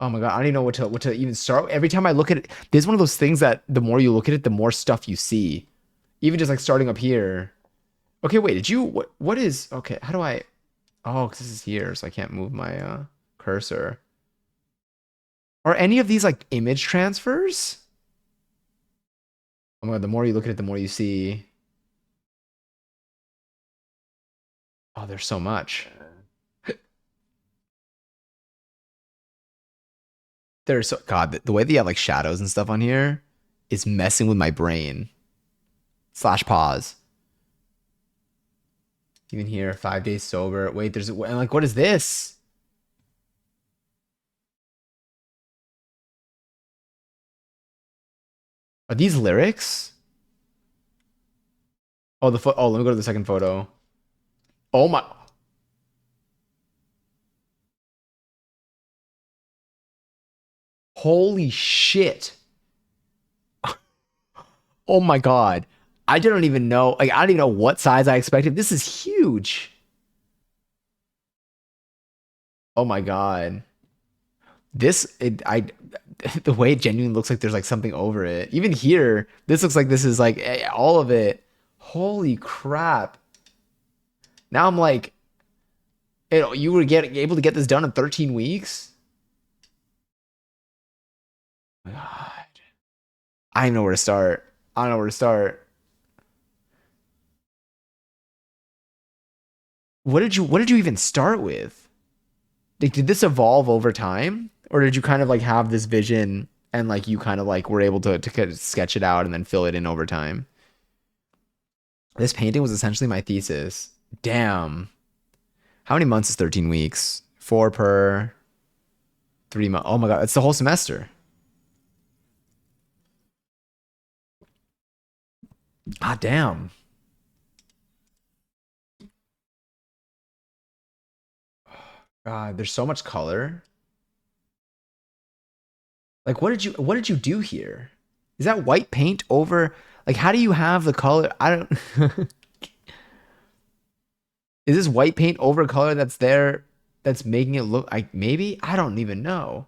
Oh my god, I don't even know what to even start. Every time I look at it, this is one of those things that the more you look at it, the more stuff you see. Even just like starting up here. Okay, wait, did you what is okay, how do I oh, because this is here, so I can't move my cursor. Are any of these like image transfers? Oh my god, the more you look at it, the more you see. Oh, there's so much. There's so God, the way they have like shadows and stuff on here is messing with my brain. Slash pause. Even here, 5 days sober. Wait, there's and like what is this? Are these lyrics? Oh, oh, let me go to the second photo. Oh my. Holy shit. Oh my god. I don't even know. Like, I don't even know what size I expected. This is huge. Oh my god. The way it genuinely looks like there's like something over it. Even here, this looks like this is like all of it. Holy crap. Now I'm like, you were able to get this done in 13 weeks? God. I don't know where to start. I don't know where to start. What did you even start with? Like, did this evolve over time? Or did you kind of like have this vision and like you kind of like were able to kind of sketch it out and then fill it in over time? This painting was essentially my thesis. Damn. How many months is 13 weeks? 4 per 3 months. Oh my God, it's the whole semester. Ah, damn. God, there's so much color. Like, what did you do here? Is that white paint over? Like, how do you have the color? I don't. Is this white paint over color that's there that's making it look like maybe? I don't even know.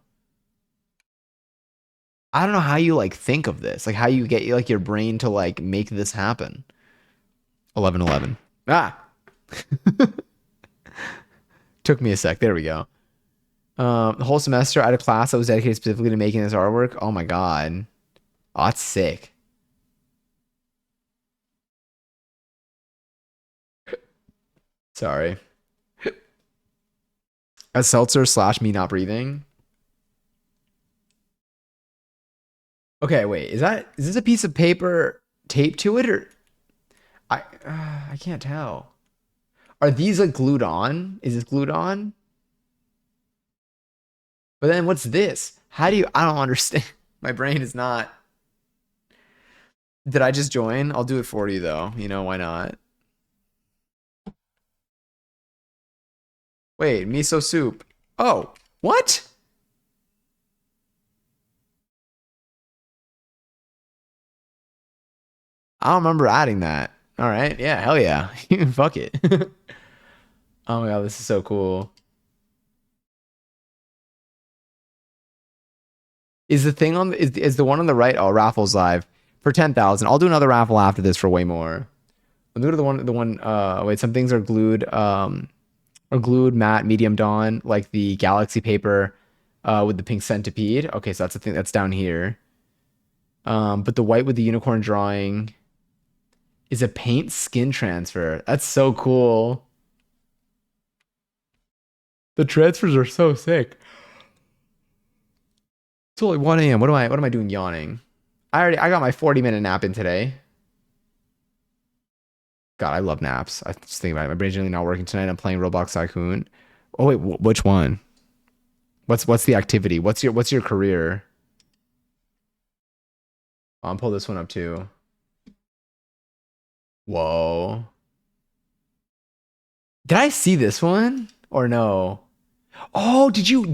I don't know how you like think of this. Like how you get like your brain to like make this happen. 11:11. Ah, took me a sec. There we go. The whole semester I had a class that was dedicated specifically to making this artwork. Oh my god. Oh, that's sick. Sorry. A seltzer slash me not breathing. Okay, wait. Is this a piece of paper taped to it or I can't tell. Are these like glued on? Is this glued on? But then what's this? How do you I don't understand. My brain is not. Did I just join? I'll do it for you though. You know, why not? Wait, miso soup. Oh, what? I don't remember adding that. All right. Yeah, hell yeah. Fuck it. Oh my god, this is so cool. Is the thing on is the one on the right? Oh, raffles live for 10,000. I'll do another raffle after this for way more. I'll do the one wait, some things are glued matte medium dawn like the galaxy paper with the pink centipede. Okay, so that's the thing that's down here. But the white with the unicorn drawing is a paint skin transfer. That's so cool. The transfers are so sick. It's only 1 a.m. What am I doing yawning? I got my 40-minute nap in today. God, I love naps. I just think about it. My brain's really not working tonight. I'm playing Roblox Tycoon. Oh wait, which one? What's the activity? What's your career? I'll pull this one up too. Whoa. Did I see this one or no? Oh, did you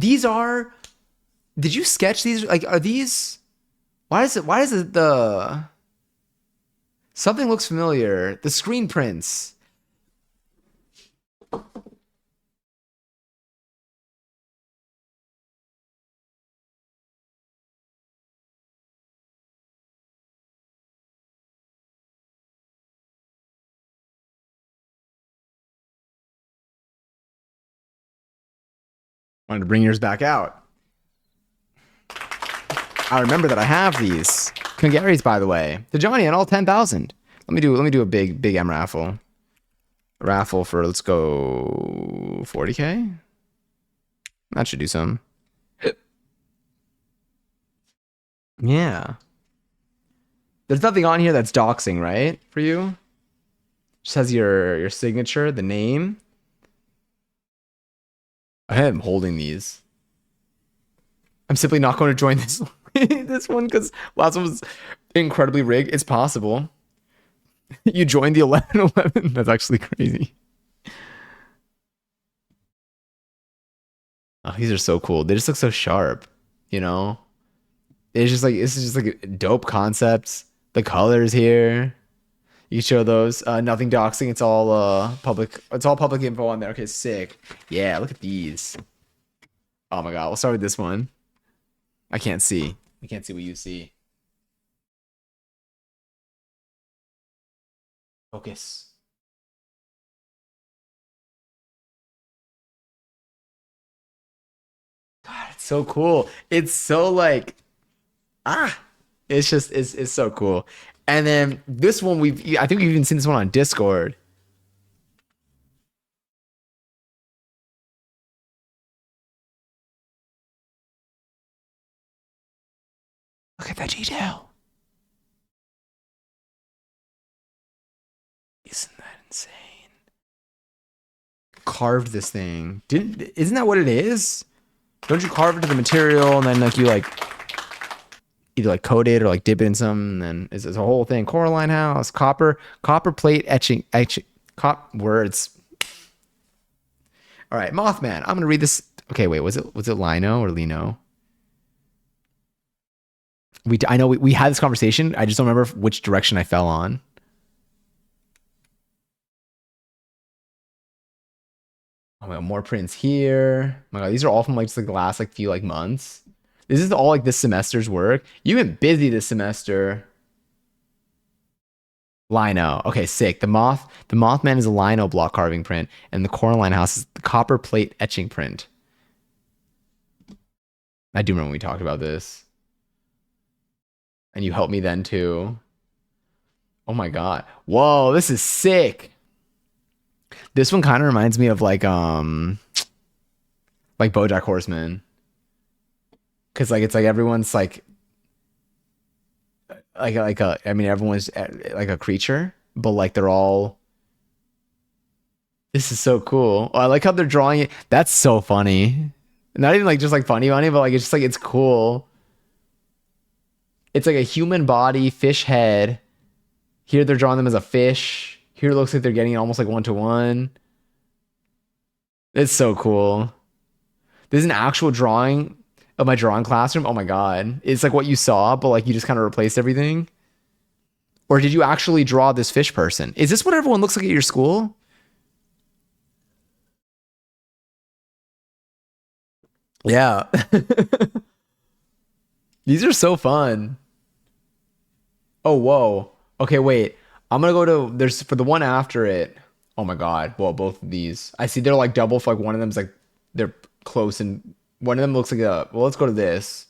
sketch these? Like, are these, why is it something looks familiar. The screen prints. Wanted to bring yours back out. I remember that I have these. Congaries, by the way. To Johnny and all 10,000. Let me do a big M raffle. Raffle for, let's go 40K. That should do some. Yeah. There's nothing on here that's doxing, right? For you? Just has your signature, the name. I am holding these. I'm simply not going to join this this one because last one was incredibly rigged. It's possible. You joined the 11-11. That's actually crazy. Oh, these are so cool. They just look so sharp, you know? This is just like dope concepts. The colors here. You can show those. Nothing doxing. It's all public info on there. Okay, sick. Yeah, look at these. Oh my god, we'll start with this one. I can't see. I can't see what you see. Focus. God, it's so cool. It's so like ah. It's so cool. And then this one I think we've even seen this one on Discord. Look at the detail. Isn't that insane? Carved this thing. Isn't that what it is? Don't you carve it to the material and then like you like either like coat it or like dip it in some and then it's a whole thing. Coraline house, copper plate etching words. All right, Mothman. I'm gonna read this. Okay, wait, was it Lino or Lino? I know we had this conversation. I just don't remember which direction I fell on. Oh my god, more prints here. Oh my god, these are all from like just like the last like few like months. This is all like this semester's work. You've been busy this semester. Lino. Okay, sick. The Mothman is a lino block carving print, and the Coraline house is the copper plate etching print. I do remember when we talked about this. And you helped me then too. Oh my god. Whoa, this is sick. This one kind of reminds me of like BoJack Horseman. Cause like it's like everyone's like a I mean everyone's like a creature, but like they're all this is so cool. Oh, I like how they're drawing it. That's so funny. Not even like just like funny, but like it's just like it's cool. It's like a human body, fish head. Here they're drawing them as a fish. Here it looks like they're getting it almost like one to one. It's so cool. There's an actual drawing of my drawing classroom. Oh my god. It's like what you saw, but like you just kind of replaced everything. Or did you actually draw this fish person? Is this what everyone looks like at your school? Yeah. These are so fun. Oh, whoa. Okay, wait. I'm gonna go to there's for the one after it. Oh my god. Well, both of these. I see they're like double for like one of them's like they're close and one of them looks like a well, let's go to this.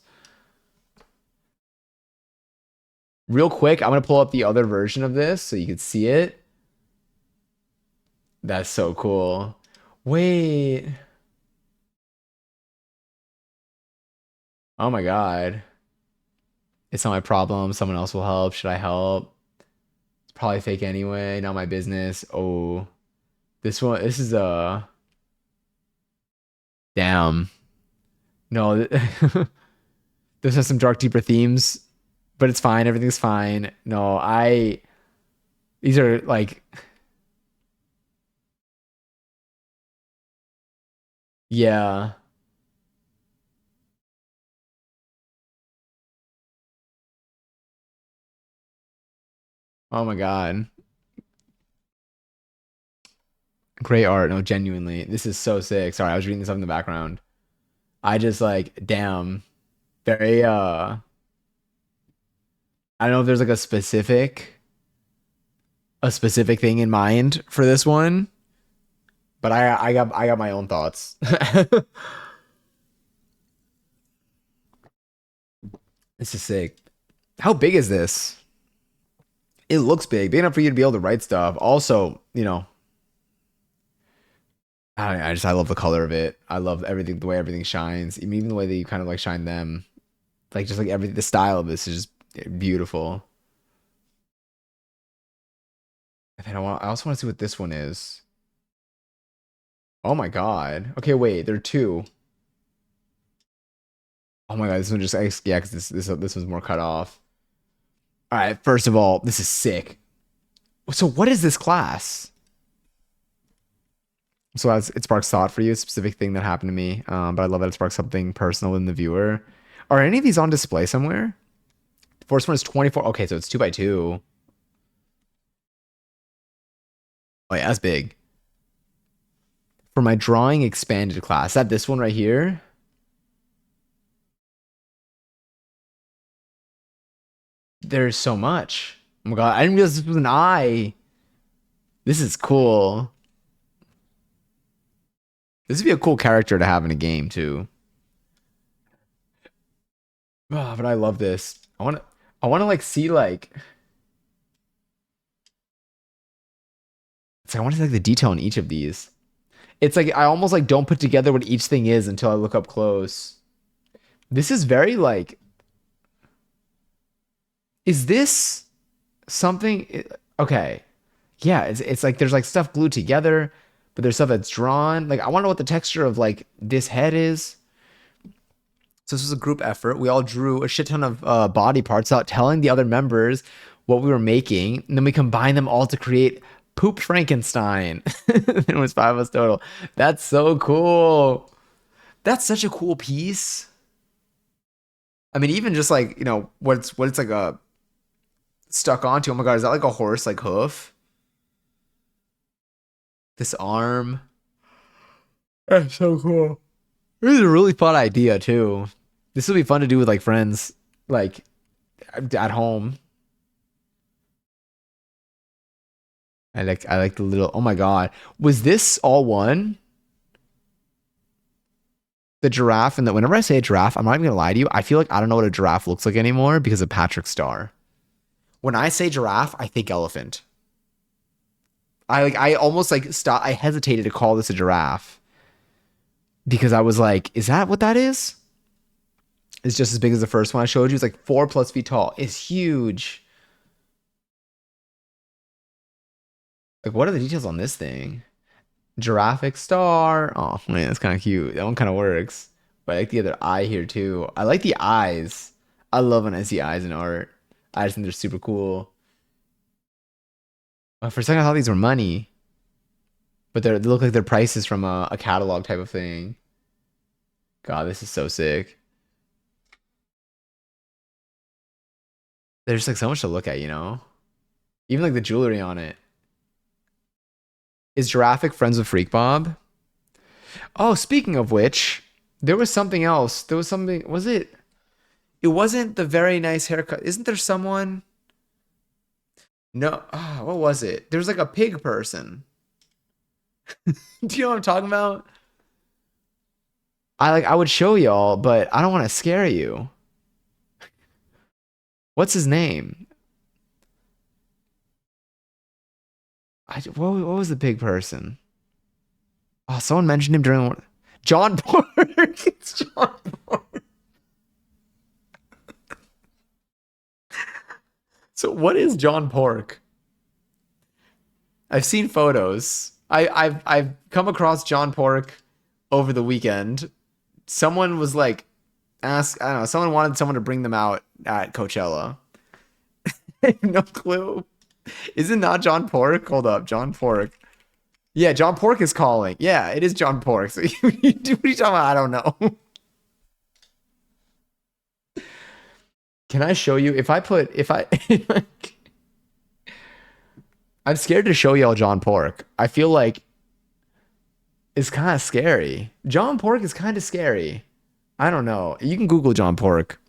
Real quick, I'm gonna pull up the other version of this so you can see it. That's so cool. Wait. Oh my God. It's not my problem. Someone else will help. Should I help? It's probably fake anyway. Not my business. Oh, this one. This is a damn. No, this has some dark, deeper themes, but it's fine. Everything's fine. No, these are like, yeah. Oh my God. Great art. No, genuinely. This is so sick. Sorry, I was reading this up in the background. I just like, damn. Very, I don't know if there's like a specific thing in mind for this one, but I got my own thoughts. This is sick. How big is this? It looks big enough for you to be able to write stuff. Also, I love the color of it. I love everything, the way everything shines, even the way that you kind of like shine them. Like just like everything, the style of this is just beautiful. And then I also want to see what this one is. Oh my God. Okay, wait, there are two. Oh my God, this one just yeah, because this one's more cut off. All right, first of all, this is sick. So what is this class? So it sparks thought for you, a specific thing that happened to me. But I love that it sparks something personal in the viewer. Are any of these on display somewhere? The first one is 24. Okay, so it's 2 by 2. Oh yeah, that's big. For my drawing expanded class, that this one right here. There's so much. Oh my God, I didn't realize this was an eye. This is cool. This would be a cool character to have in a game too. Oh, but I love this. I want to like see like I want to see like the detail in each of these. It's like I almost like don't put together what each thing is until I look up close. This is very like, is this something? Okay, yeah, it's like there's like stuff glued together, but there's stuff that's drawn. Like I want to know what the texture of like this head is. So this was a group effort. We all drew a shit ton of body parts out, telling the other members what we were making, and then we combined them all to create Poop Frankenstein. It was 5 of us total. That's so cool. That's such a cool piece. I mean, even just like what it's like a stuck onto. Oh my God, is that like a horse like hoof? This arm. That's so cool. This is a really fun idea too. This would be fun to do with like friends, like at home. I like the little. Oh my God, was this all one? The giraffe and the whenever I say a giraffe, I'm not even gonna lie to you. I feel like I don't know what a giraffe looks like anymore because of Patrick Star. When I say giraffe, I think elephant. I almost like stop. I hesitated to call this a giraffe because I was like, is that what that is? It's just as big as the first one I showed you. It's like 4+ feet tall. It's huge. Like, what are the details on this thing? Giraffic star. Oh man, that's kind of cute. That one kind of works. But I like the other eye here too. I like the eyes. I love when I see eyes in art. I just think they're super cool. For a second, I thought these were money, but they look like they're prices from a catalog type of thing. God, this is so sick. There's like so much to look at. Even like the jewelry on it. Is Giraffic friends with Freak Bob? Oh, speaking of which, there was something else. There was something. Was it? It wasn't the very nice haircut. Isn't there someone? No. What was it? There was like a pig person. Do you know what I'm talking about? I would show y'all, but I don't want to scare you. What's his name? What was the pig person? Oh, someone mentioned him during John Park. It's John Park. So what is John Pork? I've seen photos. I've come across John Pork over the weekend. Someone was like, ask I don't know, someone wanted someone to bring them out at Coachella. No clue. Is it not John Pork? Hold up, John Pork. Yeah, John Pork is calling. Yeah, it is John Pork. So what are you talking about? I don't know. Can I show you if I I'm scared to show y'all John Pork. I feel like it's kind of scary. John Pork is kind of scary. I don't know. You can Google John Pork.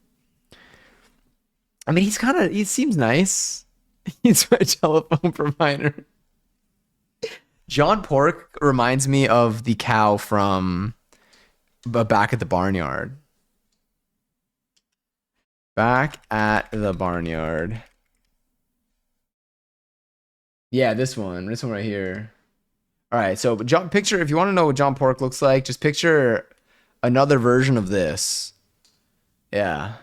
I mean, he seems nice. He's my telephone provider. John Pork reminds me of the cow from Back at the Barnyard. Back at the Barnyard. Yeah, this one. This one right here. All right, so John, picture if you want to know what John Pork looks like, just picture another version of this. Yeah.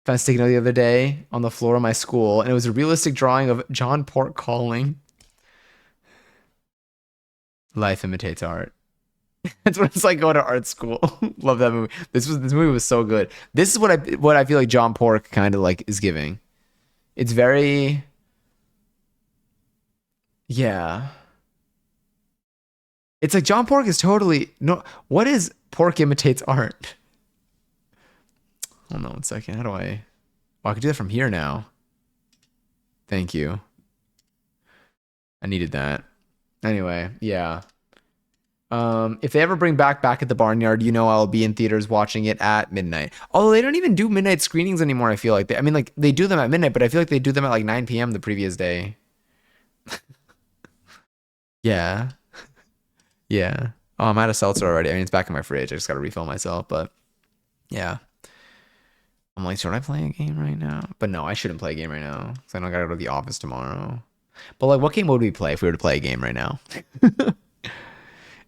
Found sticking out the other day on the floor of my school, and it was a realistic drawing of John Pork calling. Life imitates art. That's what it's like going to art school. Love that movie. This movie was so good. This is what I feel like John Pork kind of like is giving. It's very yeah. It's like John Pork is totally no. What is Pork imitates art? Hold on one second. How do I? Oh, I could do that from here now. Thank you. I needed that. Anyway, yeah. If they ever bring Back at the Barnyard, you know I'll be in theaters watching it at midnight. Although they don't even do midnight screenings anymore. I feel like I mean, like they do them at midnight, but I feel like they do them at like 9 p.m. the previous day. Yeah, yeah. Oh, I'm out of seltzer already. I mean, it's back in my fridge. I just gotta refill myself. But yeah, I'm like, should I play a game right now? But no, I shouldn't play a game right now because I don't gotta go to the office tomorrow. But like, what game would we play if we were to play a game right now?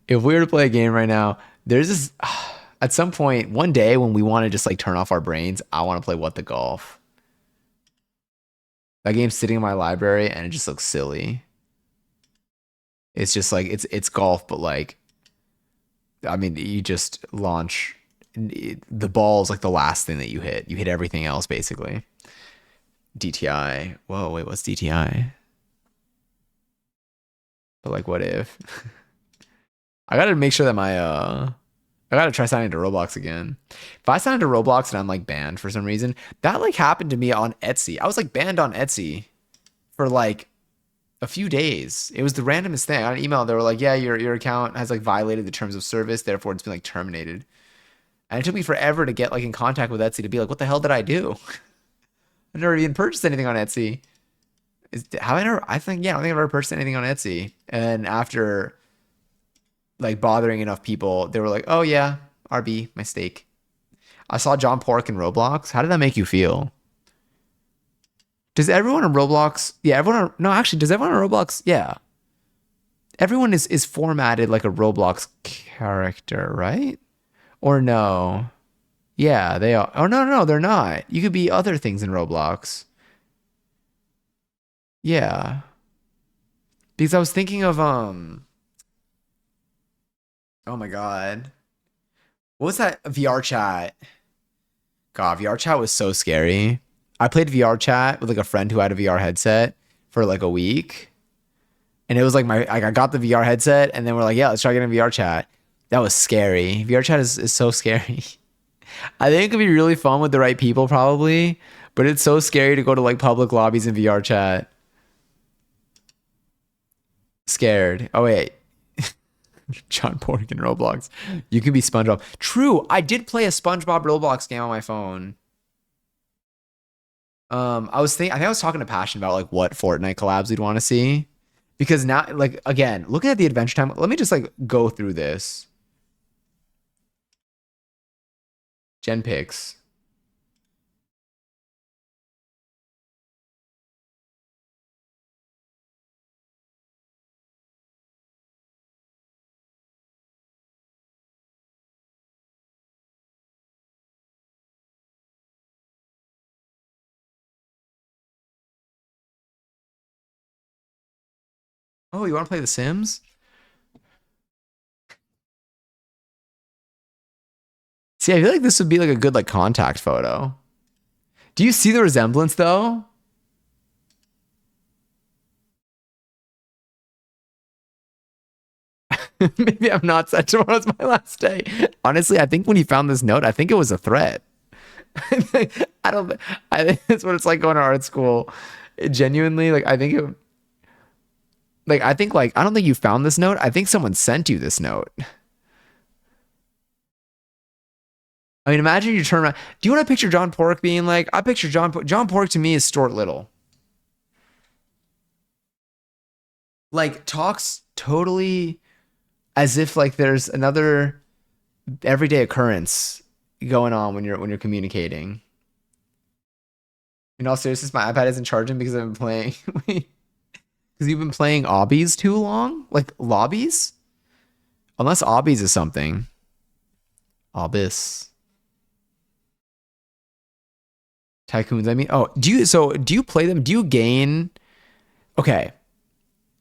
If we were to play a game right now, there's this at some point one day when we want to just like turn off our brains, I want to play What the Golf. That game's sitting in my library and it just looks silly. It's just like it's golf, but like I mean, you just launch the ball's like the last thing that you hit. You hit everything else basically. DTI. Whoa, wait, what's DTI? But like, what if? I gotta make sure that I gotta try signing into Roblox again. If I sign into Roblox and I'm like banned for some reason, that like happened to me on Etsy. I was like banned on Etsy for like a few days. It was the randomest thing. I got an email. They were like, "Yeah, your account has like violated the terms of service. Therefore, it's been like terminated." And it took me forever to get like in contact with Etsy to be like, "What the hell did I do?" I've never even purchased anything on Etsy. Have I never? I think yeah, I don't think I've ever purchased anything on Etsy. And after like bothering enough people, they were like, "Oh yeah, RB, my steak." I saw John Pork in Roblox. How did that make you feel? Does everyone on Roblox? Yeah, no, actually, does everyone on Roblox? Yeah, everyone is formatted like a Roblox character, right? Or no? Yeah, they are. Oh no, they're not. You could be other things in Roblox. Yeah, because I was thinking of Oh my God, what was that VR chat? God, VR chat was so scary. I played VR chat with like a friend who had a VR headset for like a week. And it was like I got the VR headset and then we're like, yeah, let's try getting VR chat. That was scary. VR chat is so scary. I think it could be really fun with the right people probably, but it's so scary to go to like public lobbies in VR chat. Scared. Oh wait. John Pork in Roblox. You can be SpongeBob. True, I did play a SpongeBob Roblox game on my phone. I think I was talking to Passion about like what Fortnite collabs we'd want to see. Because now, like again, looking at the Adventure Time, let me just like go through this. Gen picks. Oh, you want to play The Sims? See, I feel like this would be like a good like contact photo. Do you see the resemblance though? Maybe I'm not sad. Tomorrow's my last day. Honestly, I think when you found this note, I think it was a threat. I don't. I think that's what it's like going to art school. It genuinely, like I think it. Like I think like I don't think you found this note. I think someone sent you this note. I mean, imagine you turn around. Do you want to picture John Pork being like? I picture John Pork to me is Stuart Little. Like talks totally as if like there's another everyday occurrence going on when you're communicating. In all seriousness, my iPad isn't charging because I've been playing. Because you've been playing obbies too long? Like lobbies? Unless obbies is something. Obis. Tycoons, I mean. Oh, do you play them? Do you gain? Okay.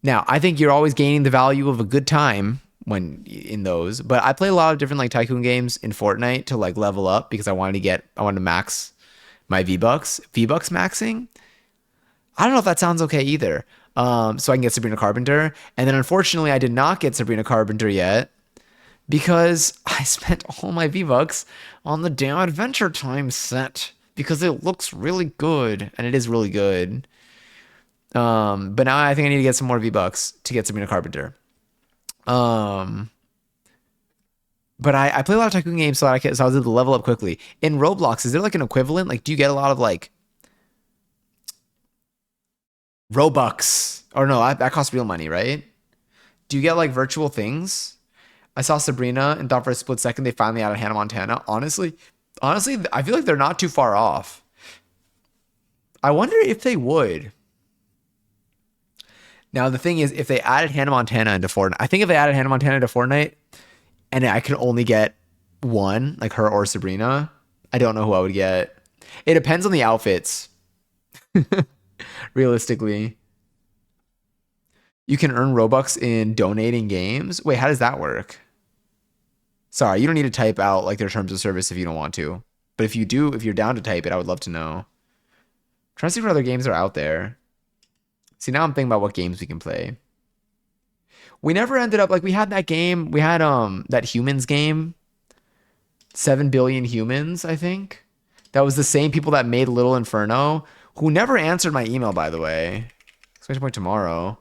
Now, I think you're always gaining the value of a good time when in those, but I play a lot of different like tycoon games in Fortnite to like level up because I wanted to max my V-Bucks. V-Bucks maxing? I don't know if that sounds okay either. So I can get Sabrina Carpenter. And then unfortunately, I did not get Sabrina Carpenter yet because I spent all my V-Bucks on the damn Adventure Time set because it looks really good and it is really good. But now I think I need to get some more V-Bucks to get Sabrina Carpenter. Um, but I play a lot of tycoon games so I was able to level up quickly. In Roblox, is there like an equivalent? Like, do you get a lot of like Robux? Or no, that costs real money, right? Do you get like virtual things? I saw Sabrina and thought for a split second they finally added Hannah Montana. Honestly, I feel like they're not too far off. I wonder if they would. Now the thing is, if they added Hannah Montana into Fortnite, I think if they added Hannah Montana into Fortnite, and I could only get one, like her or Sabrina, I don't know who I would get. It depends on the outfits, realistically. You can earn Robux in donating games. Wait, how does that work? Sorry, you don't need to type out like their terms of service if you don't want to. But if you do, if you're down to type it, I would love to know. Trying to see what other games are out there. See, now I'm thinking about what games we can play. We never ended up like we had that game. We had that humans game, 7 billion humans, I think. That was the same people that made Little Inferno, who never answered my email, by the way. Exclamation point tomorrow.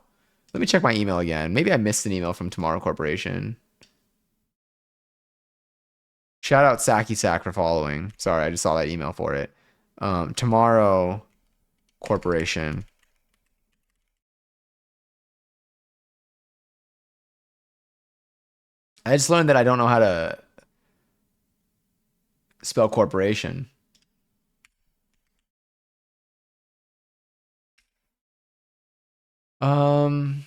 Let me check my email again. Maybe I missed an email from Tomorrow Corporation. Shout out Saki Sack for following. Sorry, I just saw that email for it. Tomorrow Corporation. I just learned that I don't know how to spell corporation. Um.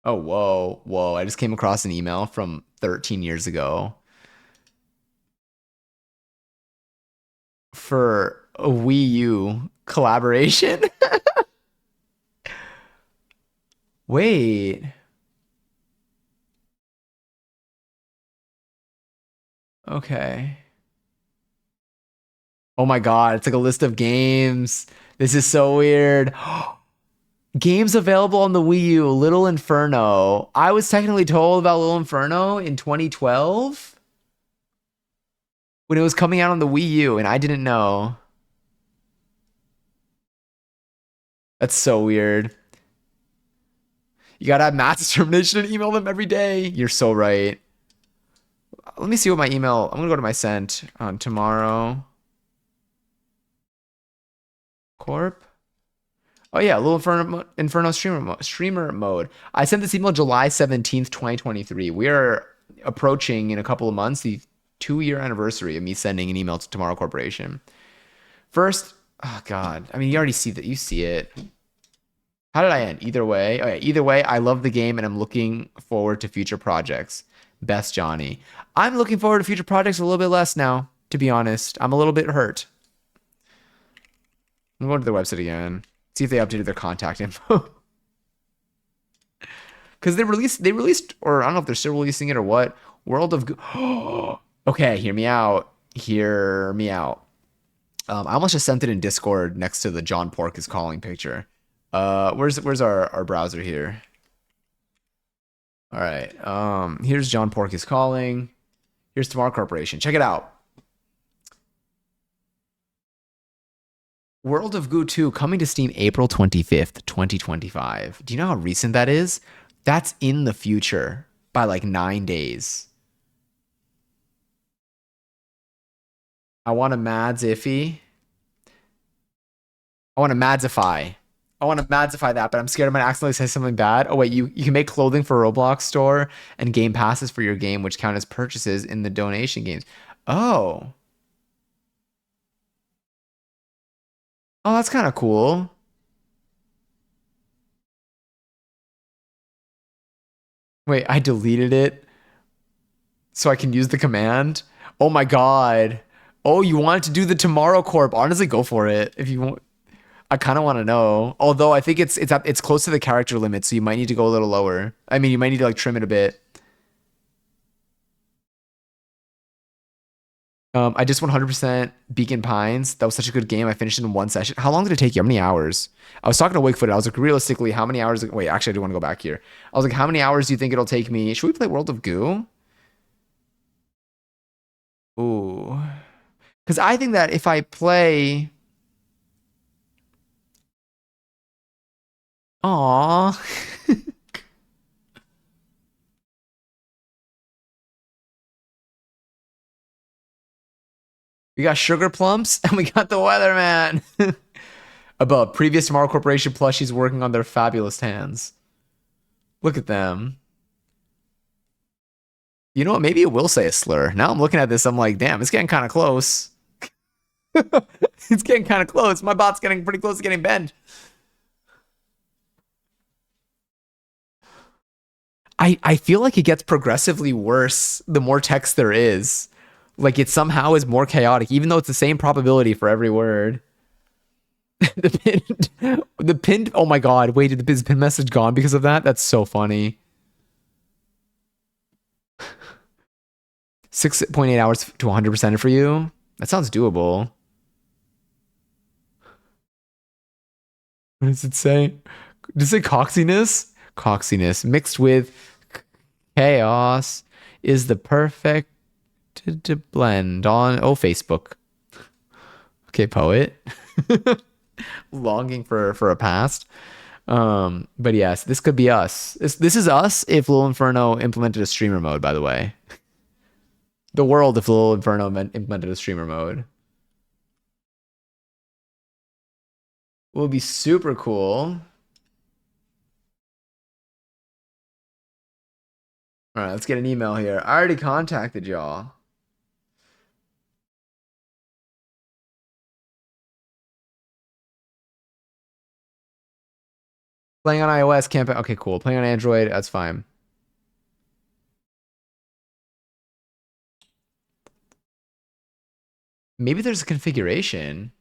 Oh, whoa, whoa! I just came across an email from 13 years ago for a Wii U collaboration. Wait. Okay. Oh my God, it's like a list of games. This is so weird. Games available on the Wii U, Little Inferno. I was technically told about Little Inferno in 2012 when it was coming out on the Wii U, and I didn't know. That's so weird. You gotta have mass determination and email them every day. You're so right. Let me see what my email. I'm gonna go to my sent on Tomorrow Corp. Oh yeah, Little Inferno streamer mode. I sent this email July 17th, 2023. We are approaching in a couple of months the 2-year anniversary of me sending an email to Tomorrow Corporation. First, oh God, I mean you already see that. You see it. How did I end? Either way. Okay, either way, I love the game and I'm looking forward to future projects. Best Johnny. I'm looking forward to future projects a little bit less now, to be honest. I'm a little bit hurt. I'm going to the website again. See if they updated their contact info. Because they released, or I don't know if they're still releasing it or what. World of Okay, hear me out. Hear me out. I almost just sent it in Discord next to the John Pork is calling picture. Where's our browser here? All right. Here's John Pork is calling. Here's Tomorrow Corporation. Check it out. World of Goo 2 coming to Steam April 25th, 2025. Do you know how recent that is? That's in the future by like 9 days. I want a Mads Iffy. I want to Madzify. I want to Madzify that, but I'm scared I might accidentally say something bad. Oh wait, you can make clothing for Roblox store and game passes for your game, which count as purchases in the donation games. Oh. Oh, that's kind of cool. Wait, I deleted it so I can use the command. Oh my God. Oh, you wanted to do the Tomorrow Corp. Honestly, go for it. If you want. I kind of want to know. Although I think it's close to the character limit, so you might need to go a little lower. I mean, you might need to like trim it a bit. I just 100% Beacon Pines. That was such a good game. I finished it in one session. How long did it take you? How many hours? I was talking to Wakefoot. I was like, realistically, how many hours? Wait, actually, I do want to go back here. I was like, how many hours do you think it'll take me? Should we play World of Goo? Ooh. Because I think that if I play. Aw. We got Sugar Plumps and we got the Weatherman. Above, previous Tomorrow Corporation plushies working on their fabulous hands. Look at them. You know what? Maybe it will say a slur. Now I'm looking at this, I'm like, damn, it's getting kind of close. It's getting kind of close. My bot's getting pretty close to getting bent. I feel like it gets progressively worse the more text there is. Like it somehow is more chaotic, even though it's the same probability for every word. The pinned, oh my God, wait, did the pin message gone because of that? That's so funny. 6.8 hours to 100% for you. That sounds doable. What does it say? Does it say coxiness? Coxiness mixed with chaos is the perfect to blend on. Oh, Facebook. Okay, poet. Longing for a past. But yes, this could be us. This is us if Little Inferno implemented a streamer mode, by the way. The world if Little Inferno implemented a streamer mode. Will be super cool. All right, let's get an email here. I already contacted y'all. Playing on iOS, can't. Okay, cool. Playing on Android, that's fine. Maybe there's a configuration.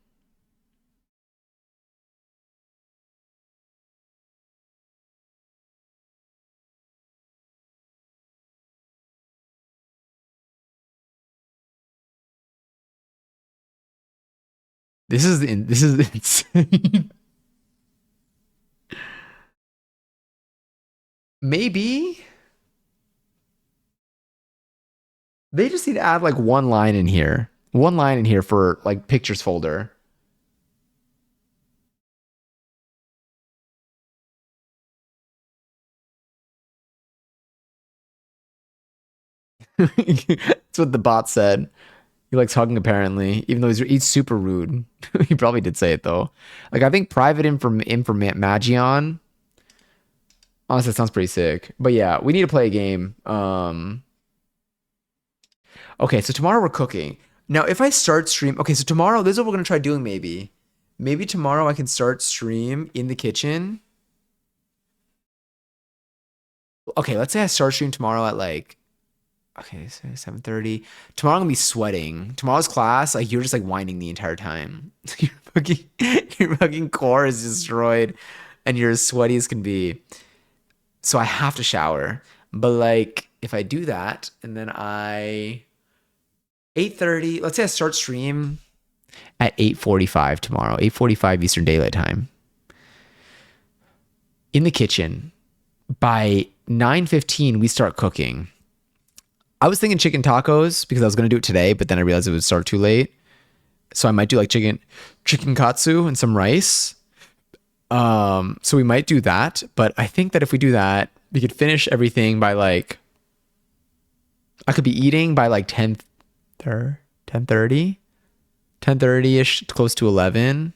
This is insane. Maybe they just need to add like one line in here. One line in here for like pictures folder. That's what the bot said. He likes hugging apparently, even though he's super rude. He probably did say it though. Like I think private Magion. Honestly, that sounds pretty sick. But yeah, we need to play a game. Okay, so tomorrow we're cooking. Now, if I start stream, okay, so tomorrow, this is what we're gonna try doing maybe. Maybe tomorrow I can start stream in the kitchen. Okay, let's say I start stream tomorrow at like Okay, so 7:30. Tomorrow I'm gonna be sweating. Tomorrow's class, like you're just like whining the entire time. Your fucking your fucking core is destroyed and you're as sweaty as can be. So I have to shower. But like if I do that and then I 8:30, let's say I start stream at 8:45 tomorrow, 8:45 Eastern Daylight Time. In the kitchen. By 9:15 we start cooking. I was thinking chicken tacos because I was going to do it today, but then I realized it would start too late. So I might do like chicken katsu and some rice. So we might do that, but I think that if we do that, we could finish everything by like I could be eating by like 10:30, 10:30ish, close to 11.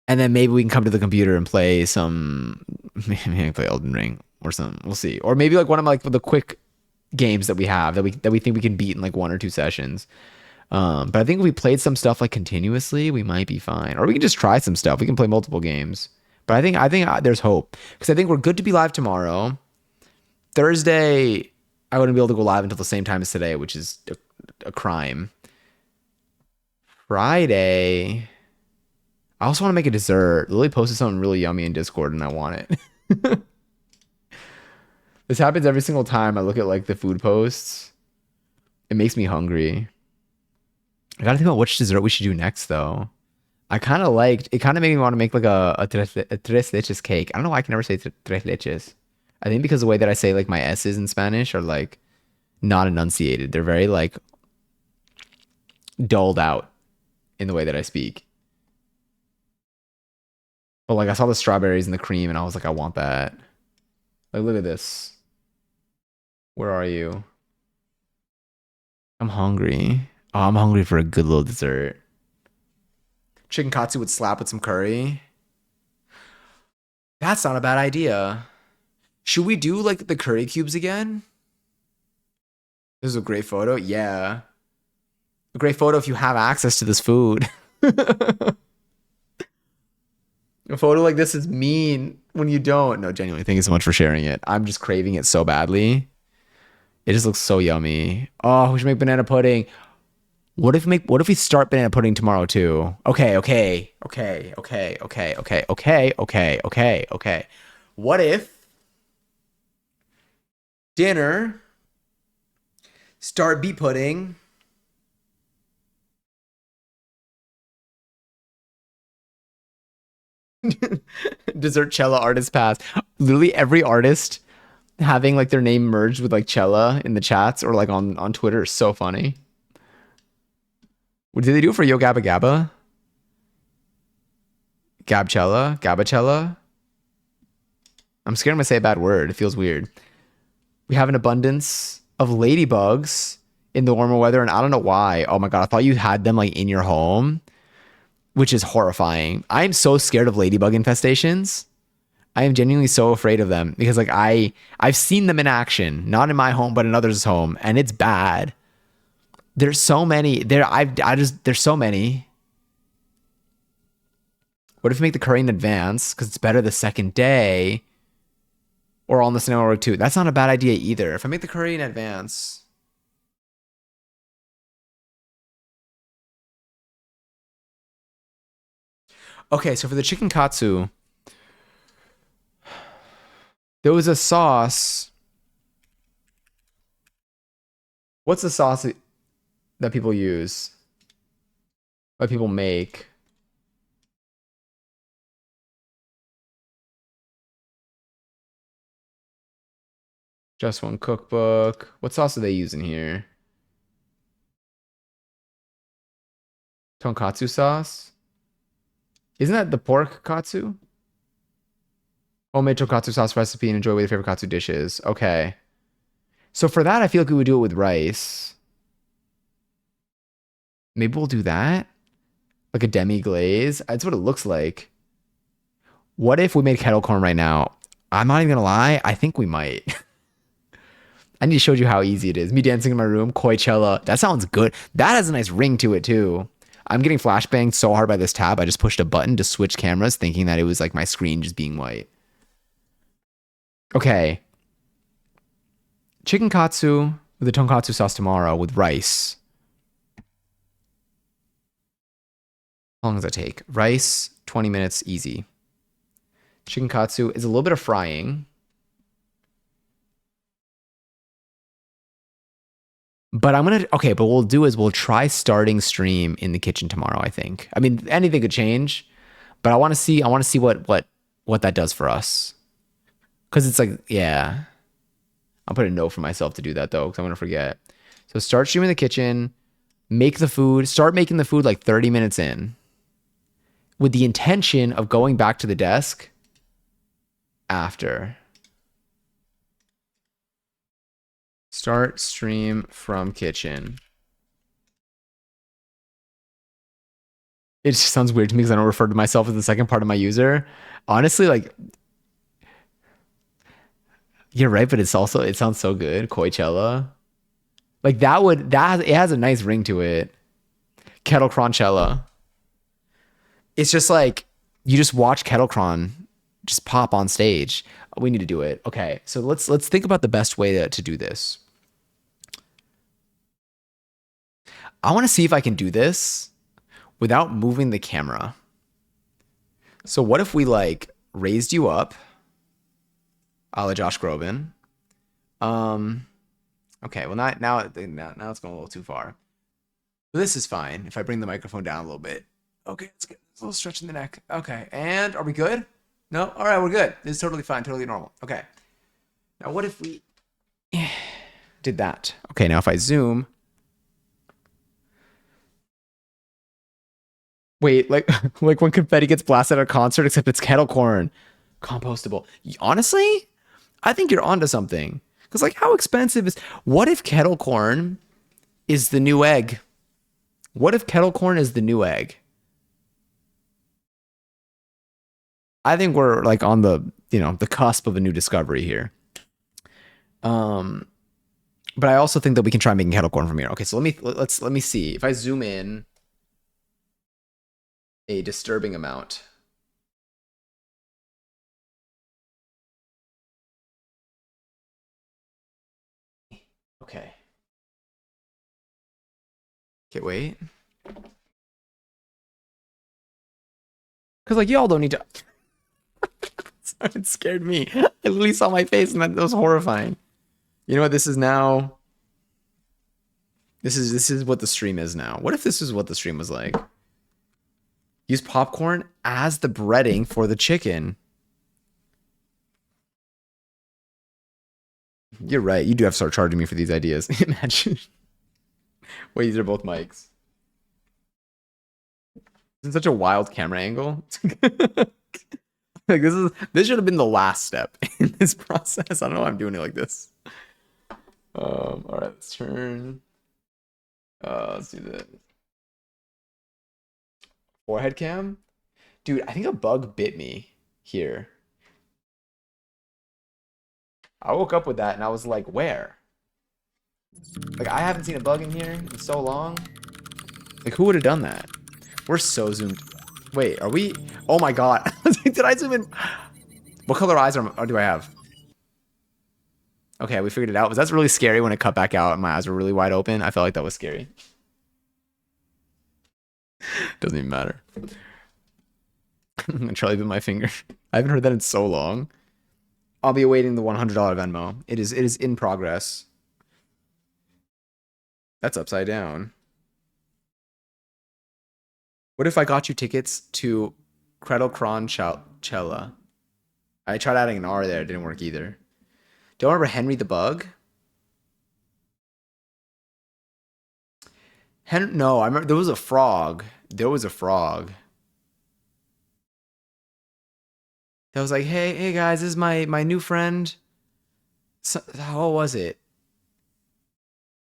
And then maybe we can come to the computer and play some maybe play Elden Ring or something. We'll see. Or maybe like one of like the quick games that we have that we think we can beat in like 1 or 2 sessions. But I think if we played some stuff like continuously, we might be fine. Or we can just try some stuff. We can play multiple games. But I think there's hope because I think we're good to be live tomorrow. Thursday, I wouldn't be able to go live until the same time as today, which is a crime. Friday, I also want to make a dessert. Lily posted something really yummy in Discord, and I want it. This happens every single time I look at like the food posts. It makes me hungry. I gotta think about which dessert we should do next, though. I kind of liked it. Kind of made me want to make like a tres leches cake. I don't know why I can never say tres leches. I think because the way that I say like my s's in Spanish are like not enunciated. They're very like dulled out in the way that I speak. But like I saw the strawberries and the cream, and I was like, I want that. Like, look at this. Where are you? I'm hungry. Oh, I'm hungry for a good little dessert. Chicken katsu would slap with some curry. That's not a bad idea. Should we do like the curry cubes again? This is a great photo. Yeah. A great photo if you have access to this food. A photo like this is mean when you don't. No, genuinely, thank you so much for sharing it. I'm just craving it so badly. It just looks so yummy. Oh, we should make banana pudding. What if we start banana pudding tomorrow too? Okay. What if dinner start beet pudding? Dessert Cella artist pass. Literally every artist having like their name merged with like Cella in the chats or like on Twitter is so funny. What did they do for Yo Gabba Gabba? Gabcella? Gabacella? I'm scared I'm gonna say a bad word. It feels weird. We have an abundance of ladybugs in the warmer weather, and I don't know why. Oh my god, I thought you had them like in your home, which is horrifying. I am so scared of ladybug infestations. I am genuinely so afraid of them because like I've seen them in action, not in my home, but in others' home, and it's bad. There's so many. There's so many. What if we make the curry in advance? Because it's better the second day. Or on the scenario too. That's not a bad idea either. If I make the curry in advance. Okay, so for the chicken katsu, there was a sauce. What's the sauce that people use? What people make? Just One Cookbook. What sauce do they use in here? Tonkatsu sauce? Isn't that the pork katsu? Homemade tonkatsu sauce recipe and enjoy with your favorite katsu dishes. Okay. So for that, I feel like we would do it with rice. Maybe we'll do that? Like a demi glaze? That's what it looks like. What if we made kettle corn right now? I'm not even gonna lie. I think we might. I need to show you how easy it is. Me dancing in my room, Coachella. That sounds good. That has a nice ring to it too. I'm getting flashbanged so hard by this tab. I just pushed a button to switch cameras thinking that it was like my screen just being white. Okay. Chicken katsu with the tonkatsu sauce tomorrow with rice. How long does that take? Rice, 20 minutes, easy. Chicken katsu is a little bit of frying. But okay, but what we'll do is we'll try starting stream in the kitchen tomorrow, I think. I mean, anything could change, but I want to see what that does for us. Cause it's like, yeah. I'll put a note for myself to do that though, because I'm gonna forget. So start streaming in the kitchen, start making the food like 30 minutes in, with the intention of going back to the desk after. Start stream from kitchen. It just sounds weird to me because I don't refer to myself as the second part of my user. Honestly, like, you're right, but it sounds so good. Coachella. Like it has a nice ring to it. Kettle Cronchella. It's just like you just watch Kettle Cron just pop on stage. We need to do it. Okay, so let's think about the best way to do this. I want to see if I can do this without moving the camera. So what if we like raised you up, a la Josh Groban? Okay, well now it's going a little too far. This is fine if I bring the microphone down a little bit. Okay, let's get a little stretch in the neck. Okay, and are we good? No? All right, we're good. This is totally fine, totally normal. Okay. Now what if we did that? Okay, now if I zoom. Wait, like like when confetti gets blasted at a concert, except it's kettle corn. Compostable. Honestly, I think you're onto something. Because like how expensive is... What if kettle corn is the new egg? What if kettle corn is the new egg? I think we're like on the, the cusp of a new discovery here. But I also think that we can try making kettle corn from here. Okay, so let me see. If I zoom in a disturbing amount. Okay. Okay, wait. Because like y'all don't need to... It scared me. I literally saw my face and that was horrifying. You know what this is now? This is what the stream is now. What if this is what the stream was like? Use popcorn as the breading for the chicken. You're right. You do have to start charging me for these ideas. Imagine. Wait, these are both mics. This is such a wild camera angle. Like this should have been the last step in this process. I don't know why I'm doing it like this. All right, let's turn. Let's do this. Forehead cam? Dude, I think a bug bit me here. I woke up with that and I was like, where? Like, I haven't seen a bug in here in so long. Like, who would have done that? We're so zoomed. Wait, are we? Oh my god. Did I zoom in? What color eyes do I have? Okay, we figured it out. Was that really scary when it cut back out and my eyes were really wide open? I felt like that was scary. Doesn't even matter. I'm gonna try to with my finger. I haven't heard that in so long. I'll be awaiting the $100 Venmo. It is in progress. That's upside down. What if I got you tickets to Kettle Cronchella? I tried adding an R there. It didn't work either. Do you remember Henry the Bug? No, I remember there was a frog. There was a frog. That was like, hey guys, this is my new friend. So, how was it?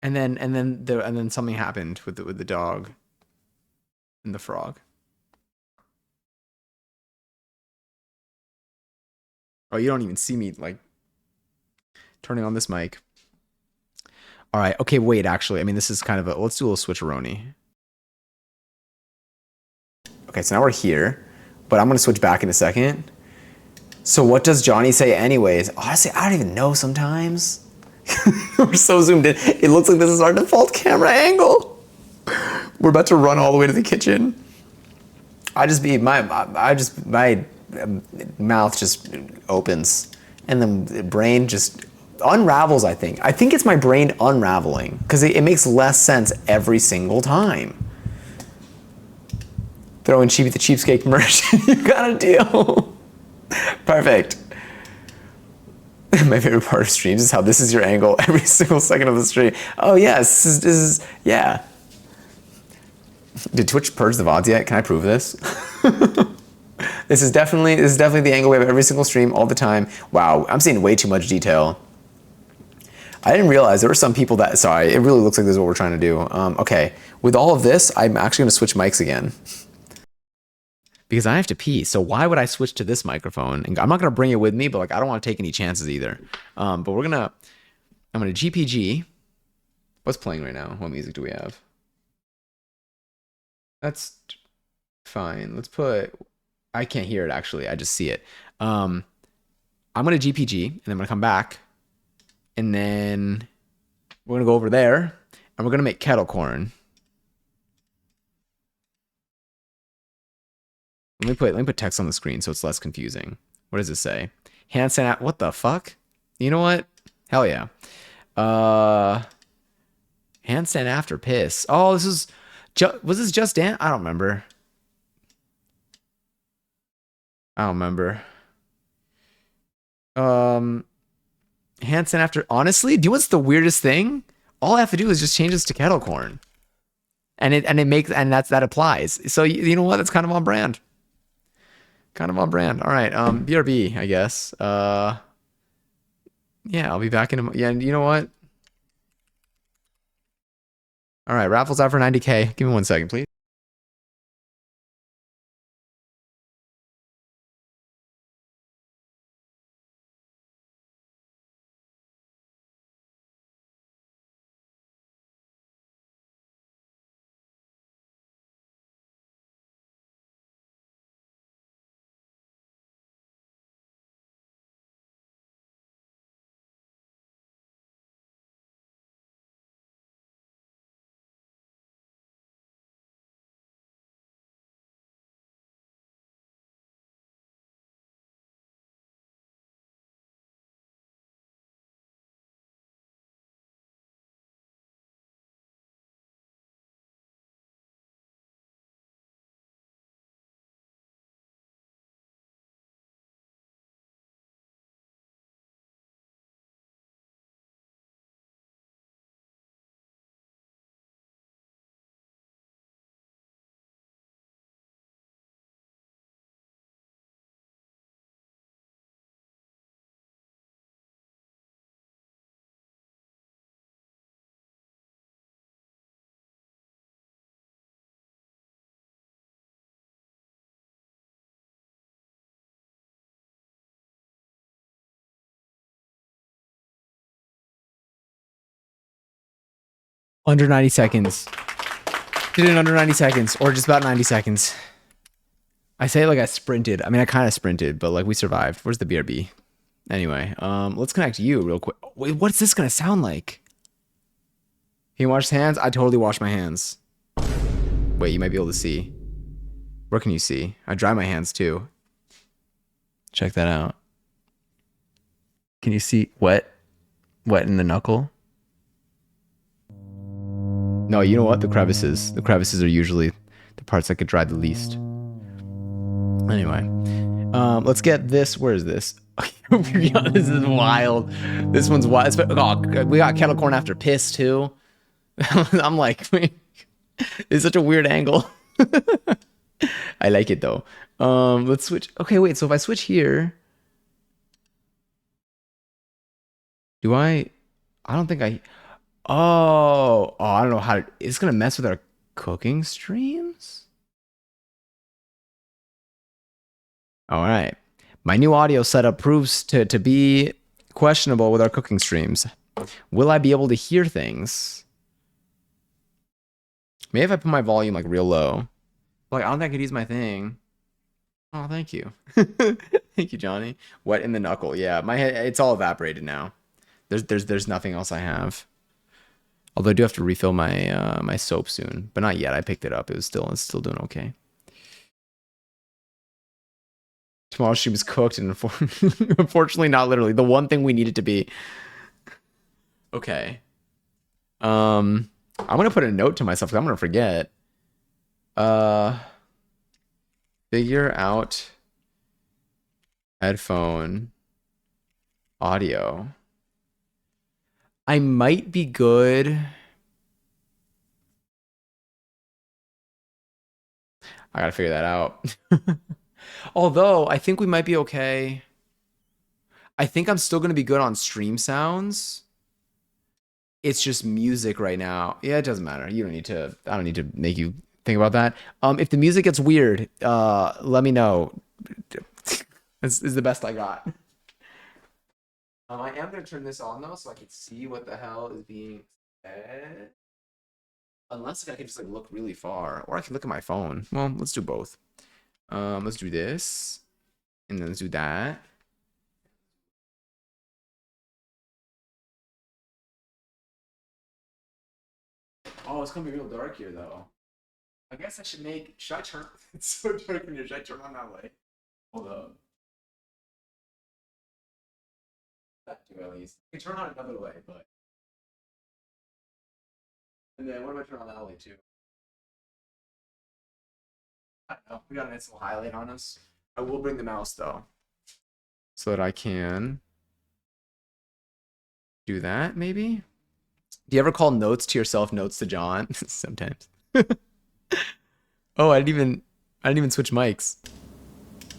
And then something happened with the dog and the frog. Oh, you don't even see me like turning on this mic. All right. Okay, wait, actually. I mean, this is kind of let's do a little switcheroni. Okay, so now we're here, but I'm going to switch back in a second. So what does Johnny say anyways? Honestly, I don't even know sometimes. We're so zoomed in. It looks like this is our default camera angle. We're about to run all the way to the kitchen. My mouth just opens and the brain just unravels, I think. I think it's my brain unraveling because it makes less sense every single time. Throw in Cheapy the Cheapskate commercial. You got a deal. Perfect. My favorite part of streams is how this is your angle every single second of the stream. Oh yes, this is yeah. Did Twitch purge the VODs yet? Can I prove this? This is definitely the angle we have every single stream all the time. Wow, I'm seeing way too much detail. I didn't realize there were some people that, sorry, it really looks like this is what we're trying to do. Okay, with all of this, I'm actually gonna switch mics again. Because I have to pee, so why would I switch to this microphone? And I'm not gonna bring it with me, but like I don't wanna take any chances either. But I'm gonna GPG. What's playing right now? What music do we have? That's fine. Let's put, I can't hear it actually, I just see it. I'm gonna GPG, and then I'm gonna come back, and then we're gonna go over there, and we're gonna make kettle corn. Let me put text on the screen so it's less confusing. What does it say? Handstand, what the fuck? You know what? Hell yeah. Handstand after piss. Oh, this is, was this Just Dance? I don't remember. Handstand after, honestly, do you know what's the weirdest thing? All I have to do is just change this to kettle corn. And it makes, and that applies. So you know what? That's kind of on brand. Kind of on brand. All right, BRB, I guess. Yeah, I'll be back in a, yeah, you know what? All right, raffles out for 90K. Give me 1 second, please. Under 90 seconds. Did it in under 90 seconds, or just about 90 seconds. I say it like I sprinted. I mean, I kind of sprinted, but like we survived. Where's the BRB? Anyway, let's connect you real quick. Wait, what's this gonna sound like? He washed his hands? I totally wash my hands. Wait, you might be able to see. Where can you see? I dry my hands too. Check that out. Can you see wet? Wet in the knuckle? No, you know what? The crevices. The crevices are usually the parts that get dried the least. Anyway, let's get this. Where is this? This is wild. This one's wild. Oh, we got kettle corn after piss too. I'm like, it's such a weird angle. I like it though. Let's switch. Okay, wait. So if I switch here, do I don't think I. Oh, I don't know how to. It's gonna mess with our cooking streams. All right. My new audio setup proves to be questionable with our cooking streams. Will I be able to hear things? Maybe if I put my volume like real low. Like, I don't think I could use my thing. Oh, thank you. Thank you, Johnny. Wet in the knuckle. Yeah, my head, it's all evaporated now. There's nothing else I have. Although I do have to refill my my soap soon, but not yet. I picked it up. It's still doing okay. Tomorrow's stream is cooked, and unfortunately, not literally. The one thing we need it to be. Okay. I'm gonna put a note to myself because I'm gonna forget. Uh, figure out headphone audio. I might be good. I gotta figure that out. Although I think we might be okay. I think I'm still gonna be good on stream sounds. It's just music right now. Yeah, it doesn't matter. You don't need to. I don't need to make you think about that. If the music gets weird, let me know. This is the best I got. I am gonna turn this on though, so I can see what the hell is being said. Unless I can just like look really far, or I can look at my phone. Well, let's do both. Let's do this, and then let's do that. Oh, it's gonna be real dark here though. I guess I should make. Should I turn? It's so dark in here. Should I turn on that light? Hold up. That too, at least. I can turn on another light, but. And then what if I turn on that light too? I don't know. We got a nice little highlight on us. I will bring the mouse though, so that I can do that maybe. Do you ever call notes to yourself notes to John? Sometimes. Oh, I didn't even switch mics.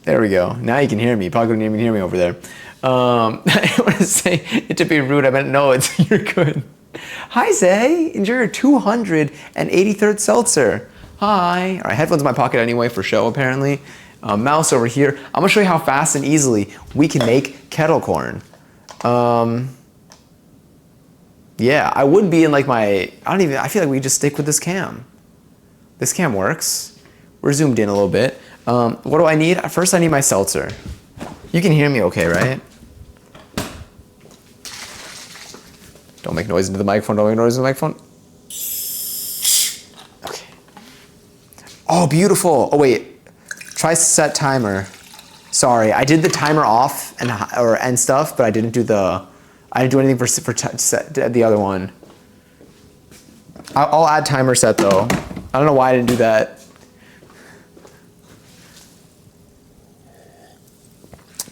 There we go. Now you can hear me. You probably couldn't even hear me over there. I didn't want to say it to be rude. I meant no, you're good. Hi Zay, enjoy your 283rd seltzer. Hi. All right, headphones in my pocket anyway for show apparently. Mouse over here. I'm gonna show you how fast and easily we can make kettle corn. Yeah, I would be in like I feel like we just stick with this cam. This cam works. We're zoomed in a little bit. What do I need? First I need my seltzer. You can hear me okay, right? Don't make noise into the microphone, don't make noise into the microphone. Okay. Oh, beautiful. Oh wait, try set timer. Sorry, I did the timer off and stuff, but I didn't do anything for set the other one. I'll add timer set though. I don't know why I didn't do that.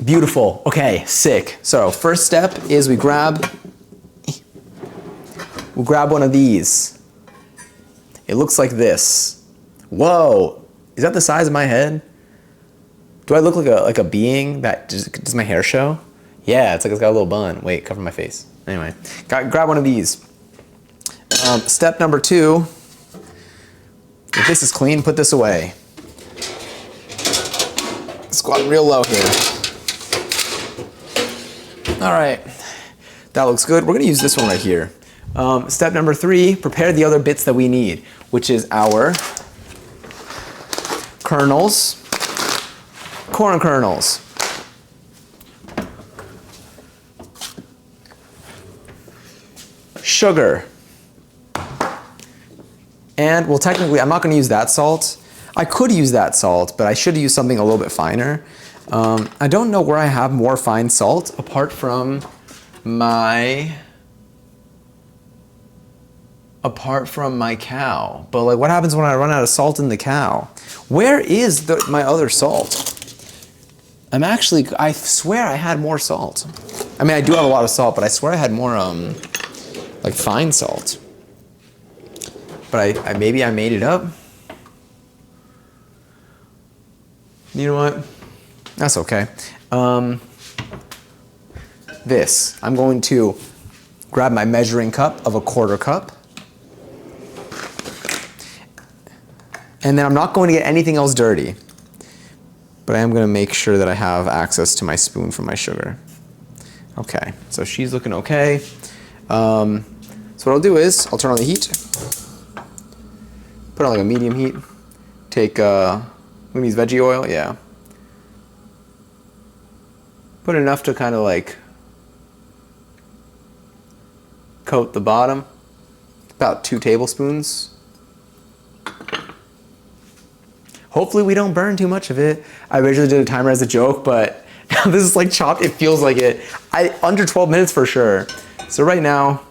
Beautiful. Okay, sick. So first step is we'll grab one of these. It looks like this. Whoa, is that the size of my head? Do I look like a being that does my hair show? Yeah, it's like it's got a little bun. Wait, cover my face. Anyway, grab one of these. Step number 2, if this is clean, put this away. Squat real low here. All right, that looks good. We're gonna use this one right here. Step number 3, prepare the other bits that we need, which is our kernels, corn kernels. Sugar. And well, technically, I'm not going to use that salt. I could use that salt, but I should use something a little bit finer. I don't know where I have more fine salt apart from my cow. But like, what happens when I run out of salt in the cow? Where is my other salt? I swear I had more salt. I mean, I do have a lot of salt, but I swear I had more like fine salt. But maybe I made it up. You know what? That's okay. I'm going to grab my measuring cup of a 1/4 cup. And then I'm not going to get anything else dirty. But I am going to make sure that I have access to my spoon for my sugar. Okay, so she's looking okay. So what I'll do is, I'll turn on the heat. Put on like a medium heat. Take, I'm gonna use veggie oil, yeah. Put enough to kind of like coat the bottom. About 2 tablespoons. Hopefully we don't burn too much of it. I originally did a timer as a joke, but this is like chopped. It feels like it. Under 12 minutes for sure. So right now,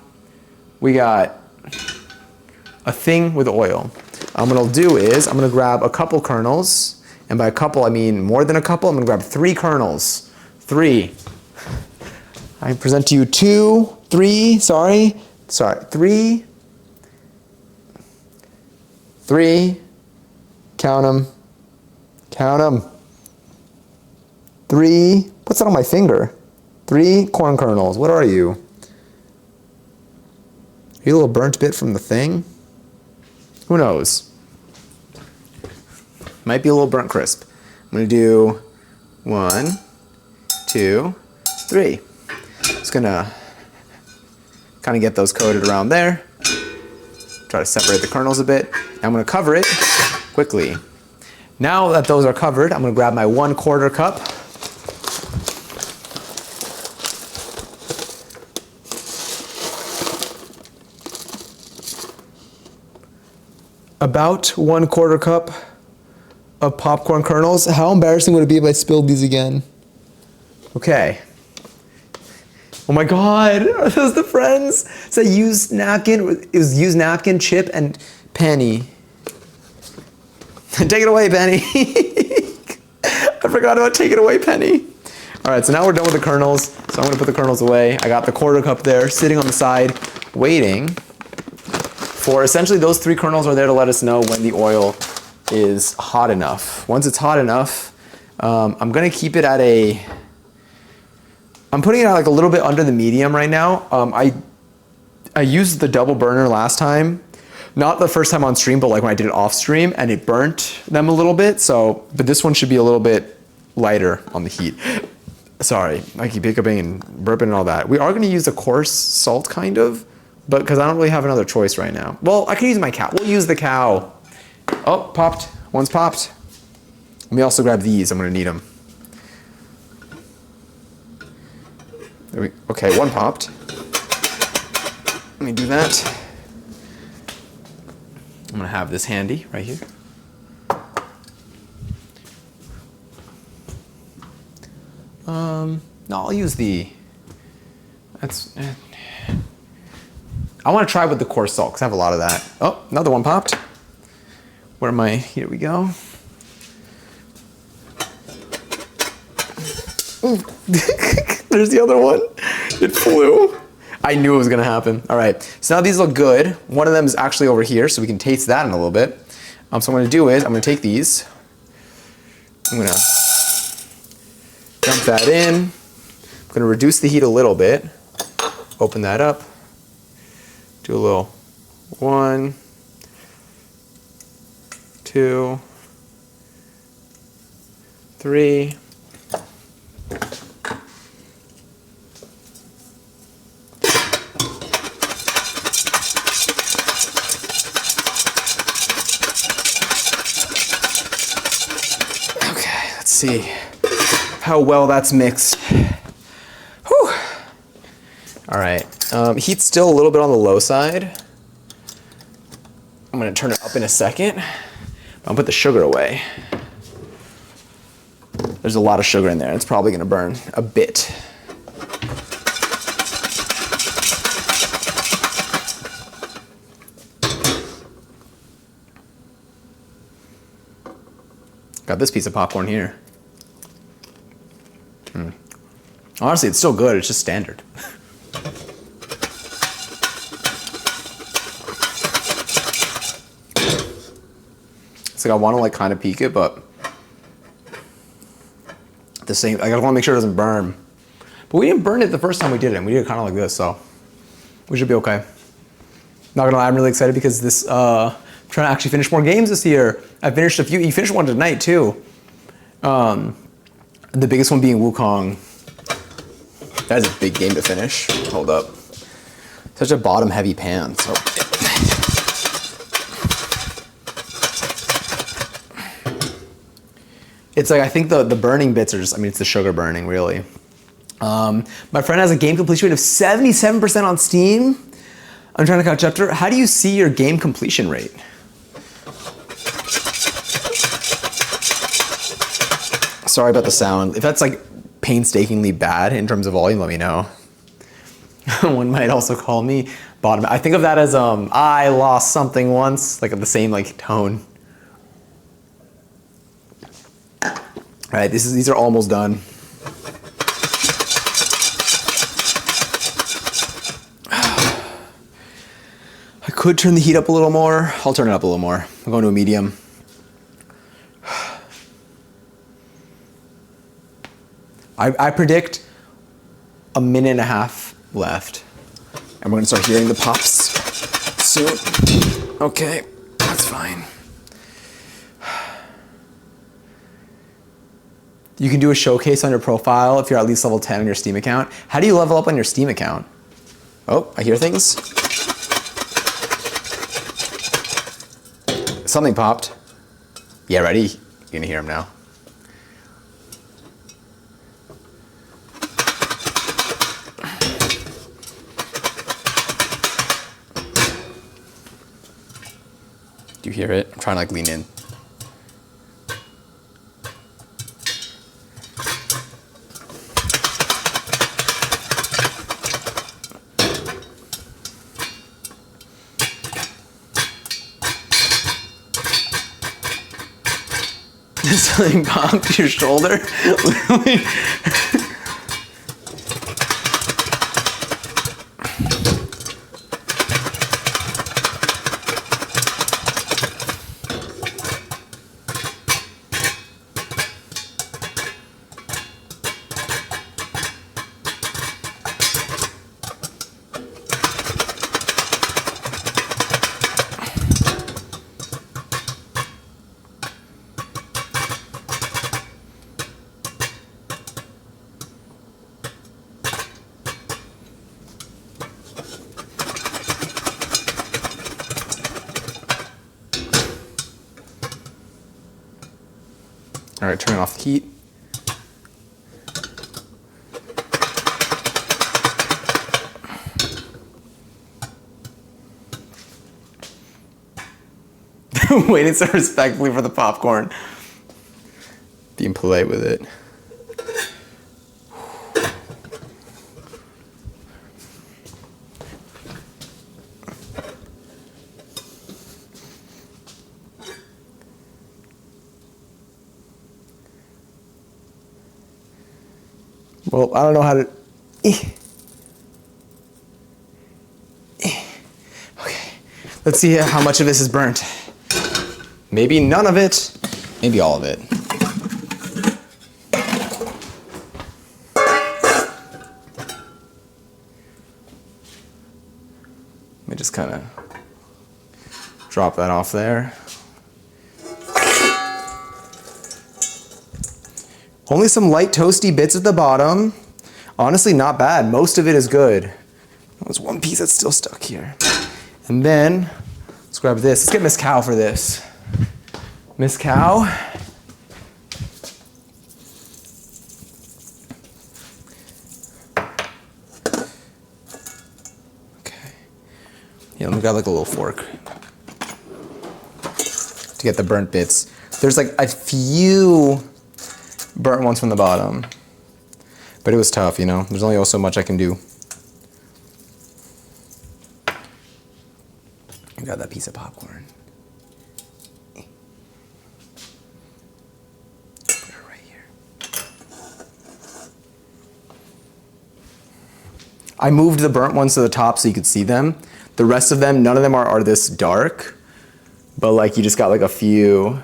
we got a thing with oil. What I'll do is I'm gonna grab a couple kernels, and by a couple I mean more than a couple. I'm gonna grab 3 kernels. 3. I present to you 2, 3, sorry, 3. 3, count them. 3, what's that on my finger? 3 corn kernels, what are you? Are you a little burnt bit from the thing? Who knows? Might be a little burnt crisp. I'm gonna do 1, 2, 3. Just gonna kind of get those coated around there. Try to separate the kernels a bit. I'm gonna cover it quickly. Now that those are covered, I'm gonna grab my 1/4 cup. About 1/4 cup of popcorn kernels. How embarrassing would it be if I spilled these again? Okay. Oh my God, are those the friends? So use napkin, it was use napkin, chip, and Penny. Take it away, Penny. I forgot about take it away, Penny. All right, so now we're done with the kernels. So I'm gonna put the kernels away. I got the 1/4 cup there, sitting on the side, waiting for, essentially those 3 kernels are there to let us know when the oil is hot enough. Once it's hot enough, I'm gonna keep it at I'm putting it at like a little bit under the medium right now. I used the double burner last time. Not the first time on stream, but like when I did it off stream, and it burnt them a little bit. So, but this one should be a little bit lighter on the heat. Sorry, I keep hiccuping and burping and all that. We are gonna use a coarse salt kind of, but because I don't really have another choice right now. Well, I can use my cow. We'll use the cow. Oh, popped. One's popped. Let me also grab these. I'm gonna need them. Okay, 1 popped. Let me do that. I'm gonna have this handy right here. No, I'll use the, I wanna try with the coarse salt, because I have a lot of that. Oh, another one popped. Where am I? Here we go. There's the other one. It flew. I knew it was gonna happen. All right, so now these look good. One of them is actually over here, so we can taste that in a little bit. So what I'm gonna do is, I'm gonna take these. I'm gonna dump that in. I'm gonna reduce the heat a little bit. Open that up. Do a little 1, 2, 3. See how well that's mixed. Whew. All right, heat's still a little bit on the low side. I'm gonna turn it up in a second. I'll put the sugar away. There's a lot of sugar in there. It's probably gonna burn a bit. Got this piece of popcorn here. Honestly, it's still good. It's just standard. It's like I want to like kind of peek it, but at the same, like, I want to make sure it doesn't burn. But we didn't burn it the first time we did it. We did it kind of like this, so we should be okay. Not gonna lie, I'm really excited because this, I'm trying to actually finish more games this year. I finished a few. You finished one tonight too. The biggest one being Wukong. That is a big game to finish. Hold up. Such a bottom heavy pan. So. It's like, I think the burning bits are just, I mean, it's the sugar burning really. My friend has a game completion rate of 77% on Steam. I'm trying to catch up to her. How do you see your game completion rate? Sorry about the sound. If that's like painstakingly bad in terms of volume, let me know. One might also call me bottom. I think of that as I lost something once, like at the same like tone. All right, these are almost done. I could turn the heat up a little more. I'll turn it up a little more. I'm going to a medium. I predict a minute and a half left. And we're gonna start hearing the pops soon. Okay, that's fine. You can do a showcase on your profile if you're at least level 10 on your Steam account. How do you level up on your Steam account? Oh, I hear things. Something popped. Yeah, ready? You're gonna hear them now. Do you hear it? I'm trying to like lean in. Something popped your shoulder. All right, turning off the heat. Waiting so respectfully for the popcorn. Being polite with it. Well, I don't know how to. Okay, let's see how much of this is burnt. Maybe none of it, maybe all of it. Let me just kind of drop that off there. Only some light toasty bits at the bottom. Honestly, not bad. Most of it is good. There's one piece that's still stuck here. And then, let's grab this. Let's get Miss Cow for this. Miss Cow. Okay. Yeah, let me grab like a little fork to get the burnt bits. There's like a few burnt ones from the bottom, but it was tough, you know. There's only so much I can do. I got that piece of popcorn. Put it right here. I moved the burnt ones to the top so you could see them. The rest of them, none of them are this dark, but like you just got like a few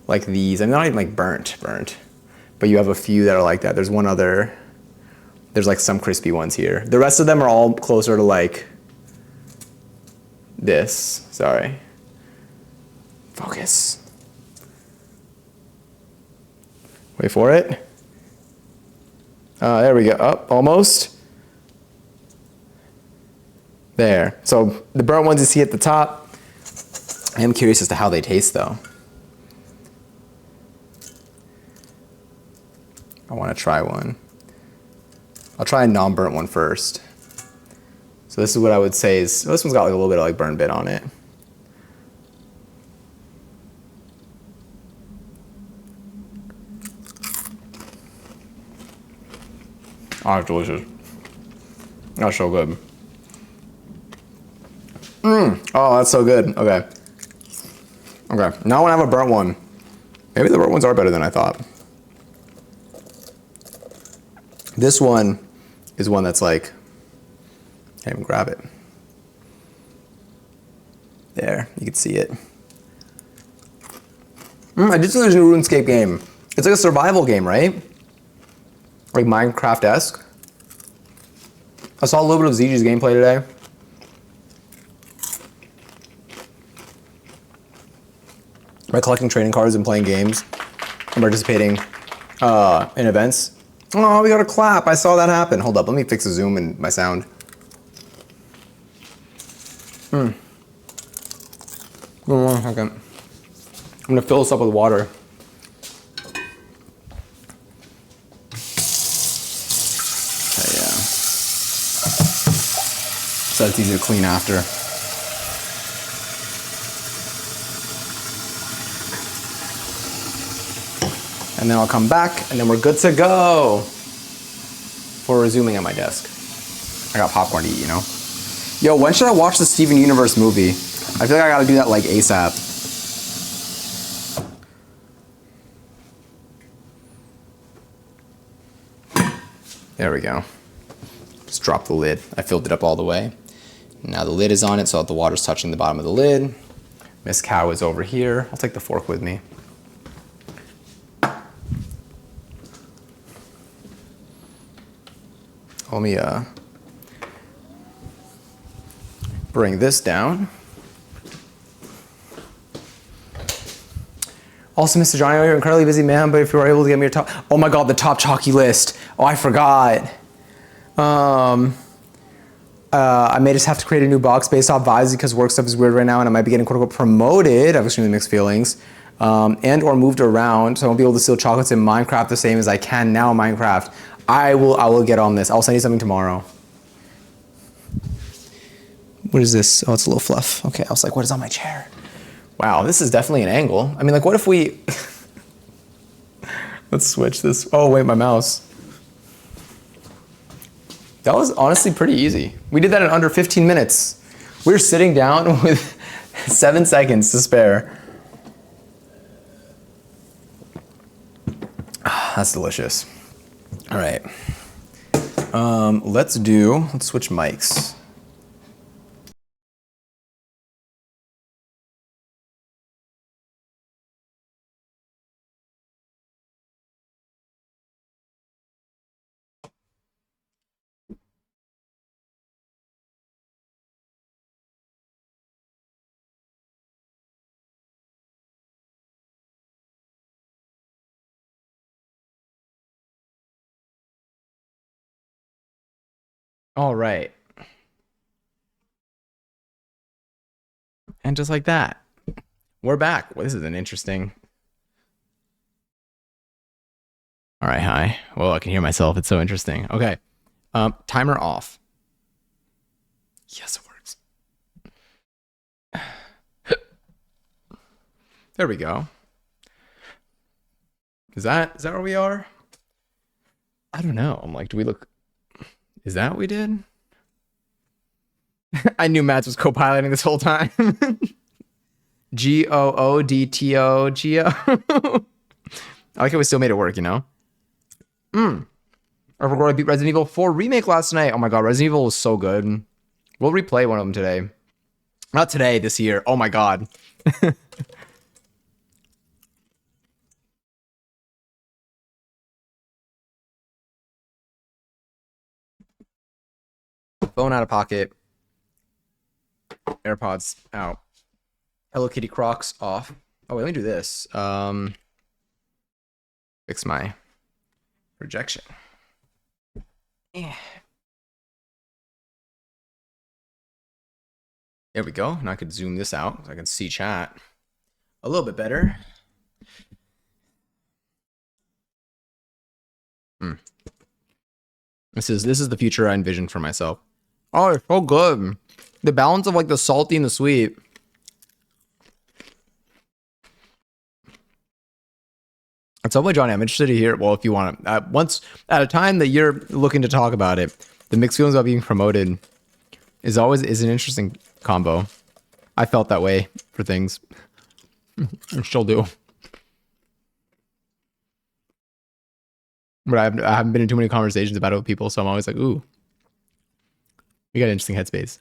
like these. I'm not even like burnt. But you have a few that are like that. There's one other, there's like some crispy ones here. The rest of them are all closer to like this. Sorry. Focus. Wait for it. There we go. Up, almost. There. So the burnt ones you see at the top. I am curious as to how they taste though. I want to try one. I'll try a non-burnt one first. So this is what I would say is, this one's got like a little bit of like burn bit on it. Oh, it's delicious. That's so good. Oh, that's so good. Okay. Okay. Now I want to have a burnt one. Maybe the burnt ones are better than I thought. This one is one that's like, can't even grab it. There, you can see it. I just think there's a new RuneScape game. It's like a survival game, right? Like Minecraft-esque. I saw a little bit of ZG's gameplay today. By collecting trading cards and playing games and participating in events. Oh, we got a clap. I saw that happen. Hold up, let me fix the zoom and my sound. Hold on 1 second. I'm gonna fill this up with water. Okay, yeah. So it's easy to clean after. And then I'll come back and then we're good to go for resuming at my desk. I got popcorn to eat, you know? Yo, when should I watch the Steven Universe movie? I feel like I gotta do that like ASAP. There we go. Just drop the lid. I filled it up all the way. Now the lid is on it, so the water's touching the bottom of the lid. Miss Cow is over here. I'll take the fork with me. Let me bring this down. Also, Mr. Johnny, you're an incredibly busy man, but if you were able to get me your top, oh my God, the top chalky list. Oh, I forgot. I may just have to create a new box based off vibes because work stuff is weird right now and I might be getting quote unquote promoted. I have extremely mixed feelings. And or moved around, so I won't be able to steal chocolates in Minecraft the same as I can now in Minecraft. I will get on this. I'll send you something tomorrow. What is this? Oh, it's a little fluff. Okay, I was like, what is on my chair? Wow, this is definitely an angle. I mean, like, what if we... Let's switch this. Oh, wait, my mouse. That was honestly pretty easy. We did that in under 15 minutes. We were sitting down with 7 seconds to spare. That's delicious. All right. Let's switch mics. All right. And just like that, we're back. Well, this is an interesting... All right, hi. Well, I can hear myself. It's so interesting. Okay. Timer off. Yes, it works. There we go. Is that where we are? I don't know. I'm like, do we look... Is that what we did? I knew Mads was co-piloting this whole time. Goodtogo. I like how we still made it work, you know? I recorded beat Resident Evil 4 Remake last night. Oh my God, Resident Evil was so good. We'll replay one of them today. Not today, this year. Oh my God. Phone out of pocket. AirPods out. Hello Kitty Crocs off. Oh, wait, let me do this. Fix my projection. Yeah. There we go. Now I could zoom this out so I can see chat a little bit better. This is the future I envisioned for myself. Oh, it's so good. The balance of like the salty and the sweet. It's so Johnny. I'm interested to hear. Well, if you want to, once at a time that you're looking to talk about it, the mixed feelings about being promoted is always an interesting combo. I felt that way for things. I still do. But I haven't been in too many conversations about it with people, so I'm always like, ooh, we got an interesting headspace.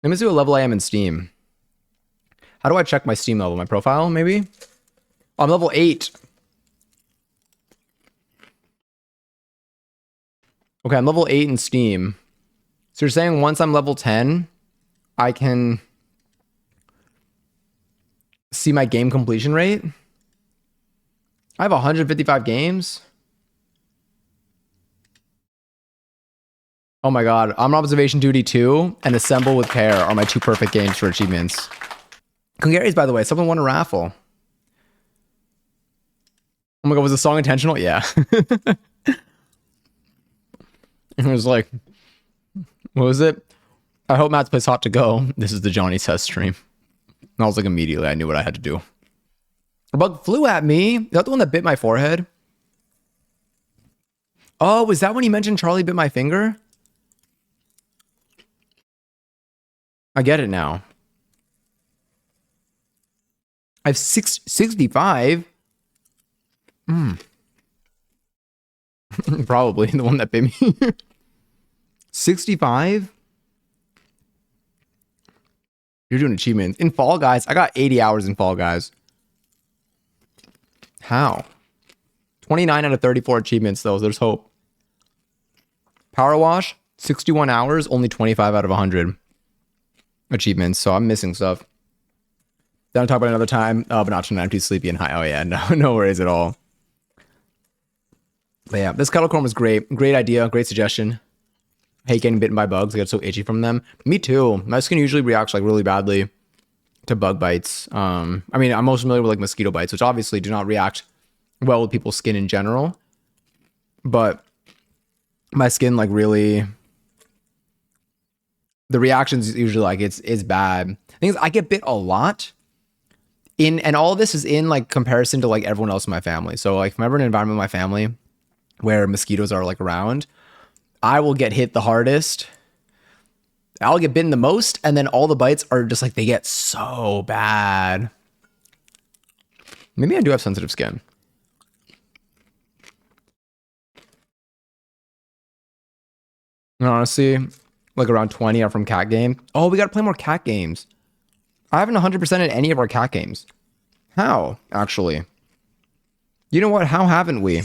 Let me see what level I am in Steam. How do I check my Steam level? My profile, maybe? Oh, I'm level 8. Okay, I'm level 8 in Steam. So you're saying once I'm level 10, I can see my game completion rate? I have 155 games. Oh my god, I'm on Observation Duty 2 and Assemble with Care are my 2 perfect games for achievements. Congaries, by the way, someone won a raffle. Oh my god, was the song intentional? Yeah. It was like, what was it? I hope Matt's plays Hot to Go. This is the Johnny Test stream. And I was like, immediately, I knew what I had to do. A bug flew at me. Is that the one that bit my forehead? Oh, was that when you mentioned Charlie bit my finger? I get it now. I have 65. Probably the one that bit me. 65? You're doing achievements. In Fall Guys, I got 80 hours in Fall Guys. How? 29 out of 34 achievements, though. There's hope. Power Wash, 61 hours, only 25 out of 100 achievements. So I'm missing stuff. Then I'll talk about it another time. But not tonight. I'm too sleepy and high. Oh, yeah. No worries at all. But yeah, this kettle corn was great. Great idea. Great suggestion. I hate getting bitten by bugs. I get so itchy from them. Me too. My skin usually reacts like really badly to bug bites. I mean, I'm most familiar with like mosquito bites, which obviously do not react well with people's skin in general. But my skin like really, the reactions usually like it's bad. The thing is, I get bit a lot. And all of this is in like comparison to like everyone else in my family. So like if I'm ever in an environment with my family where mosquitoes are like around, I will get hit the hardest. I'll get bitten the most, and then all the bites are just like, they get so bad. Maybe I do have sensitive skin. And honestly, like around 20 are from cat game. Oh, we gotta play more cat games. I haven't 100% in any of our cat games. How, actually? You know what? How haven't we?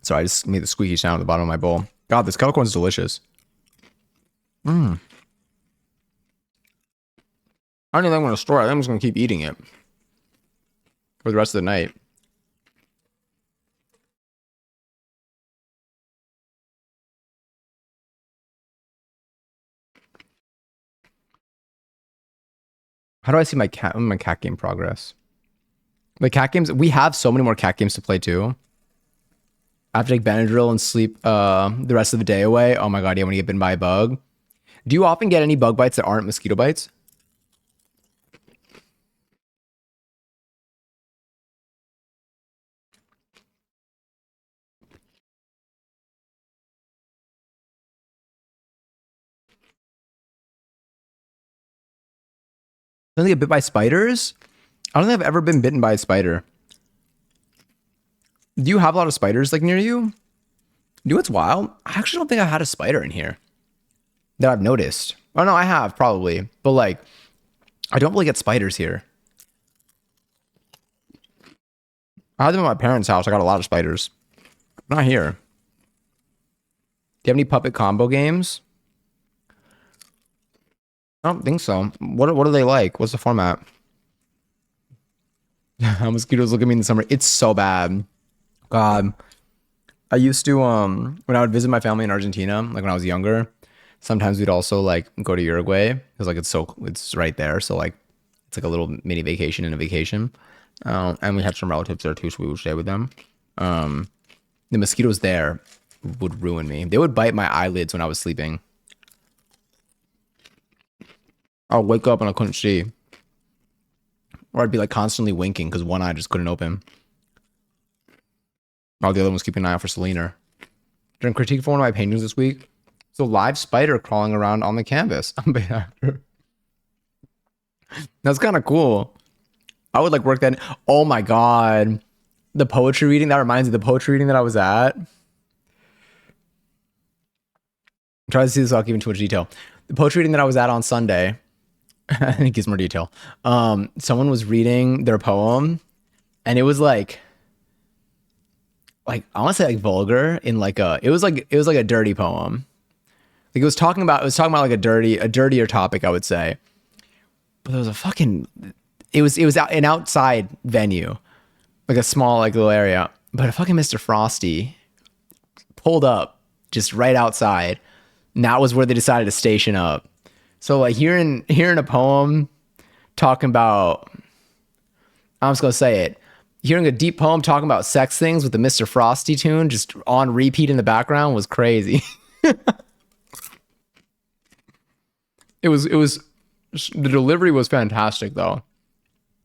Sorry, I just made the squeaky sound at the bottom of my bowl. God, this kettle corn's delicious. I don't even think I'm going to store it. I'm just going to keep eating it for the rest of the night. How do I see my cat game progress? The cat games, we have so many more cat games to play too. I have to take Benadryl and sleep the rest of the day away. Oh my god, yeah, when you get bitten by a bug. Do you often get any bug bites that aren't mosquito bites? I don't think I get bit by spiders. I don't think I've ever been bitten by a spider. Do you have a lot of spiders like near you? You know what's wild? I actually don't think I had a spider in here that I've noticed. Oh no, I have probably, but like, I don't really get spiders here. I had them at my parents' house. I got a lot of spiders. Not here. Do you have any puppet combo games? I don't think so. What are they like? What's the format? How mosquitoes look at me in the summer. It's so bad. God. I used to when I would visit my family in Argentina, like when I was younger, sometimes we'd also like go to Uruguay because like it's right there. So like it's like a little mini vacation in a vacation. And we had some relatives there too, so we would stay with them. The mosquitoes there would ruin me. They would bite my eyelids when I was sleeping. I'll wake up and I couldn't see. Or I'd be like constantly winking because one eye just couldn't open. Oh, the other one was keeping an eye out for Selena. During critique for one of my paintings this week, it's a live spider crawling around on the canvas. I'm a bad actor. That's kind of cool. I would like work that. Oh my God. The poetry reading, that reminds me of the poetry reading that I was at. I'm trying to see this without giving too much detail. The poetry reading that I was at on Sunday, I think it gives more detail. Someone was reading their poem and it was like I want to say like vulgar in like it was like a dirty poem. Like it was talking about like a dirtier topic, I would say. But there was a fucking, it was an outside venue, like a small like little area. But a fucking Mr. Frosty pulled up just right outside. And that was where they decided to station up. So like hearing a poem talking about, I'm just gonna say it. Hearing a deep poem talking about sex things with the Mr. Frosty tune just on repeat in the background was crazy. It was the delivery was fantastic though,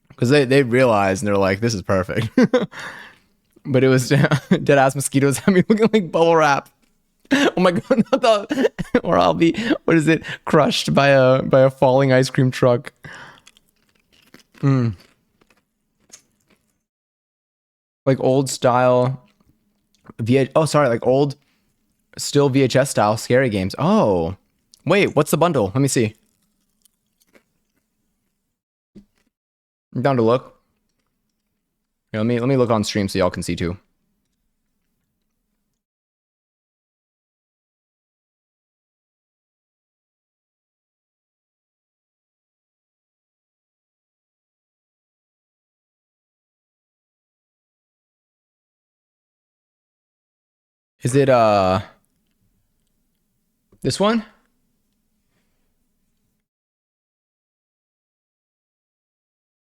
because they realized and they're like, this is perfect. But it was dead ass mosquitoes had me looking like bubble wrap. Oh my God, not the, or I'll be, what is it, crushed by a falling ice cream truck. Like old style like old still VHS style scary games. Oh wait, what's the bundle? Let me see. I'm down to look. Here, let me look on stream so y'all can see too. Is it this one?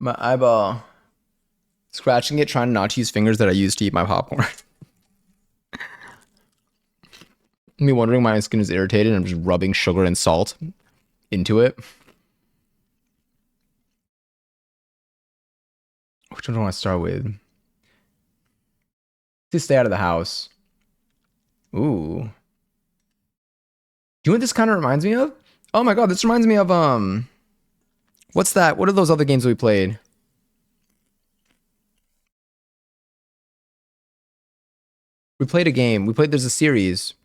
My eyeball scratching it, trying not to use fingers that I use to eat my popcorn. Me wondering why my skin is irritated and I'm just rubbing sugar and salt into it. Which one do I want to start with? Just stay out of the house. Ooh. Do you know what this kind of reminds me of? Oh my God, this reminds me of what's that? What are those other games we played? We played a game. There's a series.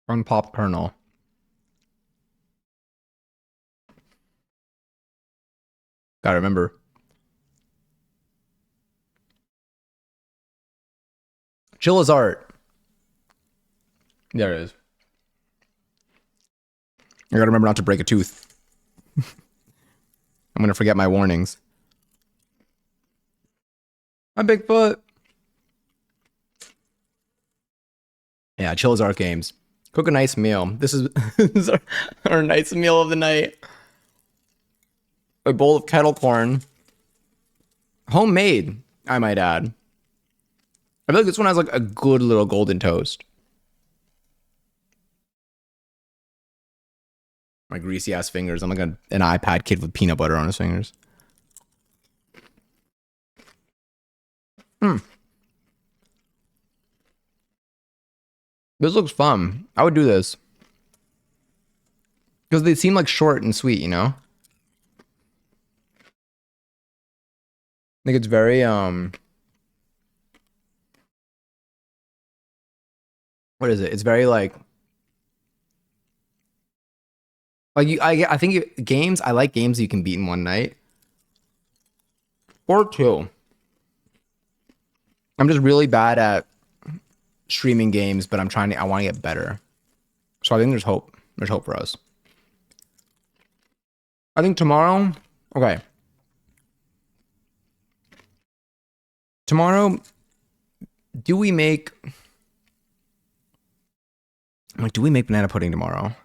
On Pop Kernel. Gotta remember. Chill as art. There it is. I gotta remember not to break a tooth. I'm gonna forget my warnings. Hi, Bigfoot. Yeah, chill as art games. Cook a nice meal. This is, this is our nice meal of the night. A bowl of kettle corn. Homemade, I might add. I feel like this one has like a good little golden toast. My greasy ass fingers. I'm like an iPad kid with peanut butter on his fingers. This looks fun. I would do this. Because they seem like short and sweet, you know? I think it's very, what is it? It's very I think games, I like games you can beat in one night. Or two. I'm just really bad at streaming games, but I want to get better. So I think there's hope. There's hope for us. I think tomorrow, okay. Tomorrow, do we make I'm like, do we make banana pudding tomorrow?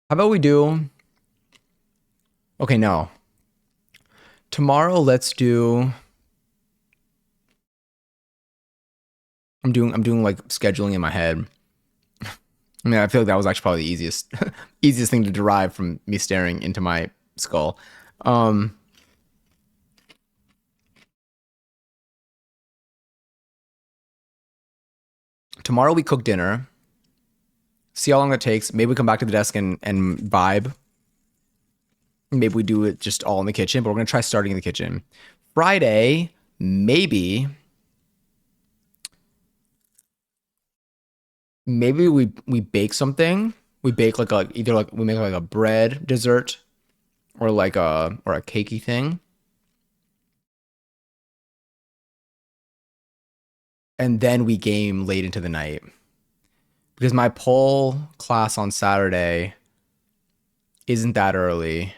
How about we do? Okay, no. Tomorrow, let's do. I'm doing like scheduling in my head. I mean, I feel like that was actually probably the easiest easiest thing to derive from me staring into my skull. Um, Tomorrow we cook dinner. See how long that takes. Maybe we come back to the desk and vibe. Maybe we do it just all in the kitchen, but we're gonna try starting in the kitchen. Friday, maybe we bake something. We bake like a either like we make like a bread dessert or like a cakey thing. And then we game late into the night. Because my pole class on Saturday isn't that early.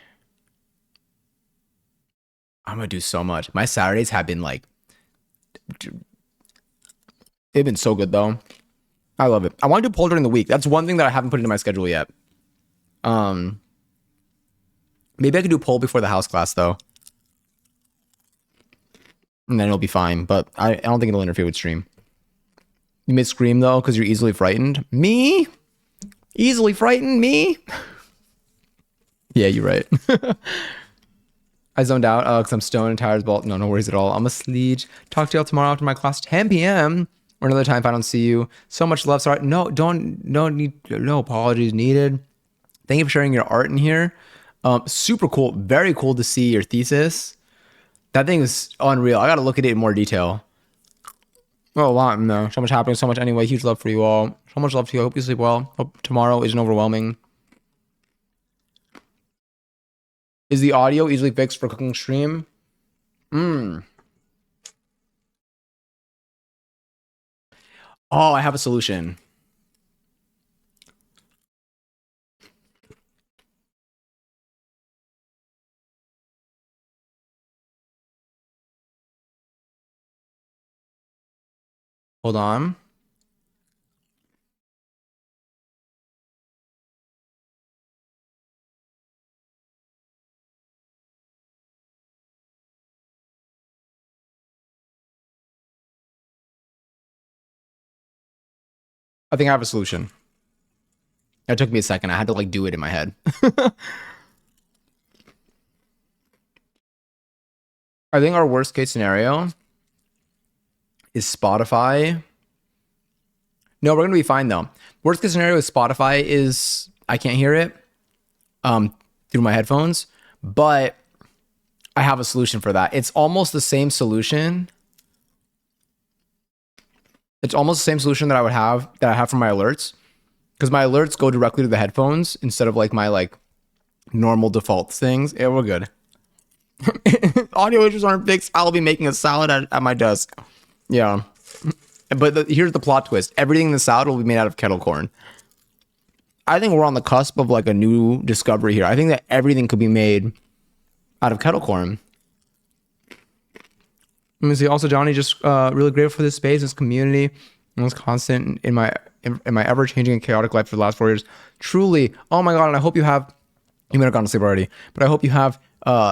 I'm gonna do so much. My Saturdays have been like they've been so good though. I love it. I want to do pole during the week. That's one thing that I haven't put into my schedule yet. Um, Maybe I could do pole before the house class though, and then it'll be fine. But I don't think it'll interfere with stream. You may scream though because you're easily frightened. Me? Easily frightened? Me? Yeah, you're right. I zoned out because I'm stoned and tired as well. No, no worries at all. I'm a sleege. Talk to y'all tomorrow after my class, 10 p.m. or another time if I don't see you. So much love. Sorry. No apologies needed. Thank you for sharing your art in here. Super cool. Very cool to see your thesis. That thing is unreal. I got to look at it in more detail. Oh, a lot. No, so much happening. So much anyway. Huge love for you all. So much love to you. I hope you sleep well. Hope tomorrow isn't overwhelming. Is the audio easily fixed for cooking stream? Oh, I have a solution. Hold on. I think I have a solution. It took me a second. I had to like do it in my head. I think our worst case scenario is Spotify. No, we're gonna be fine though. Worst case scenario is Spotify is I can't hear it through my headphones, but I have a solution for that. It's almost the same solution. It's almost the same solution that I have for my alerts. Because my alerts go directly to the headphones instead of like my like normal default things. Yeah, we're good. Audio issues aren't fixed. I'll be making a salad at my desk. Yeah. But here's the plot twist. Everything in the salad will be made out of kettle corn. I think we're on the cusp of like a new discovery here. I think that everything could be made out of kettle corn. Let me see. Also, Johnny, just really grateful for this space, this community, and this constant in my ever changing and chaotic life for the last 4 years. Truly, oh my god! And I hope you have. You might have gone to sleep already, but I hope you have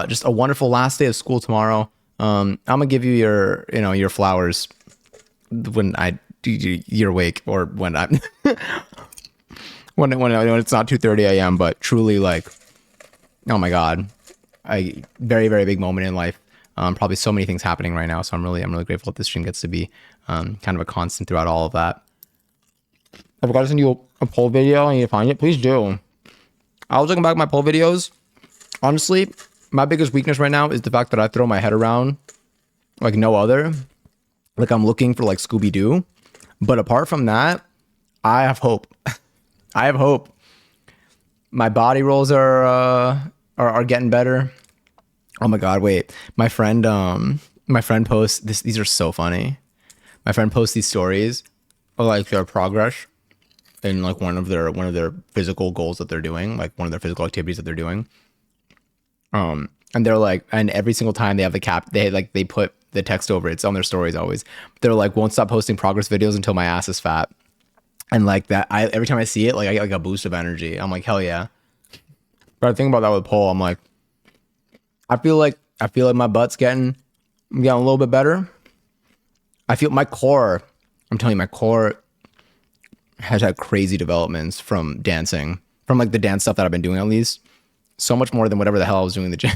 just a wonderful last day of school tomorrow. I'm gonna give you your flowers when you're awake or when I'm when it's not 2:30 a.m. But truly, like, oh my god, a very very big moment in life. Probably so many things happening right now. So I'm really grateful that this stream gets to be kind of a constant throughout all of that. I forgot to send you a poll video and you find it. Please do. I was looking back at my poll videos. Honestly, my biggest weakness right now is the fact that I throw my head around like no other. Like I'm looking for like Scooby-Doo. But apart from that, I have hope. I have hope. My body rolls are getting better. Oh my god, wait. My friend posts this, these are so funny. My friend posts these stories of like their progress in like one of their physical goals that they're doing, like one of their physical activities that they're doing. And they're like, and every single time they have the cap, they put the text over it. It's on their stories always. They're like, won't stop posting progress videos until my ass is fat. And like that, every time I see it, like I get like a boost of energy. I'm like, hell yeah. But I think about that with pole. I'm like, I feel like my butt's getting a little bit better. I feel my core, I'm telling you, my core has had crazy developments from dancing, from like the dance stuff that I've been doing at least. So much more than whatever the hell I was doing in the gym.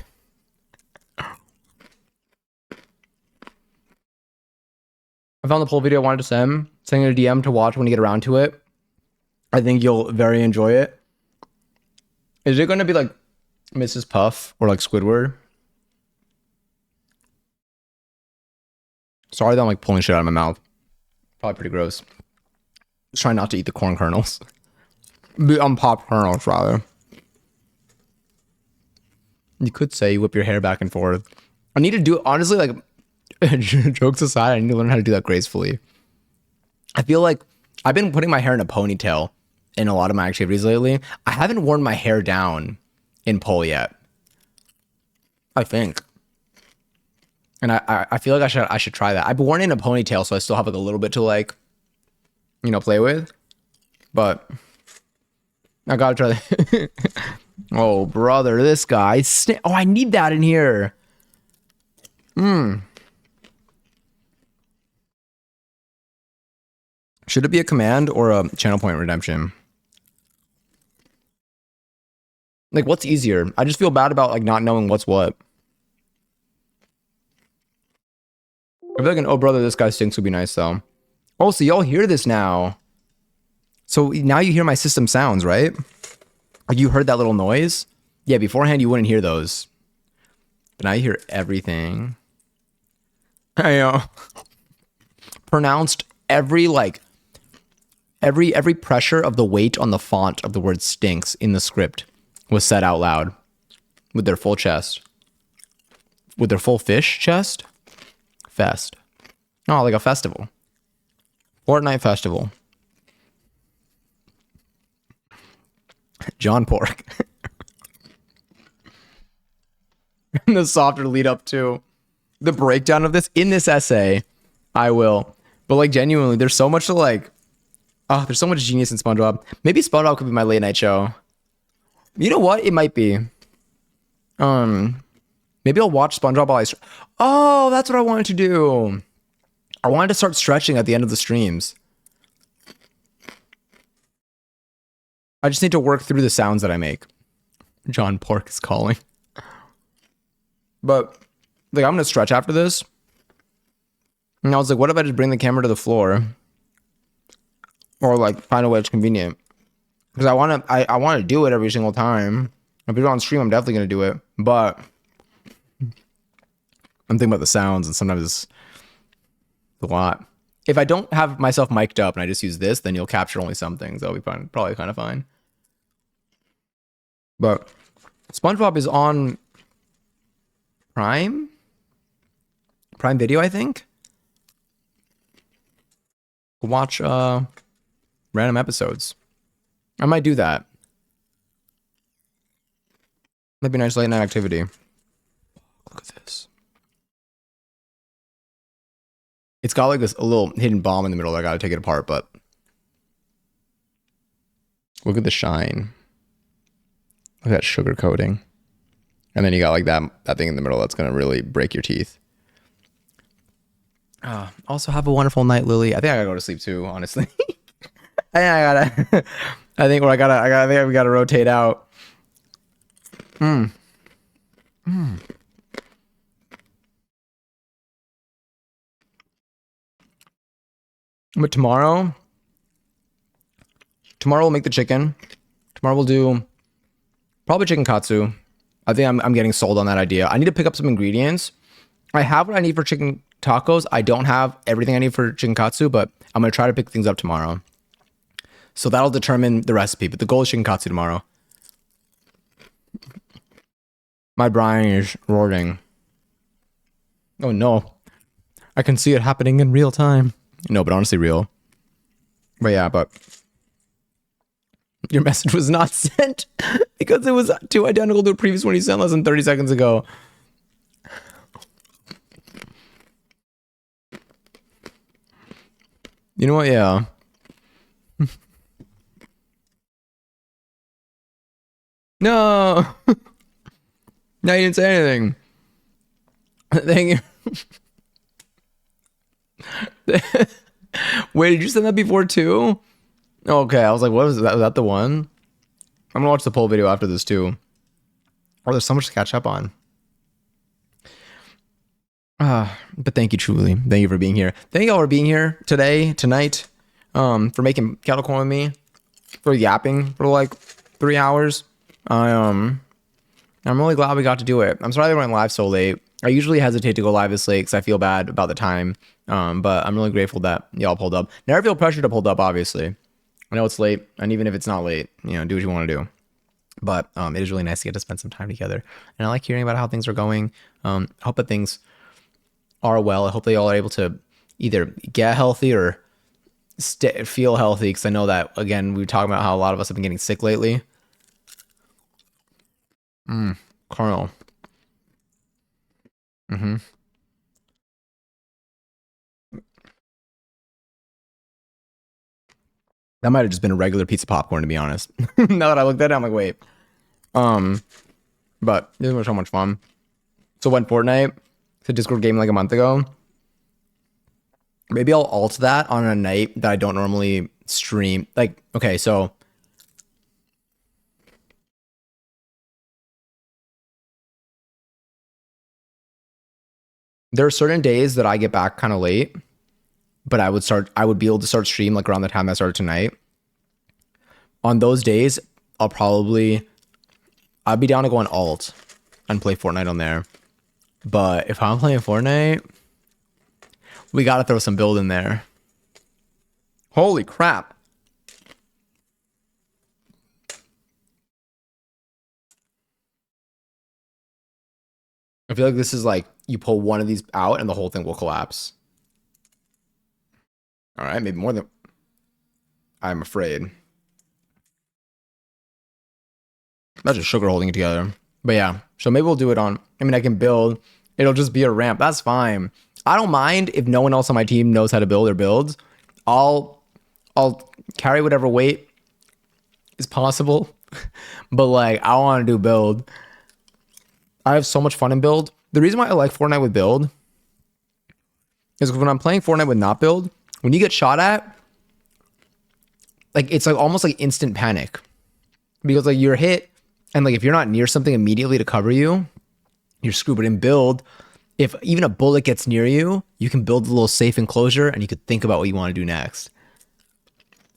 I found the poll video I wanted to send it a DM to watch when you get around to it. I think you'll very enjoy it. Is it going to be like Mrs. Puff or like Squidward? Sorry that I'm like pulling shit out of my mouth. Probably pretty gross. Just trying not to eat the corn kernels. The unpopped kernels, rather. You could say you whip your hair back and forth. I need to do it, honestly, like, jokes aside, I need to learn how to do that gracefully. I feel like I've been putting my hair in a ponytail in a lot of my activities lately. I haven't worn my hair down in pole yet, I think. And I feel like I should try that. I've worn it in a ponytail, so I still have like a little bit to like, you know, play with. But I gotta try that. Oh, brother, this guy. Oh, I need that in here. Should it be a command or a channel point redemption? Like, what's easier? I just feel bad about like not knowing what's what. I feel like an oh brother, this guy stinks would be nice though. Oh, so y'all hear this now. So now you hear my system sounds, right? Like you heard that little noise? Yeah, beforehand you wouldn't hear those. But now you hear everything. I know. Pronounced every like every pressure of the weight on the font of the word stinks in the script was said out loud with their full chest. With their full fish chest? Fest. Oh, like a festival. Fortnite festival. John Pork. And the softer lead up to the breakdown of this in this essay, I will. But like genuinely, there's so much to like. Oh, there's so much genius in SpongeBob. Maybe SpongeBob could be my late night show. You know what? It might be. Maybe I'll watch SpongeBob while I. Oh, that's what I wanted to do. I wanted to start stretching at the end of the streams. I just need to work through the sounds that I make. John Pork is calling. But, like, I'm going to stretch after this. And I was like, what if I just bring the camera to the floor? Or, like, find a way that's convenient. Because I want to do it every single time. If it's on stream, I'm definitely going to do it. But I'm thinking about the sounds, and sometimes it's a lot. If I don't have myself mic'd up and I just use this, then you'll capture only some things. That'll be fine. Probably kind of fine. But SpongeBob is on Prime Video, I think. Watch random episodes. I might do that. Might be a nice late night activity. Look at this. It's got like this a little hidden bomb in the middle that I gotta take it apart, but look at the shine. Look at that sugar coating. And then you got like that thing in the middle that's gonna really break your teeth. Also have a wonderful night, Lily. I think I gotta go to sleep too, honestly. I think we gotta rotate out. But tomorrow we'll make the chicken. Tomorrow we'll do probably chicken katsu. I think I'm getting sold on that idea. I need to pick up some ingredients. I have what I need for chicken tacos. I don't have everything I need for chicken katsu, but I'm going to try to pick things up tomorrow. So that'll determine the recipe, but the goal is chicken katsu tomorrow. My brain is roaring. Oh no. I can see it happening in real time. No, but honestly real. But yeah, but your message was not sent because it was too identical to the previous one you sent less than 30 seconds ago. You know what? Yeah. No. No, you didn't say anything. Thank you. Wait, did you send that before too? Okay, I was like, what was that? Was that the one? I'm gonna watch the poll video after this too. Oh, there's so much to catch up on. But thank you, truly. Thank you for being here. Thank you all for being here today, tonight, for making kettle corn with me, for yapping for like 3 hours. I I'm really glad we got to do it. I'm sorry they went live so late. I usually hesitate to go live this late because I feel bad about the time. But I'm really grateful that y'all pulled up. Never feel pressure to pull up, obviously. I know it's late, and even if it's not late, do what you want to do. But it is really nice to get to spend some time together. And I like hearing about how things are going. I hope that things are well. I hope they all are able to either get healthy or feel healthy. Because I know that, again, we were talking about how a lot of us have been getting sick lately. Carnal. That might have just been a regular piece of popcorn, to be honest. Now that I looked at it, I'm like, wait. But this was so much fun. So when Fortnite, the Discord game like a month ago, maybe I'll alt that on a night that I don't normally stream. Like, okay, so there are certain days that I get back kind of late, but I would be able to start stream like around the time I started tonight. On those days, I'd be down to go on alt and play Fortnite on there. But if I'm playing Fortnite, we gotta throw some build in there. Holy crap. I feel like this is like you pull one of these out and the whole thing will collapse. All right, maybe more than I'm afraid. That's just sugar holding it together. But yeah, so maybe we'll do it on. I mean, I can build. It'll just be a ramp. That's fine. I don't mind if no one else on my team knows how to build or builds. I'll carry whatever weight is possible. But like, I want to do build. I have so much fun in build. The reason why I like Fortnite with build is because when I'm playing Fortnite with not build, when you get shot at, like it's like almost like instant panic because like you're hit and like if you're not near something immediately to cover you, you're screwed. But in build, if even a bullet gets near you, you can build a little safe enclosure and you could think about what you want to do next.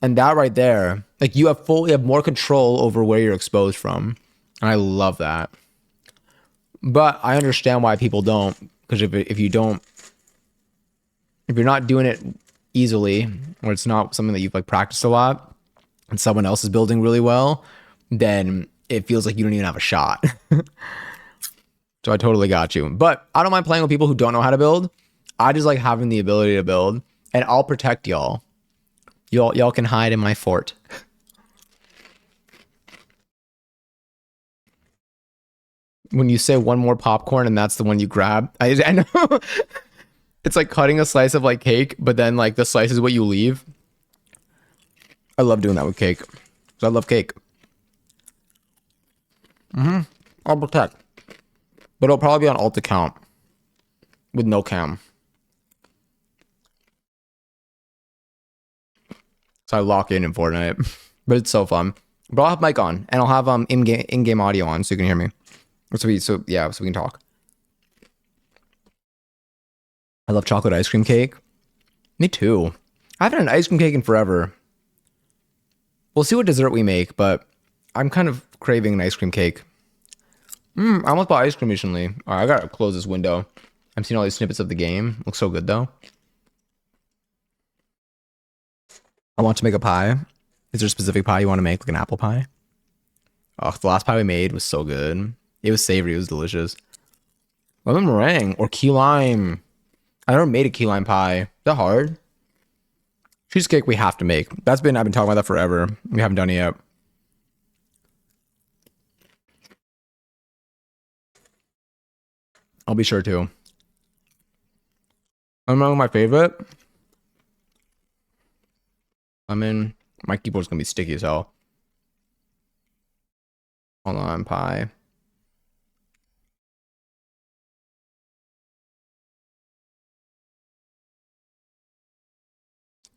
And that right there, like you have more control over where you're exposed from. And I love that. But I understand why people don't, because if you're not doing it easily, or it's not something that you've like practiced a lot, and someone else is building really well, then it feels like you don't even have a shot. So I totally got you. But I don't mind playing with people who don't know how to build. I just like having the ability to build, and I'll protect y'all. Y'all can hide in my fort. When you say one more popcorn and that's the one you grab, I know. It's like cutting a slice of like cake, but then like the slice is what you leave. I love doing that with cake. 'Cause I love cake. I'll protect. But it'll probably be on alt account with no cam. So I lock in Fortnite. But it's so fun. But I'll have mic on and I'll have in-game audio on so you can hear me. So we can talk. I love chocolate ice cream cake. Me too. I haven't had an ice cream cake in forever. We'll see what dessert we make, but I'm kind of craving an ice cream cake. I almost bought ice cream recently. All right, I gotta close this window. I'm seeing all these snippets of the game. Looks so good though. I want to make a pie. Is there a specific pie you want to make, like an apple pie? Oh, the last pie we made was so good. It was savory. It was delicious. Lemon meringue or key lime. I never made a key lime pie. Is that hard? Cheesecake we have to make. I've been talking about that forever. We haven't done it yet. I'll be sure to. I remember my favorite. Lemon. My keyboard's gonna be sticky as hell. Hold on, pie.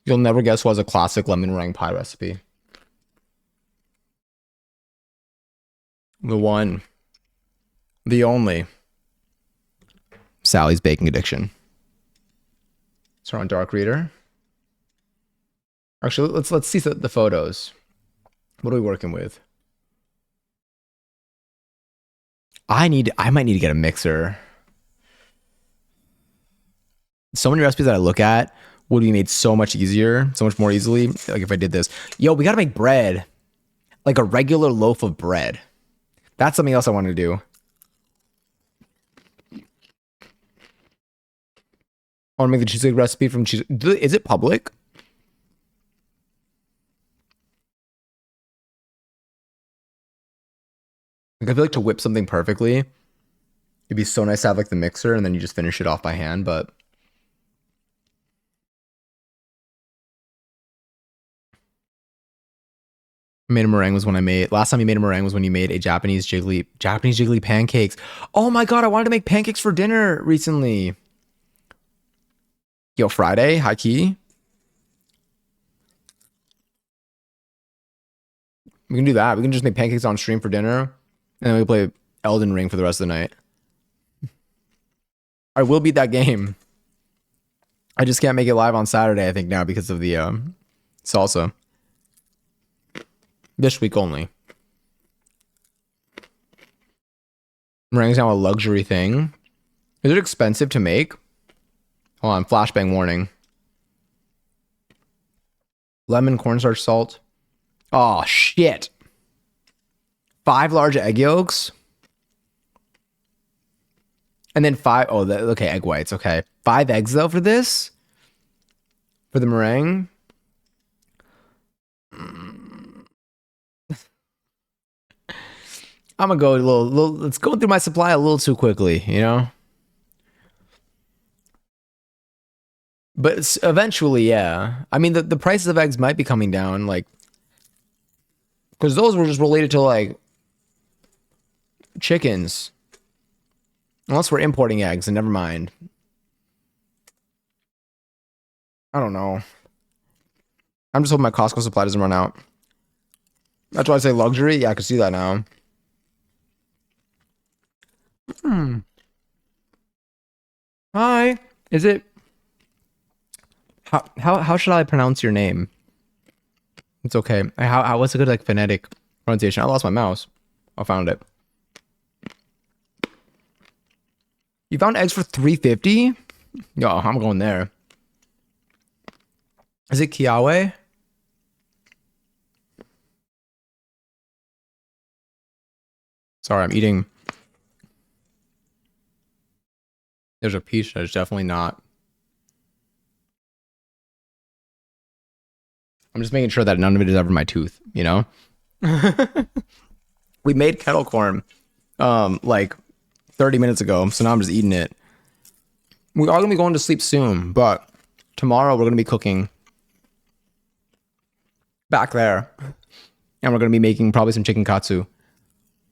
You'll never guess what was a classic lemon meringue pie recipe. The one, the only, Sally's Baking Addiction. So on Dark Reader. Actually, let's see the photos. What are we working with? I might need to get a mixer. So many recipes that I look at would be made so much easier, so much more easily. Like if I did this. Yo, we gotta make bread. Like a regular loaf of bread. That's something else I want to do. I want to make the cheesecake recipe from cheese. Is it public? Like I feel like to whip something perfectly, it'd be so nice to have like the mixer and then you just finish it off by hand, but made a meringue was when I made last time you made a meringue was when you made a Japanese jiggly pancakes. Oh my god, I wanted to make pancakes for dinner recently. Yo, Friday, high key. We can do that. We can just make pancakes on stream for dinner, and then we can play Elden Ring for the rest of the night. I will beat that game. I just can't make it live on Saturday, I think, now because of the salsa. This week only. Meringue's now a luxury thing. Is it expensive to make? Hold on, flashbang warning. Lemon, cornstarch, salt. Oh, shit. 5 large egg yolks. And then 5, okay, egg whites, okay. 5 eggs, though, for this? For the meringue? I'm gonna go a little, let's go through my supply a little too quickly, you know? But eventually, yeah. I mean, the prices of eggs might be coming down, like, because those were just related to, like, chickens. Unless we're importing eggs, and never mind. I don't know. I'm just hoping my Costco supply doesn't run out. That's why I say luxury. Yeah, I can see that now. Hi. Is it... How should I pronounce your name? It's okay. What's a good like phonetic pronunciation? I lost my mouse. I found it. You found eggs for $3.50? Yo, I'm going there. Is it Kiawe? Sorry, I'm eating. There's a piece that is definitely not. I'm just making sure that none of it is ever my tooth, you know? We made kettle corn like 30 minutes ago, so now I'm just eating it. We are gonna be going to sleep soon, but tomorrow we're gonna be cooking back there. And we're gonna be making probably some chicken katsu,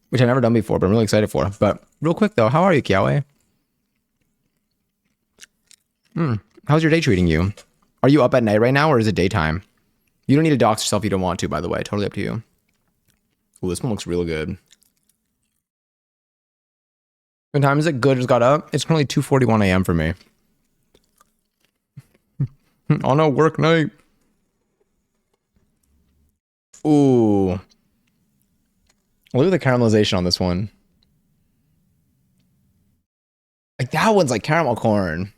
which I've never done before, but I'm really excited for. But real quick though, how are you, Kiawe? How's your day treating you? Are you up at night right now, or is it daytime? You don't need to dox yourself if you don't want to, by the way. Totally up to you. Ooh, this one looks real good. What time is it? Good, just got up. It's currently 2:41 a.m. for me. On a work night. Ooh. Look at the caramelization on this one. Like that one's like caramel corn.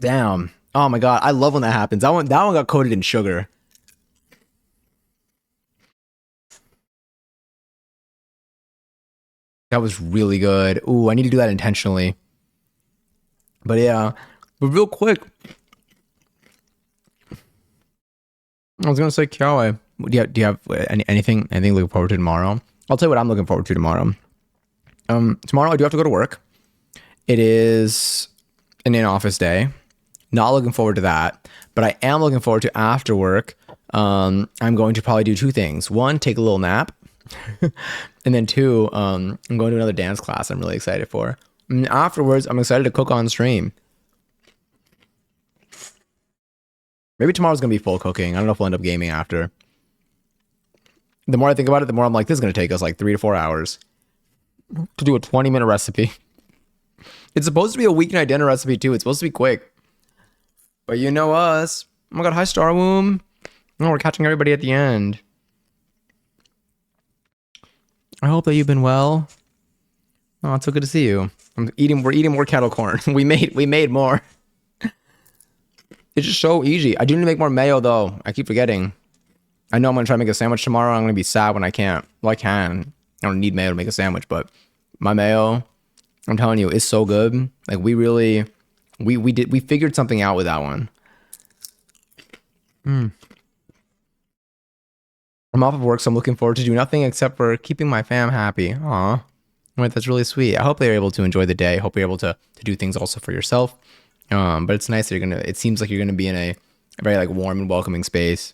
Damn. Oh my god, I love when that happens. That one got coated in sugar. That was really good. Ooh, I need to do that intentionally. But yeah, but real quick, I was gonna say, Kiawe, do you have anything looking forward to tomorrow? I'll tell you what I'm looking forward to tomorrow. Tomorrow I do have to go to work. It is an in-office day. Not looking forward to that. But I am looking forward to after work. I'm going to probably do two things. One, take a little nap. And then two, I'm going to another dance class I'm really excited for. And afterwards, I'm excited to cook on stream. Maybe tomorrow's going to be full cooking. I don't know if we'll end up gaming after. The more I think about it, the more I'm like, this is going to take us like 3 to 4 hours to do a 20-minute recipe. It's supposed to be a weeknight dinner recipe too. It's supposed to be quick. But you know us. Oh my god, hi Star Womb. Oh, we're catching everybody at the end. I hope that you've been well. Oh, it's so good to see you. We're eating more kettle corn. we made more. It's just so easy. I do need to make more mayo though. I keep forgetting. I know I'm gonna try to make a sandwich tomorrow. I'm gonna be sad when I can't. Well, I can. I don't need mayo to make a sandwich, but my mayo, I'm telling you, is so good. Like we figured something out with that one. I'm off of work, so I'm looking forward to do nothing except for keeping my fam happy. Aw. Wait, that's really sweet. I hope they're able to enjoy the day. I hope you're able to do things also for yourself. But it's nice that it seems like you're gonna be in a very like warm and welcoming space.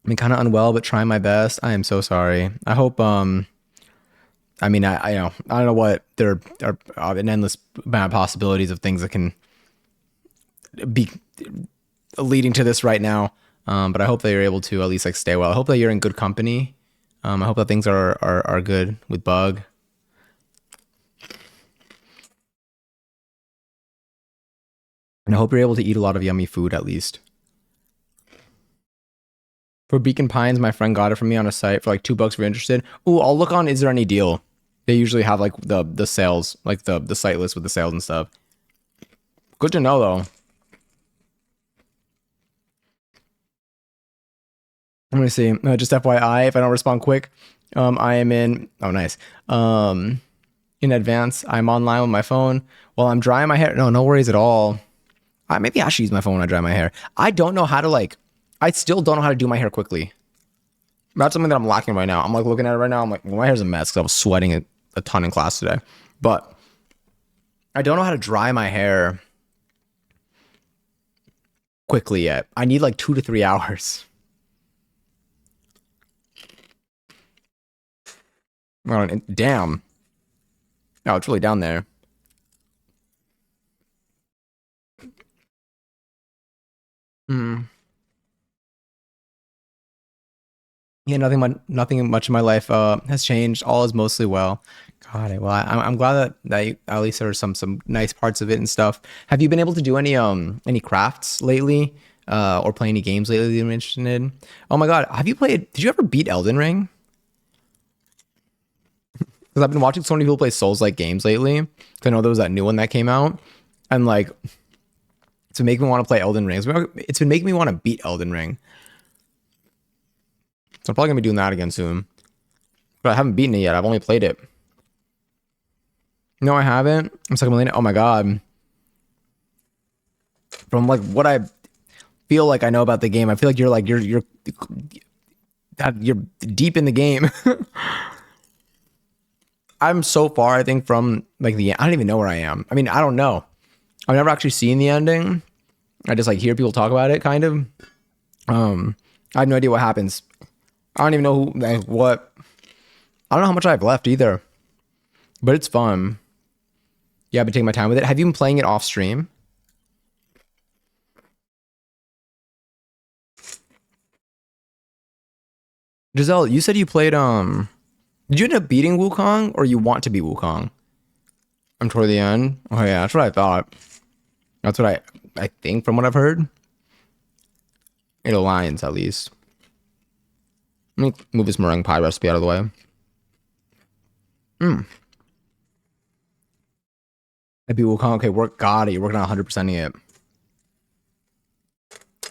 I've been kind of unwell, but trying my best. I am so sorry. I hope, I mean, I know, I don't know what there are an endless amount of possibilities of things that can be leading to this right now. But I hope that you're able to at least like stay well. I hope that you're in good company. I hope that things are good with Bug. And I hope you're able to eat a lot of yummy food at least. For Beacon Pines, my friend got it from me on a site for like $2 if you're interested. Ooh, I'll look on, is there any deal? They usually have like the sales, like the site list with the sales and stuff. Good to know though. I'm gonna see. Just FYI, if I don't respond quick, I am in. Oh, nice. In advance, I'm online with my phone while I'm drying my hair. No worries at all. Maybe I should use my phone when I dry my hair. I don't know how to I still don't know how to do my hair quickly. That's something that I'm lacking right now. I'm like looking at it right now. I'm like, well, my hair's a mess because I was sweating a ton in class today. But I don't know how to dry my hair quickly yet. I need like 2 to 3 hours. Oh, damn. Oh, it's really down there. Yeah, nothing much in my life has changed. All is mostly well. God, well, I'm glad that at least there are some nice parts of it and stuff. Have you been able to do any crafts lately, or play any games lately that you're interested in? Oh my God, did you ever beat Elden Ring? Because I've been watching so many people play Souls-like games lately. Because I know there was that new one that came out, and like, it's been making me want to play Elden Ring. It's been making me want to beat Elden Ring. So I'm probably gonna be doing that again soon. But I haven't beaten it yet. I've only played it. No, I haven't. I'm stuck in. Oh my God. From like what I feel like I know about the game, I feel like you're deep in the game. I'm so far, I think, from like I don't even know where I am. I mean, I don't know. I've never actually seen the ending. I just like hear people talk about it, kind of. I have no idea what happens. I don't even know what. I don't know how much I have left either. But it's fun. Yeah, I've been taking my time with it. Have you been playing it off stream? Giselle, you said you played did you end up beating Wukong or you want to beat Wukong? I'm toward the end. Oh yeah, that's what I thought. That's what I think from what I've heard. It aligns at least. Let me move this meringue pie recipe out of the way. I beat Wukong. Okay, got it. You're working on 100%ing it.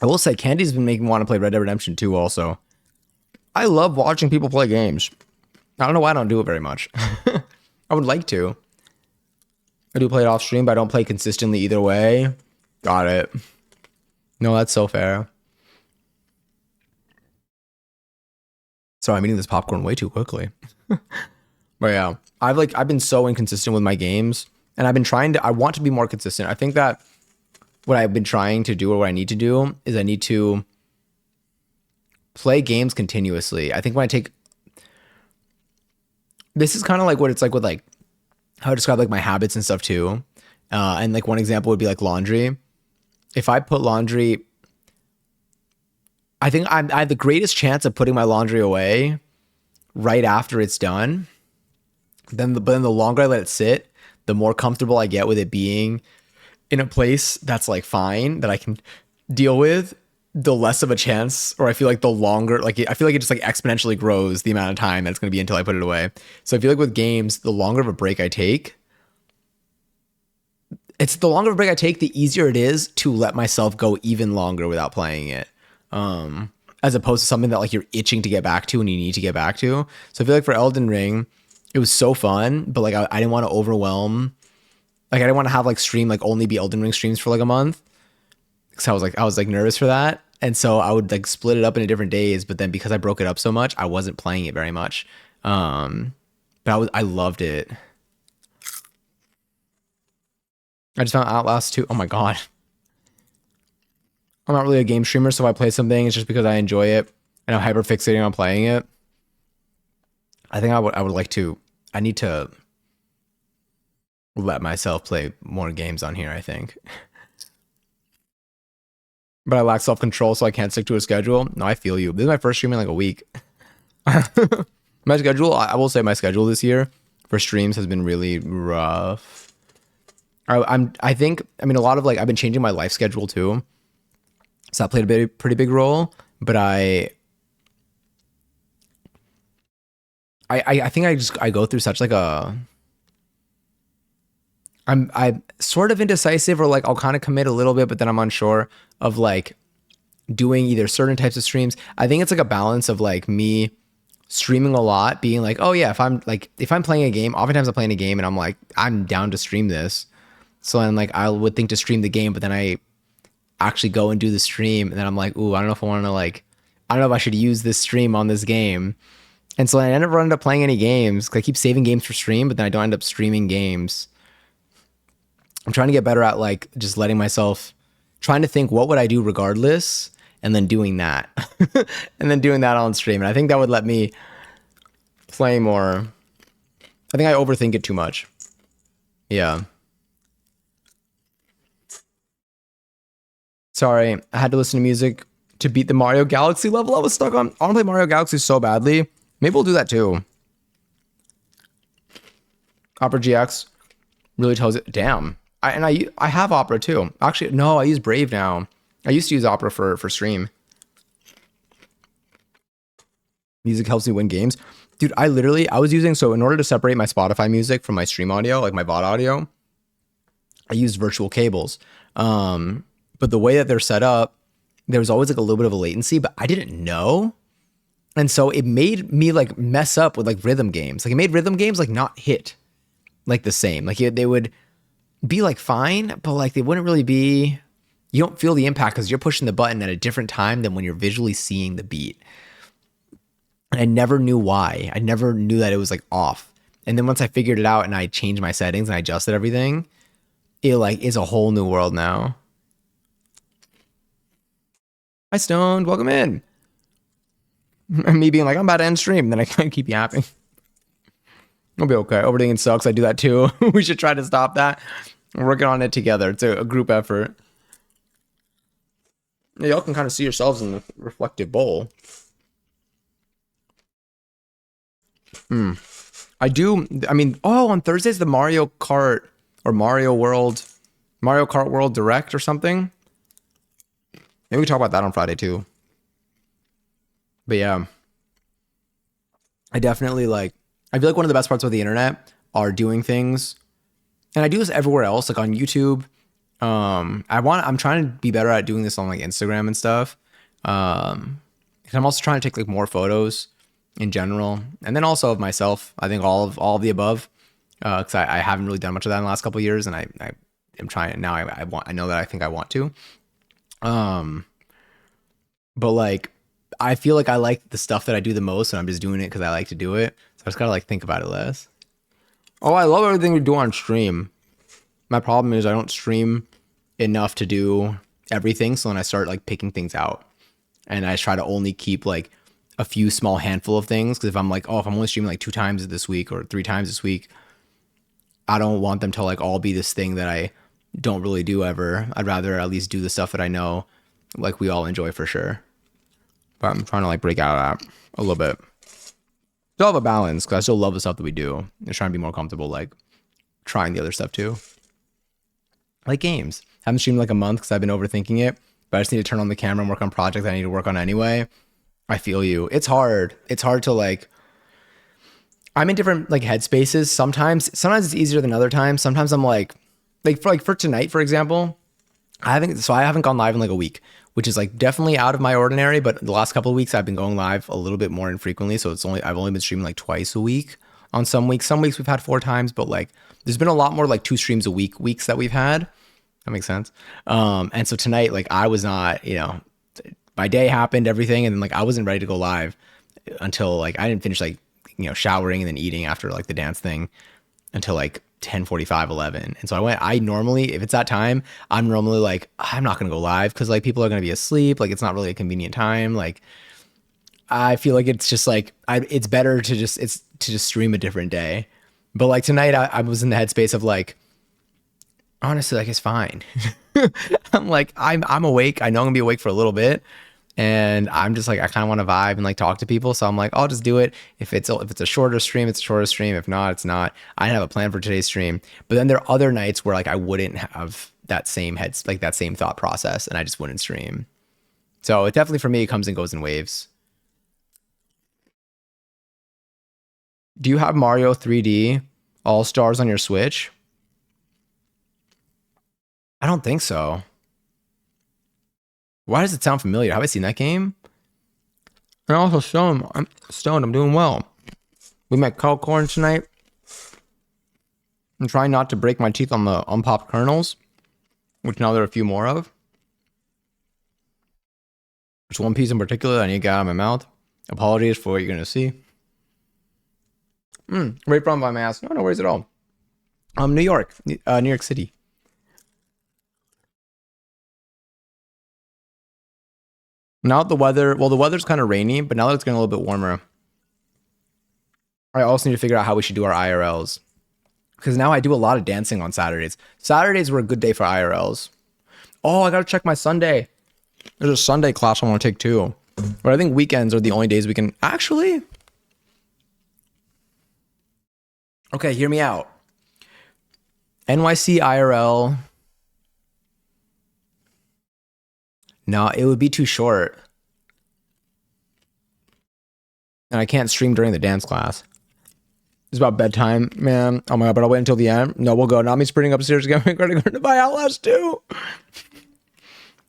I will say, Candy's been making me want to play Red Dead Redemption 2 also. I love watching people play games. I don't know why I don't do it very much. I would like to. I do play it off stream, but I don't play consistently either way. Got it. No, that's so fair. Sorry, I'm eating this popcorn way too quickly. But yeah, I've been so inconsistent with my games, and I want to be more consistent. I think that what I've been trying to do or what I need to do is I need to play games continuously. I think when I take this is kind of like what it's like with like how I describe like my habits and stuff too. And like one example would be like laundry. If I put laundry, I think I have the greatest chance of putting my laundry away right after it's done. But then the longer I let it sit, the more comfortable I get with it being in a place that's like fine that I can deal with, the less of a chance, or I feel like the longer, like I feel like it just like exponentially grows the amount of time that's going to be until I put it away. So I feel like with games, the longer of a break I take, the easier it is to let myself go even longer without playing it. As opposed to something that like you're itching to get back to and you need to get back to. So I feel like for Elden Ring, it was so fun, but like I didn't want to overwhelm. Like I didn't want to have like stream like only be Elden Ring streams for like a month. Because I was like nervous for that. And so I would like split it up into different days, but then because I broke it up so much, I wasn't playing it very much. But I loved it. I just found Outlast 2. Oh my god. I'm not really a game streamer, so if I play something, it's just because I enjoy it and I'm hyper fixating on playing it. I think I would like to. I need to let myself play more games on here, I think. But I lack self-control, so I can't stick to a schedule. No, I feel you. This is my first stream in like a week. My schedule, I will say my schedule this year for streams has been really rough. I think, I mean, a lot of like, I've been changing my life schedule too. So that played a pretty big role, but I think I go through such like I'm sort of indecisive, or like I'll kind of commit a little bit, but then I'm unsure of like doing either certain types of streams. I think it's like a balance of like me streaming a lot, being like, oh yeah, if I'm playing a game, oftentimes I'm playing a game and I'm like, I'm down to stream this. So then like I would think to stream the game, but then I actually go and do the stream and then I'm like, ooh, I don't know if I want to like, I don't know if I should use this stream on this game. And so I never end up playing any games. I keep saving games for stream, but then I don't end up streaming games. I'm trying to get better at like just letting myself, trying to think what would I do regardless, and then doing that. And then doing that on stream. And I think that would let me play more. I think I overthink it too much. Yeah. Sorry, I had to listen to music to beat the Mario Galaxy level I was stuck on. I want to play Mario Galaxy so badly. Maybe we'll do that too. Opera GX really tells it. Damn. I have Opera too. Actually, no, I use Brave now. I used to use Opera for stream. Music helps me win games. Dude, I was using, so in order to separate my Spotify music from my stream audio, like my VOD audio, I used virtual cables. But the way that they're set up, there was always like a little bit of a latency, but I didn't know. And so it made me like mess up with like rhythm games. Like it made rhythm games like not hit like the same. Like they would be like fine, but like they wouldn't really be, you don't feel the impact because you're pushing the button at a different time than when you're visually seeing the beat. And I never knew why. I never knew that it was like off. And then once I figured it out and I changed my settings and I adjusted everything, it like is a whole new world now. Hi Stoned, welcome in. And me being like, I'm about to end stream, then I kind of keep yapping. It'll be okay. Overthinking sucks. I do that too. We should try to stop that. We're working on it together. It's a group effort. Y'all can kind of see yourselves in the reflective bowl. I mean, on Thursday's the Mario Kart or Mario Kart World Direct or something. Maybe we can talk about that on Friday too. But yeah, I definitely I feel like one of the best parts of the internet are doing things, and I do this everywhere else, like on YouTube. I'm trying to be better at doing this on like Instagram and stuff. I'm also trying to take like more photos in general, and then also of myself. I think all of the above, because I haven't really done much of that in the last couple of years, and I am trying now. I know that I think I want to. But like, I feel like I like the stuff that I do the most, and I'm just doing it because I like to do it. So I just gotta like think about it less. Oh, I love everything we do on stream. My problem is I don't stream enough to do everything. So then I start like picking things out, and I try to only keep like a few small handful of things. Because if I'm like, oh, if I'm only streaming like 2 times this week or 3 times this week, I don't want them to like all be this thing that I don't really do ever. I'd rather at least do the stuff that I know like we all enjoy for sure. But I'm trying to like break out of that a little bit. Still have a balance because I still love the stuff that we do. I'm trying to be more comfortable like trying the other stuff too. Like games. I haven't streamed like a month because I've been overthinking it, but I just need to turn on the camera and work on projects I need to work on anyway. I feel you. It's hard. It's hard to like, I'm in different like headspaces. Sometimes it's easier than other times. Sometimes I'm like for tonight, for example, I haven't gone live in like a week, which is like definitely out of my ordinary. But the last couple of weeks I've been going live a little bit more infrequently. So I've only been streaming like twice a week on some weeks. Some weeks we've had 4 times, but like there's been a lot more like 2 streams a week weeks that we've had. That makes sense. And so tonight, like I was not, my day happened, everything. And then like I wasn't ready to go live until like I didn't finish like, showering and then eating after like the dance thing until like 10:45, 11. And so I normally, if it's that time, I'm normally like, I'm not going to go live because like people are going to be asleep. Like it's not really a convenient time. Like I feel like it's just like, it's better to just stream a different day. But like tonight I was in the headspace of like, honestly, like it's fine. I'm like, I'm awake. I know I'm gonna be awake for a little bit. And I'm just like, I kind of want to vibe and like talk to people. So I'm like, I'll just do it. If it's a shorter stream, it's a shorter stream. If not, it's not. I didn't have a plan for today's stream. But then there are other nights where like I wouldn't have that same that same thought process and I just wouldn't stream. So it definitely for me, it comes and goes in waves. Do you have Mario 3D All-Stars on your Switch? I don't think so. Why does it sound familiar? Have I seen that game? And also I'm stoned. I'm doing well. We met cold corn tonight. I'm trying not to break my teeth on the unpopped kernels, which now there are a few more of. There's one piece in particular that I need to get out of my mouth. Apologies for what you're going to see. Right from my mask. No worries at all. New York City. Now the weather's kind of rainy, but now that it's getting a little bit warmer, I also need to figure out how we should do our IRLs. Because now I do a lot of dancing on Saturdays. Saturdays were a good day for IRLs. Oh, I gotta check my Sunday. There's a Sunday class I want to take too. But I think weekends are the only days we can actually. Okay, hear me out. NYC IRL. No, it would be too short. And I can't stream during the dance class. It's about bedtime, man. Oh my god, but I'll wait until the end. No, we'll go. Not me sprinting upstairs to get my credit card to buy Outlast 2.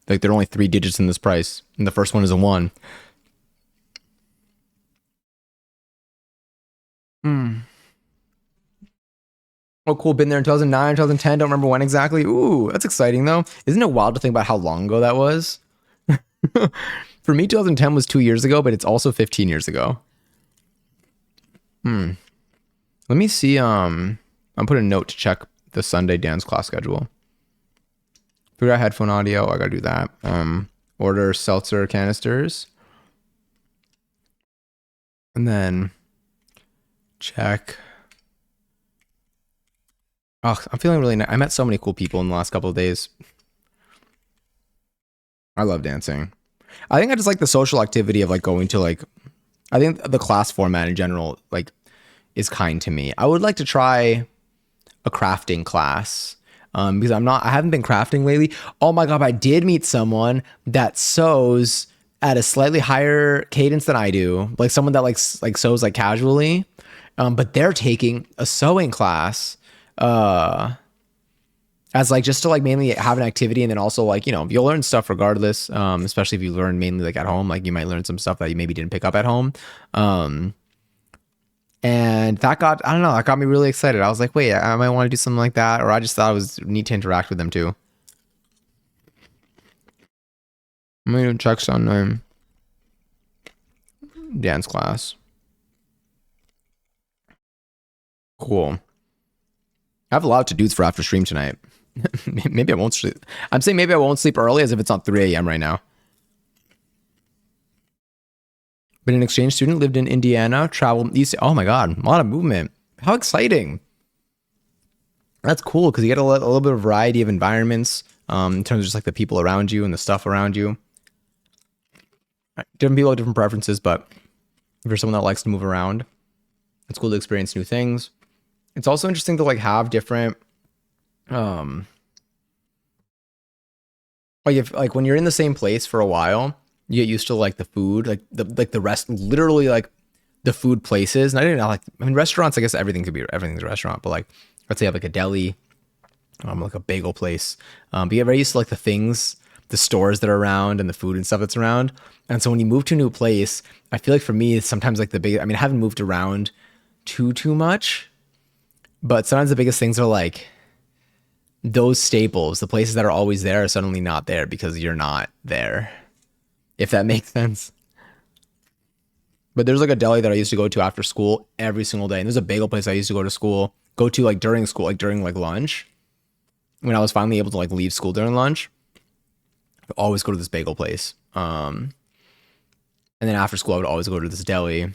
Like, there are only 3 digits in this price. And the first one is a 1. Oh, cool. Been there in 2009, 2010. Don't remember when exactly. Ooh, that's exciting, though. Isn't it wild to think about how long ago that was? For me, 2010 was 2 years ago, but it's also 15 years ago. Let me see. I'm putting a note to check the Sunday dance class schedule. Figure out headphone audio. I gotta do that. Order seltzer canisters. And then check. Oh, I'm feeling really nice. I met so many cool people in the last couple of days. I love dancing. I think I just like the social activity of like going to like, I think the class format in general like is kind to me. I would like to try a crafting class because I haven't been crafting lately. Oh my god, I did meet someone that sews at a slightly higher cadence than I do, like someone that like sews like casually, but they're taking a sewing class as like just to like mainly have an activity, and then also like you'll learn stuff regardless, especially if you learn mainly like at home. Like you might learn some stuff that you maybe didn't pick up at home, and that got me really excited. I was like, wait, I might want to do something like that, or I just thought it was neat to interact with them too. I'm gonna check on dance class. Cool. I have a lot of to-dos for after stream tonight. Maybe I won't sleep. I'm saying maybe I won't sleep early as if it's not 3 a.m. right now. Been an exchange student, lived in Indiana, traveled east. Oh my God, a lot of movement. How exciting. That's cool because you get a little bit of variety of environments in terms of just like the people around you and the stuff around you. Different people have different preferences, but if you're someone that likes to move around, it's cool to experience new things. It's also interesting to like have different, like if like when you're in the same place for a while, you get used to like the food, like the rest, literally like the food places. And I didn't know like I mean restaurants. I guess everything's a restaurant, but like let's say you have like a deli, like a bagel place. But you get very used to like the things, the stores that are around and the food and stuff that's around. And so when you move to a new place, I feel like for me, it's sometimes like I mean, I haven't moved around too much, but sometimes the biggest things are like those staples, the places that are always there are suddenly not there because you're not there, if that makes sense. But there's like a deli that I used to go to after school every single day. And there's a bagel place I used to go to like during school, like during like lunch. When I was finally able to like leave school during lunch, I'd always go to this bagel place. And then after school, I would always go to this deli.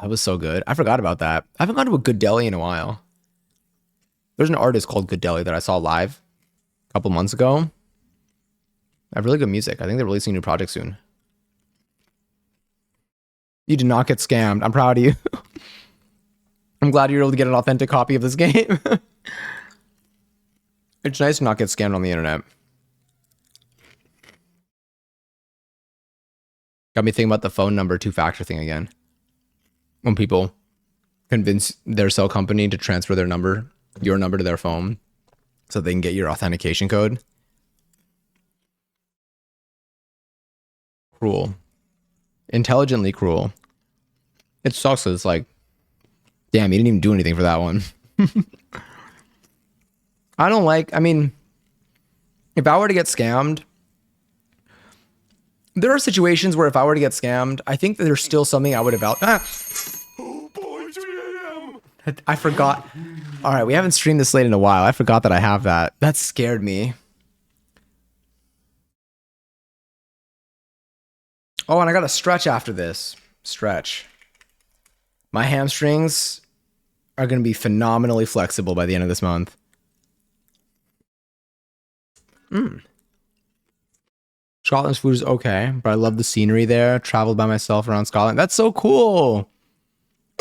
It was so good. I forgot about that. I haven't gone to a good deli in a while. There's an artist called Good Deli that I saw live a couple months ago. They have really good music. I think they're releasing a new project soon. You did not get scammed. I'm proud of you. I'm glad you're able to get an authentic copy of this game. It's nice to not get scammed on the internet. Got me thinking about the phone number two-factor thing again. When people convince their cell company to transfer their number, your number to their phone so they can get your authentication code. Cruel. Intelligently cruel. It sucks. It's like, damn, you didn't even do anything for that one. I mean, if I were to get scammed, there are situations where if I were to get scammed, I think that there's still something I would have Oh boy, 3 a.m. I forgot. All right, we haven't streamed this late in a while. I forgot that I have that. That scared me. Oh, and I got to stretch after this. Stretch. My hamstrings are going to be phenomenally flexible by the end of this month. Scotland's food is okay, but I love the scenery there. Traveled by myself around Scotland. That's so cool.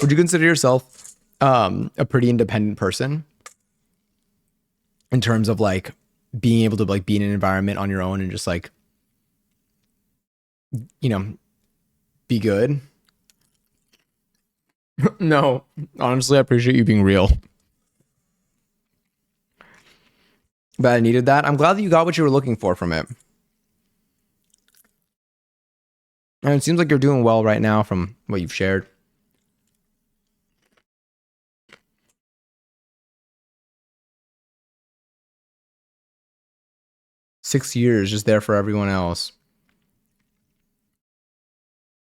Would you consider yourself a pretty independent person in terms of like being able to like be in an environment on your own and just like, you know, be good? No, honestly, I appreciate you being real. But I needed that. I'm glad that you got what you were looking for from it. And it seems like you're doing well right now from what you've shared. Six years just there for everyone else.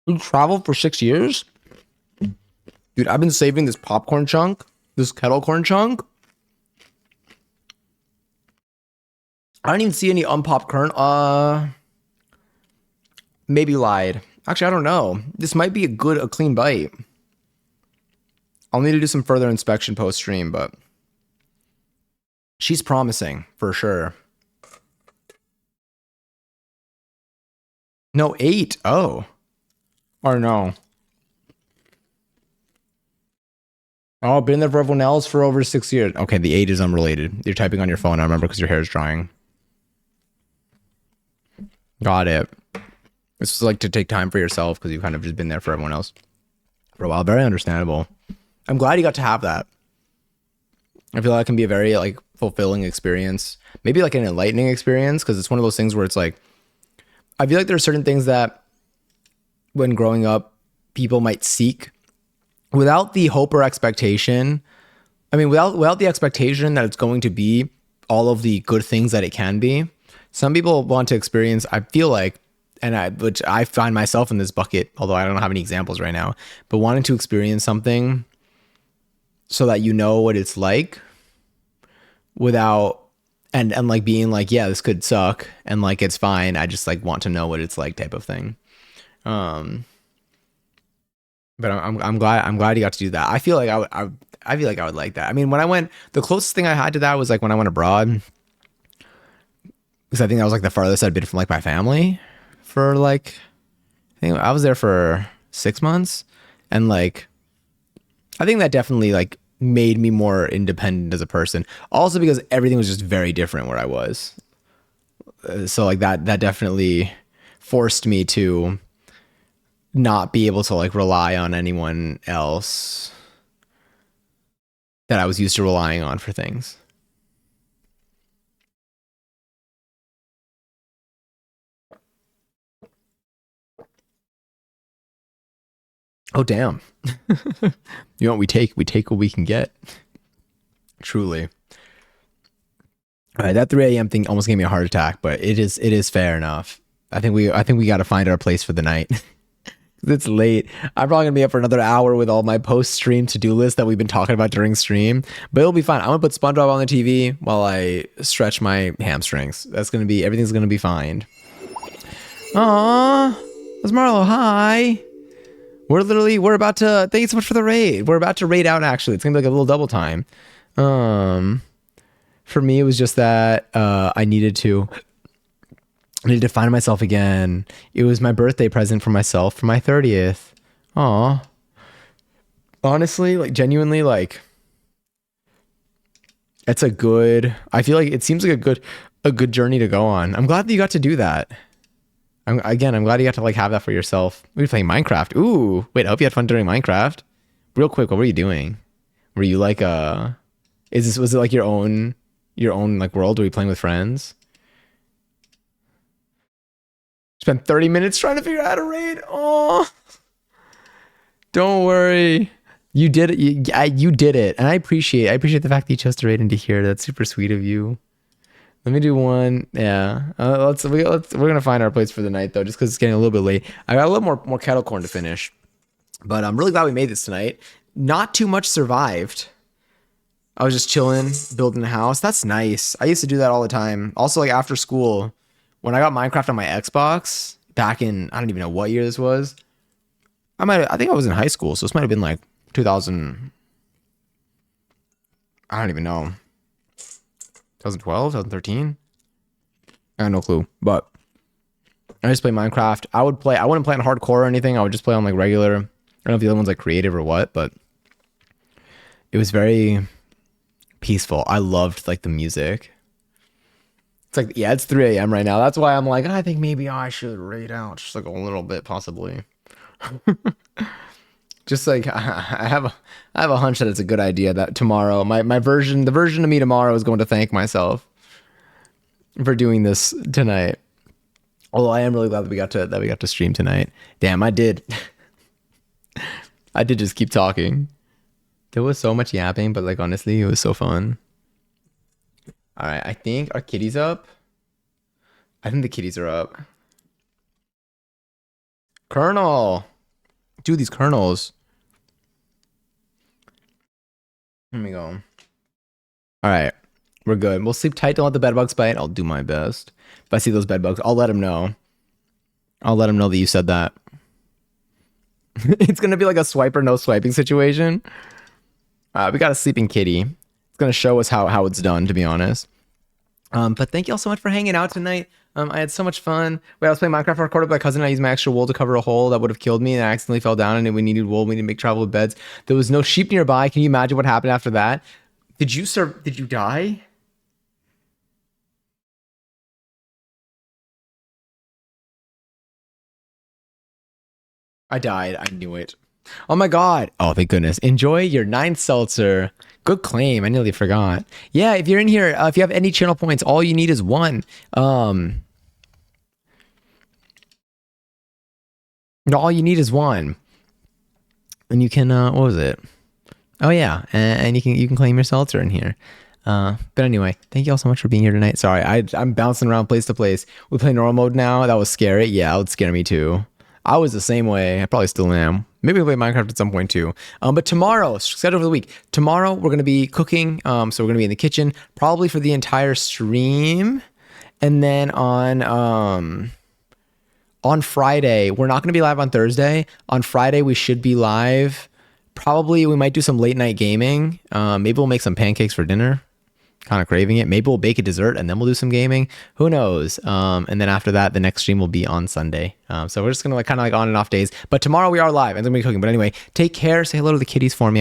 You traveled for 6 years? Dude, I've been saving this popcorn chunk, this kettle corn chunk. I don't even see any unpopped kernel. Maybe lied. Actually, I don't know. This might be a clean bite. I'll need to do some further inspection post stream, but she's promising for sure. No, 8. Oh. Or no. Oh, been there for everyone else for over 6 years. Okay, the 8 is unrelated. You're typing on your phone, I remember, because your hair is drying. Got it. This is like to take time for yourself because you've kind of just been there for everyone else for a while. Very understandable. I'm glad you got to have that. I feel like it can be a very like fulfilling experience. Maybe like an enlightening experience because it's one of those things where it's like, I feel like there are certain things that when growing up, people might seek without the hope or expectation. I mean, without the expectation that it's going to be all of the good things that it can be. Some people want to experience, I feel like, which I find myself in this bucket, although I don't have any examples right now, but wanting to experience something so that you know what it's like without and like being like, yeah, this could suck and like it's fine. I just like want to know what it's like type of thing. Um, but I'm glad you got to do that. I feel like I feel like I would like that. I mean, when I went, the closest thing I had to that was like when I went abroad, because I think that was like the farthest I'd been from like my family for like, I think I was there for 6 months, and like I think that definitely like made me more independent as a person. Also because everything was just very different where I was. So like that definitely forced me to not be able to like rely on anyone else that I was used to relying on for things. Oh damn. You know what we take what we can get. Truly. All right, that 3 a.m. thing almost gave me a heart attack, but it is fair enough. I think we got to find our place for the night. It's late. I'm probably gonna be up for another hour with all my post-stream to-do list that we've been talking about during stream, but it'll be fine. I'm gonna put SpongeBob on the TV while I stretch my hamstrings. Everything's gonna be fine. Aww, that's Marlo. Hi. We're about to. Thank you so much for the raid. We're about to raid out. Actually, it's gonna be like a little double time. Um, for me, it was just that I needed to find myself again. It was my birthday present for myself for my 30th. Aw. Honestly, like genuinely, like I feel like it seems like a good journey to go on. I'm glad that you got to do that. I'm glad you got to like have that for yourself. We were playing Minecraft. Ooh, wait, I hope you had fun during Minecraft. Real quick, what were you doing? Were you like was it like your own like world? Were you playing with friends? Spent 30 minutes trying to figure out how to raid. Oh, don't worry. You did it. You did it. And I appreciate the fact that you chose to raid into here. That's super sweet of you. Let me do one. Yeah. We're gonna find our place for the night though, just because it's getting a little bit late. I got a little more kettle corn to finish, but I'm really glad we made this tonight. Not too much survived. I was just chilling, building a house. That's nice. I used to do that all the time. Also, like after school, when I got Minecraft on my Xbox back in, I don't even know what year this was. I think I was in high school, so this might have been like 2000. I don't even know. 2012, 2013. I got no clue, but I just play Minecraft. I wouldn't play on hardcore or anything. I would just play on like regular. I don't know if the other one's like creative or what, but it was very peaceful. I loved like the music. It's like, yeah, it's 3 a.m. right now. That's why I'm like, I think maybe I should raid out just like a little bit, possibly. Just like I have a hunch that it's a good idea that tomorrow the version of me tomorrow is going to thank myself for doing this tonight. Although I am really glad that we got to stream tonight. Damn, I did just keep talking. There was so much yapping, but like honestly, it was so fun. All right, I think our kitties up. I think the kitties are up. Colonel, dude, these kernels. Let me go. All right, we're good. We'll sleep tight. Don't let the bed bugs bite. I'll do my best. If I see those bed bugs, I'll let them know. I'll let them know that you said that. It's gonna be like a swipe or no swiping situation. We got a sleeping kitty. It's gonna show us how it's done, to be honest. But thank you all so much for hanging out tonight. I had so much fun. Wait, I was playing Minecraft, recorded with my cousin. I used my extra wool to cover a hole that would have killed me, and I accidentally fell down. And we needed wool. We needed to make travel with beds. There was no sheep nearby. Can you imagine what happened after that? Did you die? I died. I knew it. Oh my god. Oh, thank goodness. Enjoy your ninth seltzer. Good claim. I nearly forgot. Yeah, if you're in here, if you have any channel points, all you need is one. All you need is one. And you can what was it? Oh yeah, and you can claim your seltzer in here. But anyway, thank you all so much for being here tonight. Sorry, I'm bouncing around place to place. We play normal mode now. That was scary. Yeah, it would scare me too. I was the same way. I probably still am. Maybe we'll play Minecraft at some point too. But tomorrow, schedule for the week. Tomorrow we're gonna be cooking. So we're gonna be in the kitchen probably for the entire stream, and then on Friday we're not gonna be live on Thursday. On Friday we should be live. Probably we might do some late night gaming. Maybe we'll make some pancakes for dinner. Kind of craving it. Maybe we'll bake a dessert and then we'll do some gaming. Who knows? And then after that, the next stream will be on Sunday. So we're just gonna kind of on and off days. But tomorrow we are live and then we're cooking. But anyway, take care. Say hello to the kitties for me.